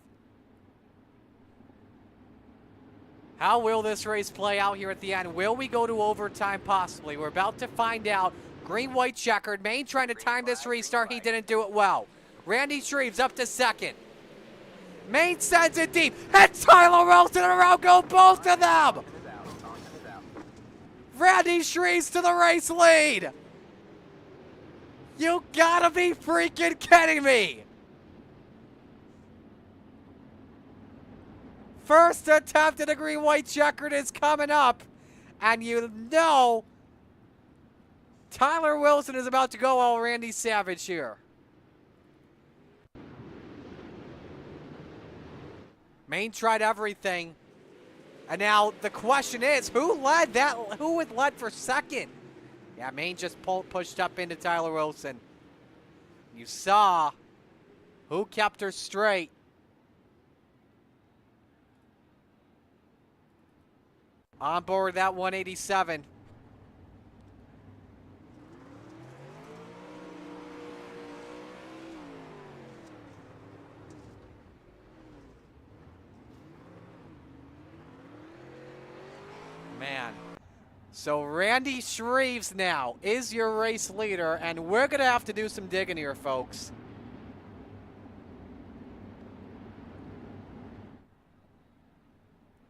S1: How will this race play out here at the end? Will we go to overtime? Possibly. We're about to find out. Green, white, checkered. Main trying to time this restart. He didn't do it well. Randy Shreves up to second. Main sends it deep, and Tyler Wilson around go both of them. Randy Shreves to the race lead. You gotta be freaking kidding me. First attempt at a green-white checkered is coming up. And you know Tyler Wilson is about to go all Randy Savage here. Maine tried everything. And now the question is, who led that? Who had led for second? Yeah, Maine just pushed up into Tyler Wilson. You saw who kept her straight. On board that 187. Man. So Randy Shreves now is your race leader, and we're going to have to do some digging here, folks.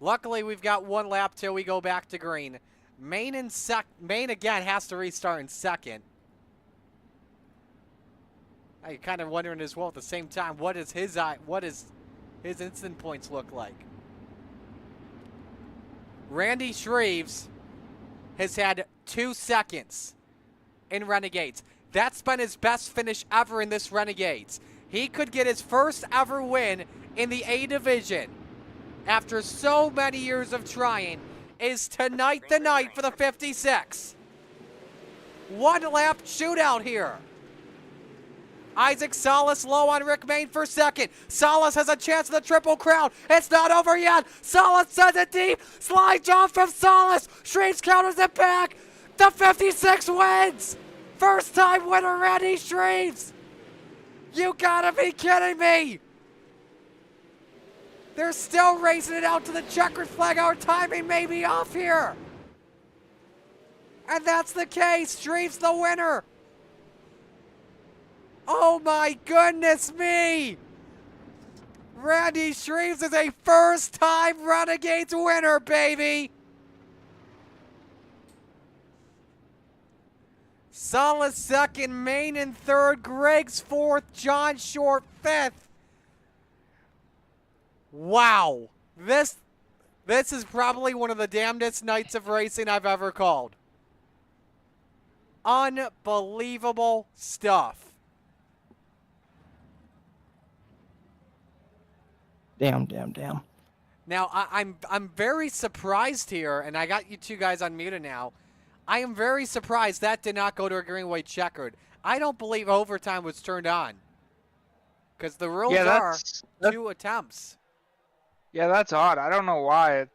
S1: Luckily, we've got one lap till we go back to green. Maine again has to restart in second. I'm kind of wondering as well at the same time, what does his instant points look like? Randy Shreves has had 2 seconds in Renegades. That's been his best finish ever in this Renegades. He could get his first ever win in the A division after so many years of trying. Is tonight the night for the 56? 1 lap shootout here. Isaac Salas low on Rick Maine for second. Salas has a chance of the Triple Crown. It's not over yet. Salas sends it deep. Slide jump from Salas. Shreves counters it back. The 56 wins. First time winner Randy Shreves. You gotta be kidding me. They're still racing it out to the checkered flag. Our timing may be off here. And that's the case. Shreves the winner. Oh my goodness me! Randy Shreves is a first-time Renegades winner, baby! Salas second, Maine in third, Greg's fourth, John Short fifth. Wow. This is probably one of the damnedest nights of racing I've ever called. Unbelievable stuff.
S5: Damn.
S1: Now, I'm very surprised here, and I got you two guys unmuted now. I am very surprised that did not go to a green-white checkered. I don't believe overtime was turned on. Because the rules are 2 attempts.
S2: Yeah, that's odd. I don't know why.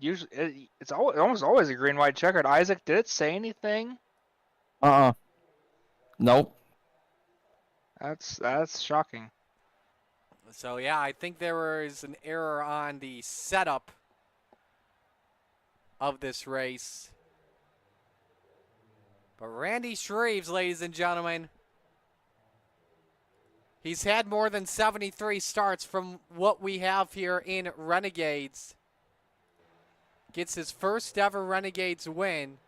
S2: It's almost always a green-white checkered. Isaac, did it say anything?
S5: Nope.
S2: That's shocking.
S1: So, yeah, I think there was an error on the setup of this race. But Randy Shreves, ladies and gentlemen, he's had more than 73 starts from what we have here in Renegades. Gets his first ever Renegades win.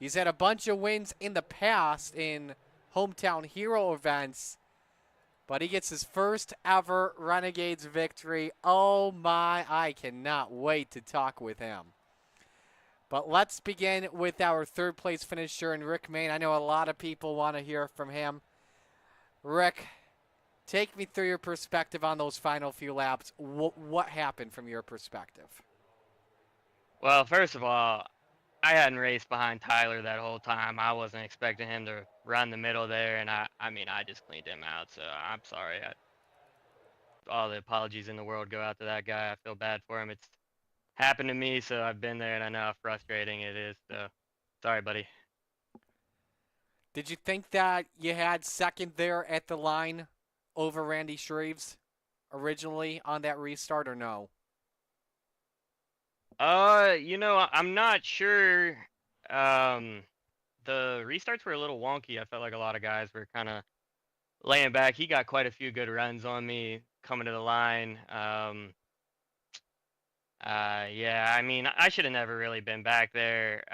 S1: He's had a bunch of wins in the past in Hometown Hero events, but he gets his first ever Renegades victory. Oh my, I cannot wait to talk with him. But let's begin with our third place finisher in Rick Maine. I know a lot of people want to hear from him. Rick, take me through your perspective on those final few laps. What happened from your perspective?
S13: Well, first of all, I hadn't raced behind Tyler that whole time. I wasn't expecting him to run the middle there, and I just cleaned him out, so I'm sorry. All the apologies in the world go out to that guy. I feel bad for him. It's happened to me, so I've been there, and I know how frustrating it is, so sorry, buddy.
S1: Did you think that you had second there at the line over Randy Shreves originally on that restart, or no?
S13: I'm not sure. The restarts were a little wonky. I felt like a lot of guys were kind of laying back. He got quite a few good runs on me coming to the line. Yeah, I mean, I should have never really been back there.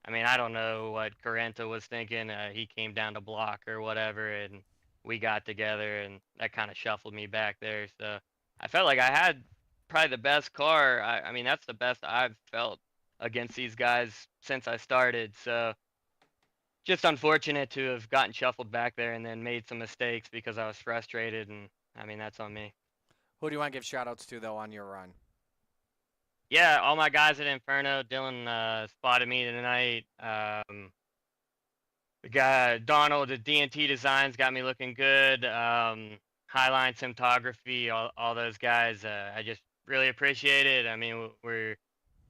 S13: I mean, I don't know what Carenta was thinking. He came down to block or whatever, and we got together, and that kind of shuffled me back there. So I felt like I had probably the best car. I mean, that's the best I've felt against these guys since I started. So just unfortunate to have gotten shuffled back there and then made some mistakes because I was frustrated, and I mean, that's on me.
S1: Who do you want to give shout outs to, though, on your run?
S13: Yeah, all my guys at Inferno. Dylan spotted me tonight. The guy Donald at DNT Designs got me looking good. Highline Cinematography, all those guys. I just really appreciate it. I mean, we're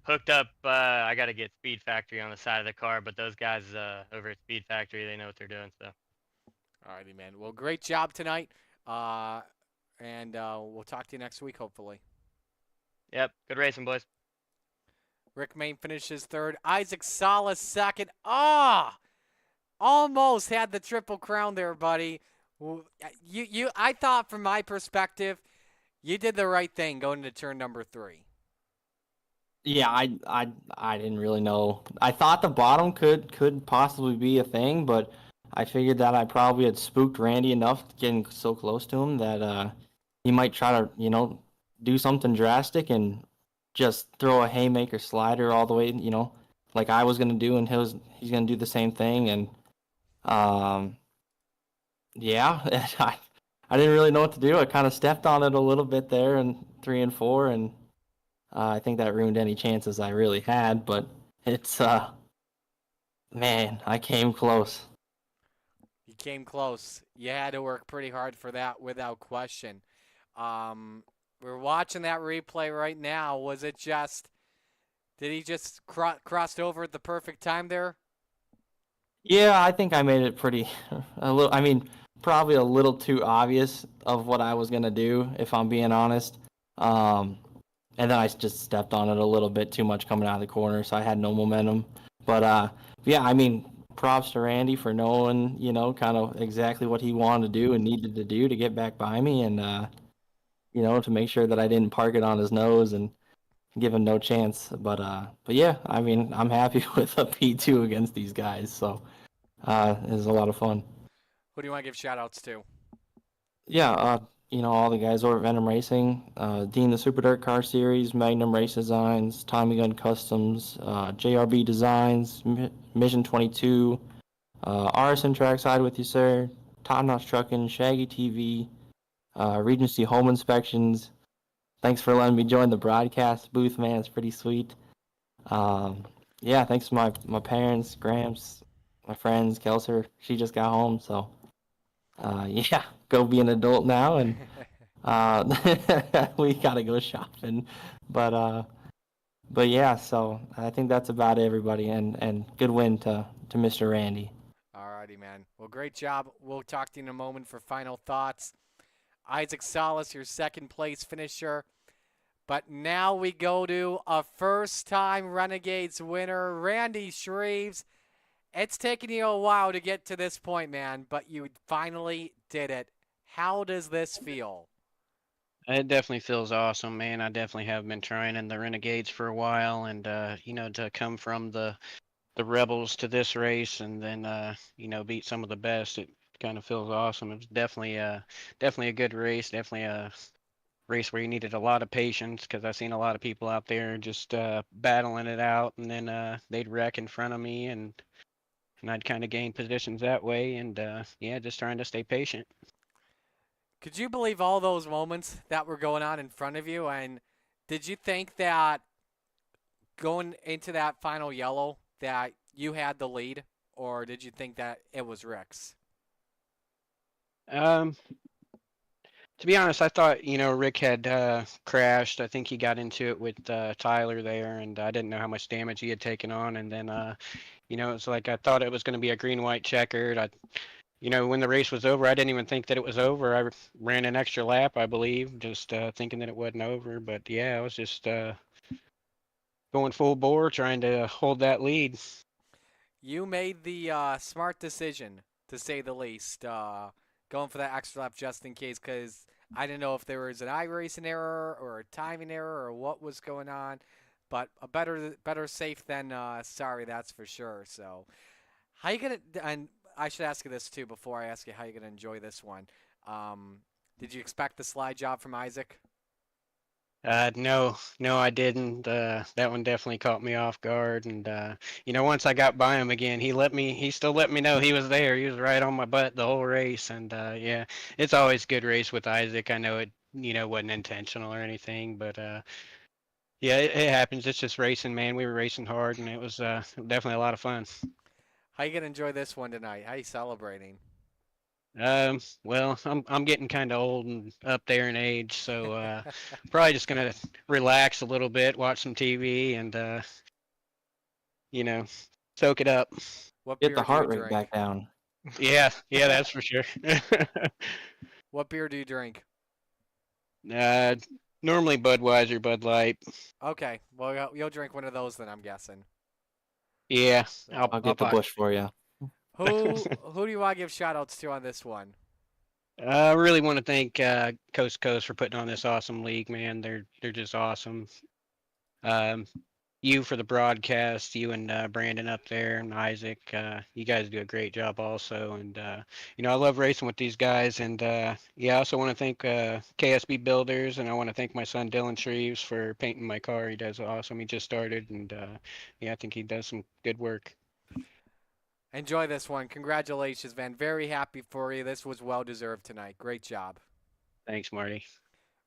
S13: hooked up. I got to get Speed Factory on the side of the car, but those guys over at Speed Factory, they know what they're doing. So.
S1: Alrighty, man. Well, great job tonight. And we'll talk to you next week, hopefully.
S13: Yep. Good racing, boys.
S1: Rick Main finishes third. Isaac Salas second. Almost had the triple crown there, buddy. I thought from my perspective, you did the right thing going into turn number 3.
S5: Yeah, I didn't really know. I thought the bottom could possibly be a thing, but I figured that I probably had spooked Randy enough getting so close to him that he might try to, do something drastic and just throw a haymaker slider all the way, like I was gonna do, and he's gonna do the same thing. And yeah, I didn't really know what to do. I kind of stepped on it a little bit there in 3 and 4, and I think that ruined any chances I really had. But it's man, I came close.
S1: You came close. You had to work pretty hard for that, without question. We're watching that replay right now. Was it just? Did he just crossed over at the perfect time there?
S5: Yeah, I think I made it pretty a little. I mean, probably a little too obvious of what I was gonna do, if I'm being honest. And then I just stepped on it a little bit too much coming out of the corner, so I had no momentum. But yeah, I mean, props to Randy for knowing, kind of exactly what he wanted to do and needed to do to get back by me, and to make sure that I didn't park it on his nose and give him no chance. But yeah, I mean, I'm happy with a P2 against these guys, so it was a lot of fun.
S1: Who do you want to give shout outs to?
S5: Yeah, all the guys over at Venom Racing, Dean the Super Dirt Car Series, Magnum Race Designs, Tommy Gun Customs, JRB Designs, Mission 22, RSN Trackside with you, sir, Top Notch Trucking, Shaggy TV, Regency Home Inspections. Thanks for letting me join the broadcast booth, man. It's pretty sweet. Yeah, thanks to my parents, Gramps, my friends, Kelser. She just got home, so yeah, go be an adult now, and we gotta go shopping. But yeah, so I think that's about everybody, and good win to Mr. Randy.
S1: Alrighty, man. Well, great job. We'll talk to you in a moment for final thoughts. Isaac Salas, your second place finisher. But now we go to a first-time Renegades winner, Randy Shreves. It's taken you a while to get to this point, man, but you finally did it. How does this feel?
S14: It definitely feels awesome, man. I definitely have been trying in the Renegades for a while, and to come from the Rebels to this race, and then beat some of the best, it kind of feels awesome. It was definitely a good race, definitely a race where you needed a lot of patience, because I've seen a lot of people out there just battling it out, and then they'd wreck in front of me, and I'd kind of gain positions that way, and yeah, just trying to stay patient.
S1: Could you believe all those moments that were going on in front of you? And did you think that going into that final yellow that you had the lead, or did you think that it was Rick's?
S14: To be honest, I thought, Rick had crashed. I think he got into it with Tyler there, and I didn't know how much damage he had taken on. And then, it's like I thought it was going to be a green-white checkered. When the race was over, I didn't even think that it was over. I ran an extra lap, I believe, just thinking that it wasn't over. But yeah, I was just going full bore, trying to hold that lead.
S1: You made the smart decision, to say the least, going for that extra lap just in case, because I didn't know if there was an iRacing error or a timing error or what was going on, but a better safe than sorry, that's for sure. So, how you gonna? And I should ask you this too before I ask you how you're gonna enjoy this one. Um, did you expect the slide job from Isaac?
S14: No, no, I didn't. That one definitely caught me off guard. And once I got by him again, he still let me know he was there. He was right on my butt the whole race. And yeah, it's always a good race with Isaac. I know it, wasn't intentional or anything, but yeah, it happens. It's just racing, man. We were racing hard, and it was definitely a lot of fun.
S1: How you gonna enjoy this one tonight? How you celebrating?
S14: Well, I'm getting kind of old and up there in age, so probably just gonna relax a little bit, watch some TV, and soak it up.
S1: What
S5: Get
S1: beer
S5: the
S1: do you
S5: heart rate
S1: drink?
S5: back down.
S14: Yeah, that's for sure.
S1: What beer do you drink?
S14: uh, Normally Budweiser, Bud Light.
S1: Okay, well you'll drink one of those then, I'm guessing.
S14: Yeah,
S1: So,
S5: I'll get the bush for you.
S1: who do you want to give shout outs to on this one?
S14: I really want to thank Coast to Coast for putting on this awesome league, man. They're just awesome. Um, you for the broadcast, you and Brandon up there, and Isaac. You guys do a great job also, and I love racing with these guys. And yeah, I also want to thank KSB Builders, and I want to thank my son Dylan Shreves for painting my car. He does awesome. He just started, and yeah, I think he does some good work.
S1: Enjoy this one. Congratulations, man. Very happy for you. This was well deserved tonight. Great job.
S14: Thanks, Marty.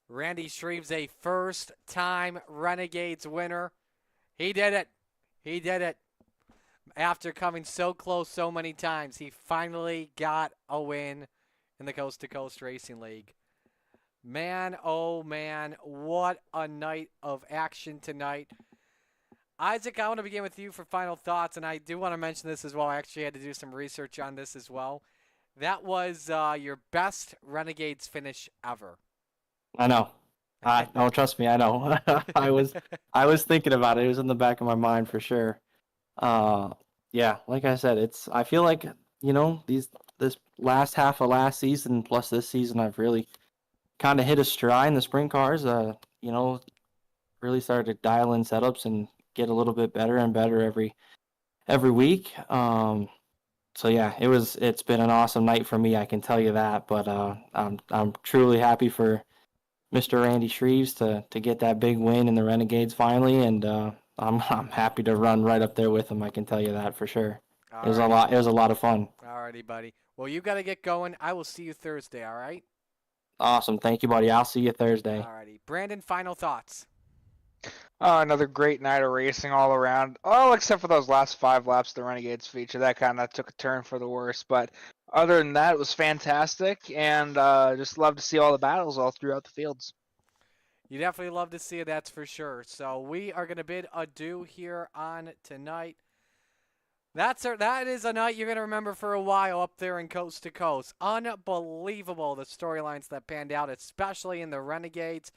S1: Randy Shreves, a first-time Renegades winner. He did it. He did it. After coming so close so many times, he finally got a win in the Coast to Coast Racing League. Man, oh man, what a night of action tonight. Isaac, I want to begin with you for final thoughts, and I do want to mention this as well. I actually had to do some research on this as well. That was your best Renegades finish ever.
S5: I know. No, trust me, I know. I was thinking about it. It was in the back of my mind for sure. Yeah, like I said, I feel like, this last half of last season plus this season, I've really kind of hit a stride in the sprint cars. Really started to dial in setups and get a little bit better and better every week. So yeah, it's been an awesome night for me, I can tell you that. But I'm truly happy for Mr. Randy Shreves to get that big win in the Renegades finally, and I'm happy to run right up there with him. I can tell you that for sure. It was a lot of fun.
S1: Alrighty, buddy. Well, you got to get going. I will see you Thursday. All right.
S5: Awesome, thank you, buddy. I'll see you Thursday.
S1: Alrighty, Brandon. Final thoughts.
S2: Another great night of racing all around. Oh, except for those last 5 laps of the Renegades feature. That kind of took a turn for the worse. But other than that, it was fantastic. And just love to see all the battles all throughout the fields.
S1: You definitely love to see it, that's for sure. So we are going to bid adieu here on tonight. That is a night you're going to remember for a while up there in Coast to Coast. Unbelievable, the storylines that panned out, especially in the Renegades.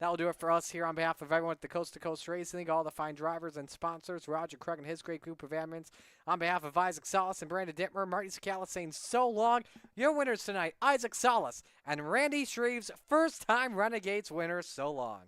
S1: That will do it for us here on behalf of everyone at the Coast to Coast Racing League, all the fine drivers and sponsors, Roger Craig and his great group of admins. On behalf of Isaac Salas and Brandon Dittmer, Marty Scala saying so long. Your winners tonight, Isaac Salas and Randy Shreves, first-time Renegades winners, so long.